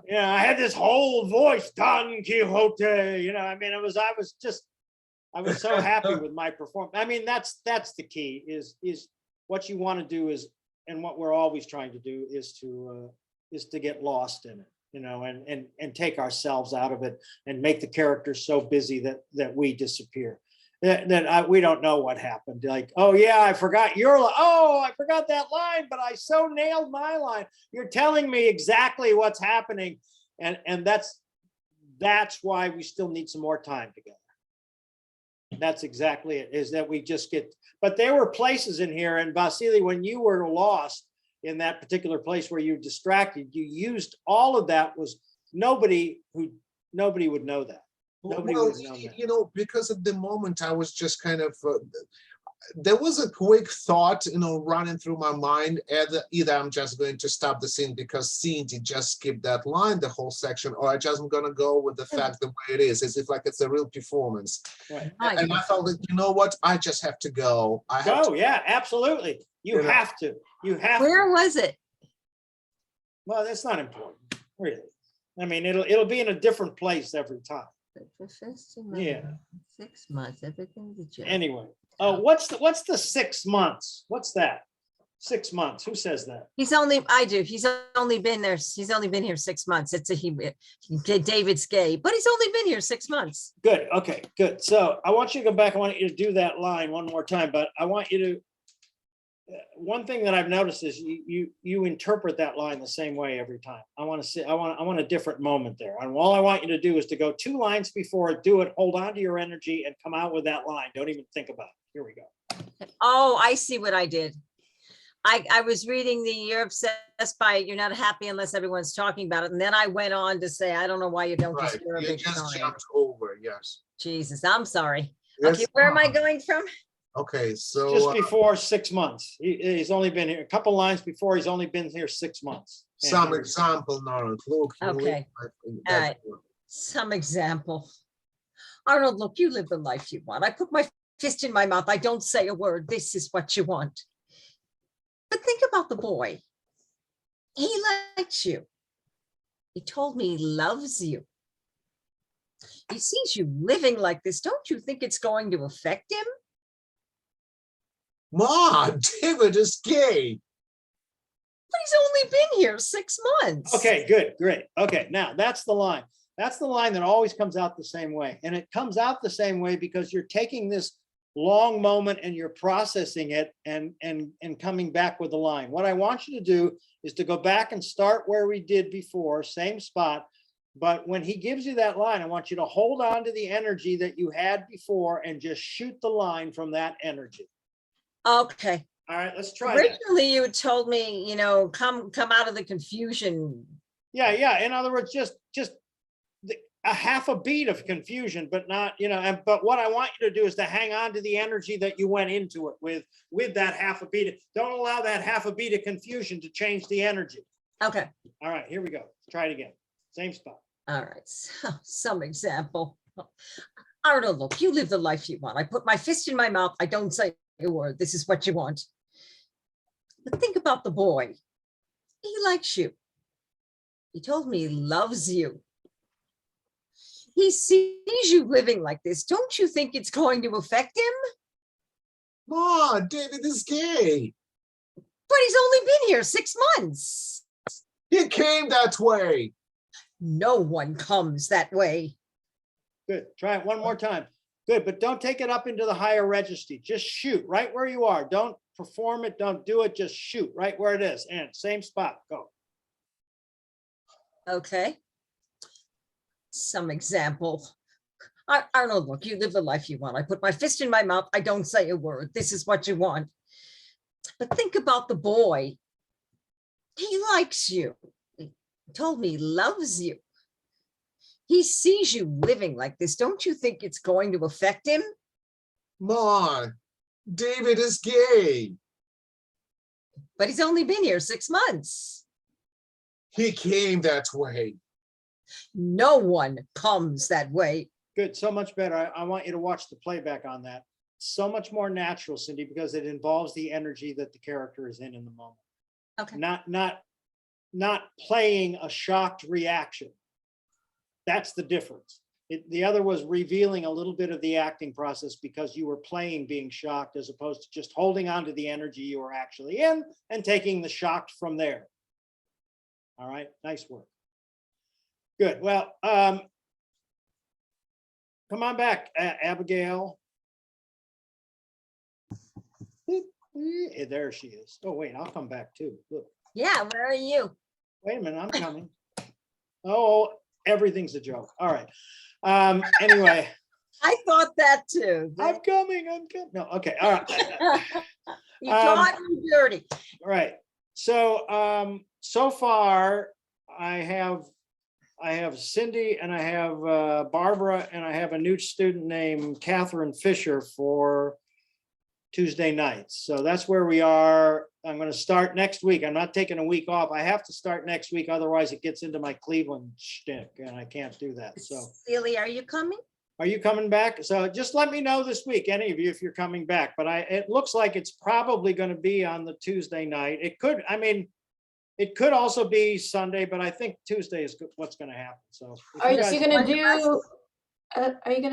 had this whole voice, Don Quixote, I mean, I was so happy with my performance. I mean, that's the key is what you want to do is, and what we're always trying to do is to get lost in it. And take ourselves out of it and make the characters so busy that we disappear. We don't know what happened. Like, oh yeah, I forgot your line. Oh, I forgot that line, but I so nailed my line. You're telling me exactly what's happening. And that's why we still need some more time together. That's exactly it, is that we just get, but there were places in here, and Vasily, when you were lost, in that particular place where you're distracted, you used all of that. Was nobody would know that. Nobody would know that. Because at the moment I was just kind of, there was a quick thought, running through my mind. Either I'm just going to stop the scene because Cindy just skipped that line, the whole section, or I just am going to go with the fact the way it is, as if like it's a real performance. Right. And I felt like, you know what? I just have to go. Yeah, absolutely. You have to. Where was it? Well, that's not important, really. I mean, it'll be in a different place every time. Yeah. 6 months, everything's a joke. Anyway, what's the 6 months? What's that? 6 months. Who says that? I do. He's only been there. He's only been here 6 months. David's gay, but he's only been here 6 months. Good. Okay, good. So I want you to go back. I want you to do that line one more time, but I want you to, one thing that I've noticed is you interpret that line the same way every time. I want a different moment there. And all I want you to do is to go 2 lines before it, do it, hold on to your energy and come out with that line. Don't even think about it. Here we go. Oh, I see what I did. I was reading the You're Obsessed by It, You're Not Happy Unless Everyone's Talking About It. And then I went on to say, I don't know why you don't Right. consider a You big just sign. jumped over, yes. Jesus, I'm sorry. Yes. Okay, where am I going from? Okay, so Just before 6 months. He's only been here a couple lines before. He's only been here 6 months. some example, Arnold. Look, Okay. All right. Some example. Arnold, look, you live the life you want. I put my fist in my mouth. I don't say a word. This is what you want. But think about the boy. He likes you. He told me he loves you. He sees you living like this. Don't you think it's going to affect him? Ma, David is gay. But he's only been here 6 months. Okay, good, great. Okay, now that's the line. That's the line that always comes out the same way. And it comes out the same way because you're taking this long moment and you're processing it and coming back with the line. What I want you to do is to go back and start where we did before, same spot. But when he gives you that line, I want you to hold on to the energy that you had before and just shoot the line from that energy. Okay. All right, let's try Originally, you had told me, come out of the confusion. Yeah. In other words, a half a beat of confusion, but not, but what I want you to do is to hang on to the energy that you went into it with that half a beat. Don't allow that half a beat of confusion to change the energy. Okay. All right, here we go. Try it again. Same spot. All right. So, some example. Arnold, look, you live the life you want. I put my fist in my mouth. I don't say a word. This is what you want. But think about the boy. He likes you. He told me he loves you. He sees you living like this. Don't you think it's going to affect him? Mom, David is gay. But he's only been here 6 months. He came that way. No one comes that way. Good. Try it one more time. Good, but don't take it up into the higher registry. Just shoot right where you are. Don't perform it. Don't do it. Just shoot right where it is. And same spot. Go. Okay. Some example. Arnold, look, you live the life you want. I put my fist in my mouth. I don't say a word. This is what you want. But think about the boy. He likes you. He told me he loves you. He sees you living like this. Don't you think it's going to affect him? Mom, David is gay. But he's only been here 6 months. He came that way. No one comes that way. Good. So much better. I want you to watch the playback on that. So much more natural, Cindy, because it involves the energy that the character is in the moment. Okay. Not playing a shocked reaction. That's the difference. The other was revealing a little bit of the acting process because you were playing being shocked as opposed to just holding on to the energy you were actually in and taking the shock from there. All right. Nice work. Good. Well, come on back, Abigail. There she is. Oh, wait, I'll come back too. Look. Yeah, where are you? Wait a minute, I'm coming. Oh, everything's a joke. All right. Anyway. I thought that too. I'm coming. No, okay. All right. You taught me dirty. Right. So, so far I have Cindy and I have Barbara and I have a new student named Catherine Fisher for Tuesday nights. So that's where we are. I'm going to start next week. I'm not taking a week off. I have to start next week. Otherwise it gets into my Cleveland shtick and I can't do that. So Celia, are you coming? are you coming back? So just let me know this week, any of you, if you're coming back, but it looks like it's probably going to be on the Tuesday night. It could also be Sunday, but I think Tuesday is what's going to happen. So are you gonna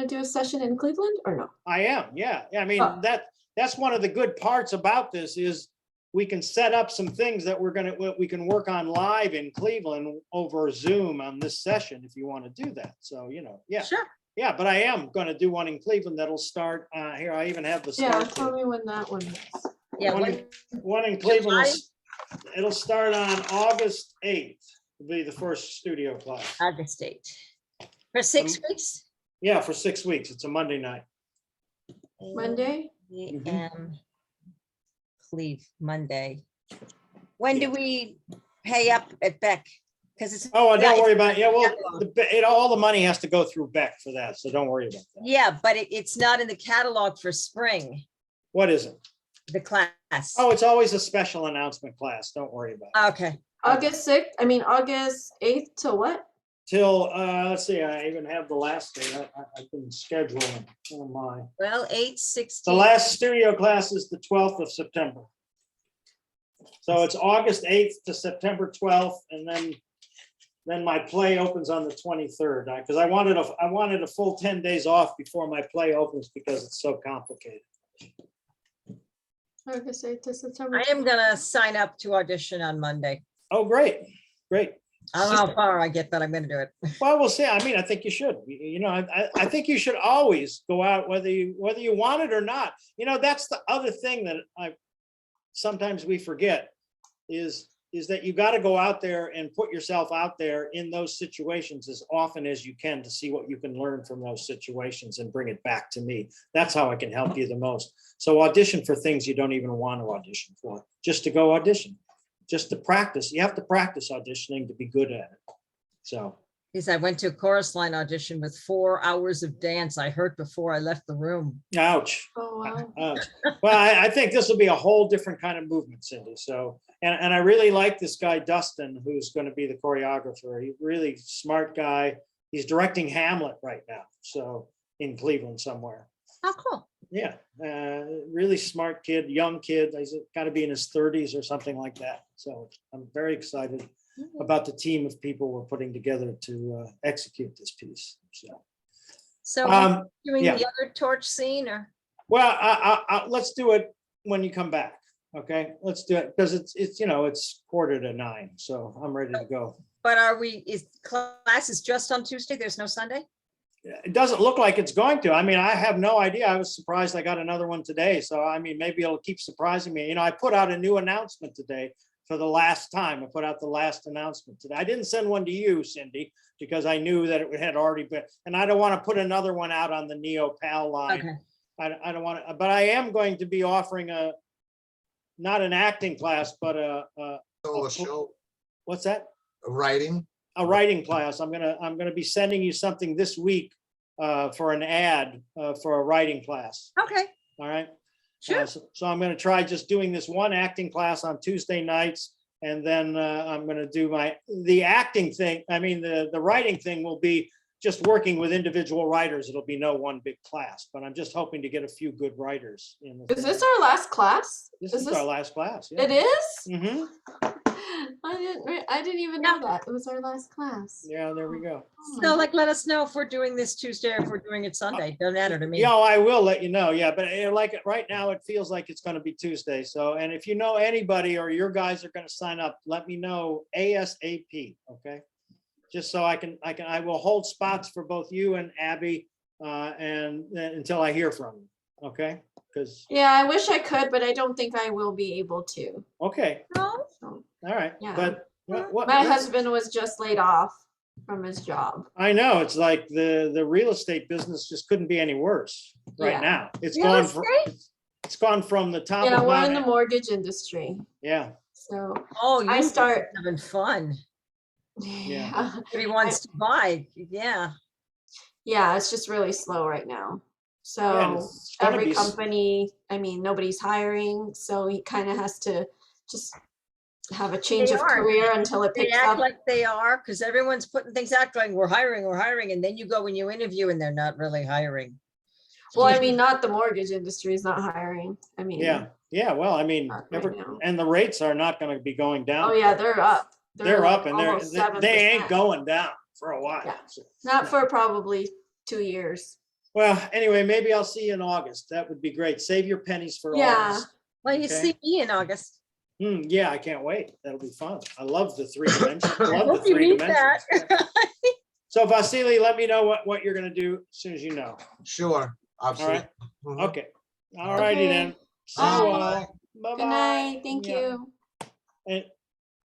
do a session in Cleveland or no? I am. Yeah. I mean, that's one of the good parts about this is we can set up some things that we can work on live in Cleveland over Zoom on this session if you want to do that. So, yeah. Sure. Yeah, but I am going to do one in Cleveland that'll start here. I even have the start. Yeah, tell me when that one is. Yeah, one in Cleveland. It'll start on August 8th. Will be the first studio class. August 8th. For 6 weeks? Yeah, for 6 weeks. It's a Monday night. Monday? Cleve, Monday. When do we pay up at Beck? Because it's don't worry about it. Yeah, well, all the money has to go through Beck for that, so don't worry about that. Yeah, but it's not in the catalog for spring. What is it? The class. Oh, it's always a special announcement class. Don't worry about it. Okay. August 8th to what? Till let's see, I even have the last day. I can schedule them. Oh my. Well, 8/16. The last studio class is the 12th of September. So it's August 8th to September 12th, and then my play opens on the 23rd. Because I wanted a full 10 days off before my play opens because it's so complicated. August 8th to September. I am gonna sign up to audition on Monday. Oh, great. I don't know how far I get, but I'm gonna do it. Well, we'll see. I mean, I think you should. I think you should always go out whether you want it or not. That's the other thing that sometimes we forget is that you got to go out there and put yourself out there in those situations as often as you can to see what you can learn from those situations and bring it back to me. That's how I can help you the most. So audition for things you don't even want to audition for, just to go audition, just to practice. You have to practice auditioning to be good at it. So Is I went to a chorus line audition with 4 hours of dance I heard before I left the room. Ouch. Oh, wow. Ouch. Well, I think this will be a whole different kind of movement, Cindy. So, and I really like this guy, Dustin, who's going to be the choreographer. He's really smart guy. He's directing Hamlet right now. So in Cleveland somewhere. Oh, cool. Yeah, really smart kid, young kid. He's got to be in his 30s or something like that. So I'm very excited about the team of people we're putting together to execute this piece. So doing yeah. the other torch scene or? Well, let's do it when you come back. Okay, let's do it because it's it's 8:45, so I'm ready to go. But is classes just on Tuesday? There's no Sunday? It doesn't look like it's going to. I mean, I have no idea. I was surprised I got another one today. So, I mean, maybe it'll keep surprising me. I put out a new announcement today for the last time. I put out the last announcement today. I didn't send one to you, Cindy, because I knew that it had already been, and I don't want to put another one out on the NeoPal line. Okay. I don't want to, but I am going to be offering not an acting class, but Solo show, what's that? writing. A writing class. I'm gonna be sending you something this week for an ad for a writing class. Okay. All right. Sure. So I'm gonna try just doing this one acting class on Tuesday nights, and then I'm gonna do the acting thing. I mean, the writing thing will be just working with individual writers. It'll be no one big class, but I'm just hoping to get a few good writers in. Is this our last class? This is our last class. Yeah. It is? Mm-hmm. I didn't even know that. It was our last class. Yeah, there we go. Oh So my let us know if we're doing this Tuesday or if we're doing it Sunday. Doesn't matter to me. Yeah, I will let you know. Yeah, but right now it feels like it's going to be Tuesday. So, and if you know anybody or your guys are going to sign up, let me know ASAP. Okay, just so I will hold spots for both you and Abby, and until I hear from you. Okay, because Yeah, I wish I could, but I don't think I will be able to. okay, No? So, all right, Yeah. but what my husband was just laid off from his job. I know it's like the real estate business just couldn't be any worse right Yeah. now. It's Real gone from the top. Yeah, of we're Mount in the mortgage industry. Yeah. So Oh, I you start. having fun. Yeah. Everybody wants to buy. Yeah. Yeah, it's just really slow right now. Yeah, and So it's gonna every be company, I mean, nobody's hiring, so he kind of has to just have a change They of are. career until it They picks act up. like they are because everyone's putting things out going, we're hiring. And then you go and you interview and they're not really hiring. Well, I mean, not the mortgage industry is not hiring. I mean, Yeah. Well, I mean, Not right now. and the rates are not going to be going down. oh yeah, they're up. They're like up, and almost they ain't 7%. going down for a while. Yeah. So, Not for probably 2 years. well, anyway, maybe I'll see you in August. That would be great. Save your pennies for Yeah. August. Well, you Okay. see me in August. Yeah, I can't wait. That'll be fun. I love the 3 dimensions. I love Hope the you 3 meet dimensions. that. So Vasily, let me know what you're going to do as soon as you know. Sure, absolutely. Mhm. Okay. All righty Okay. then. See you Bye. all. Bye-bye. Good night. Thank Yeah. you. And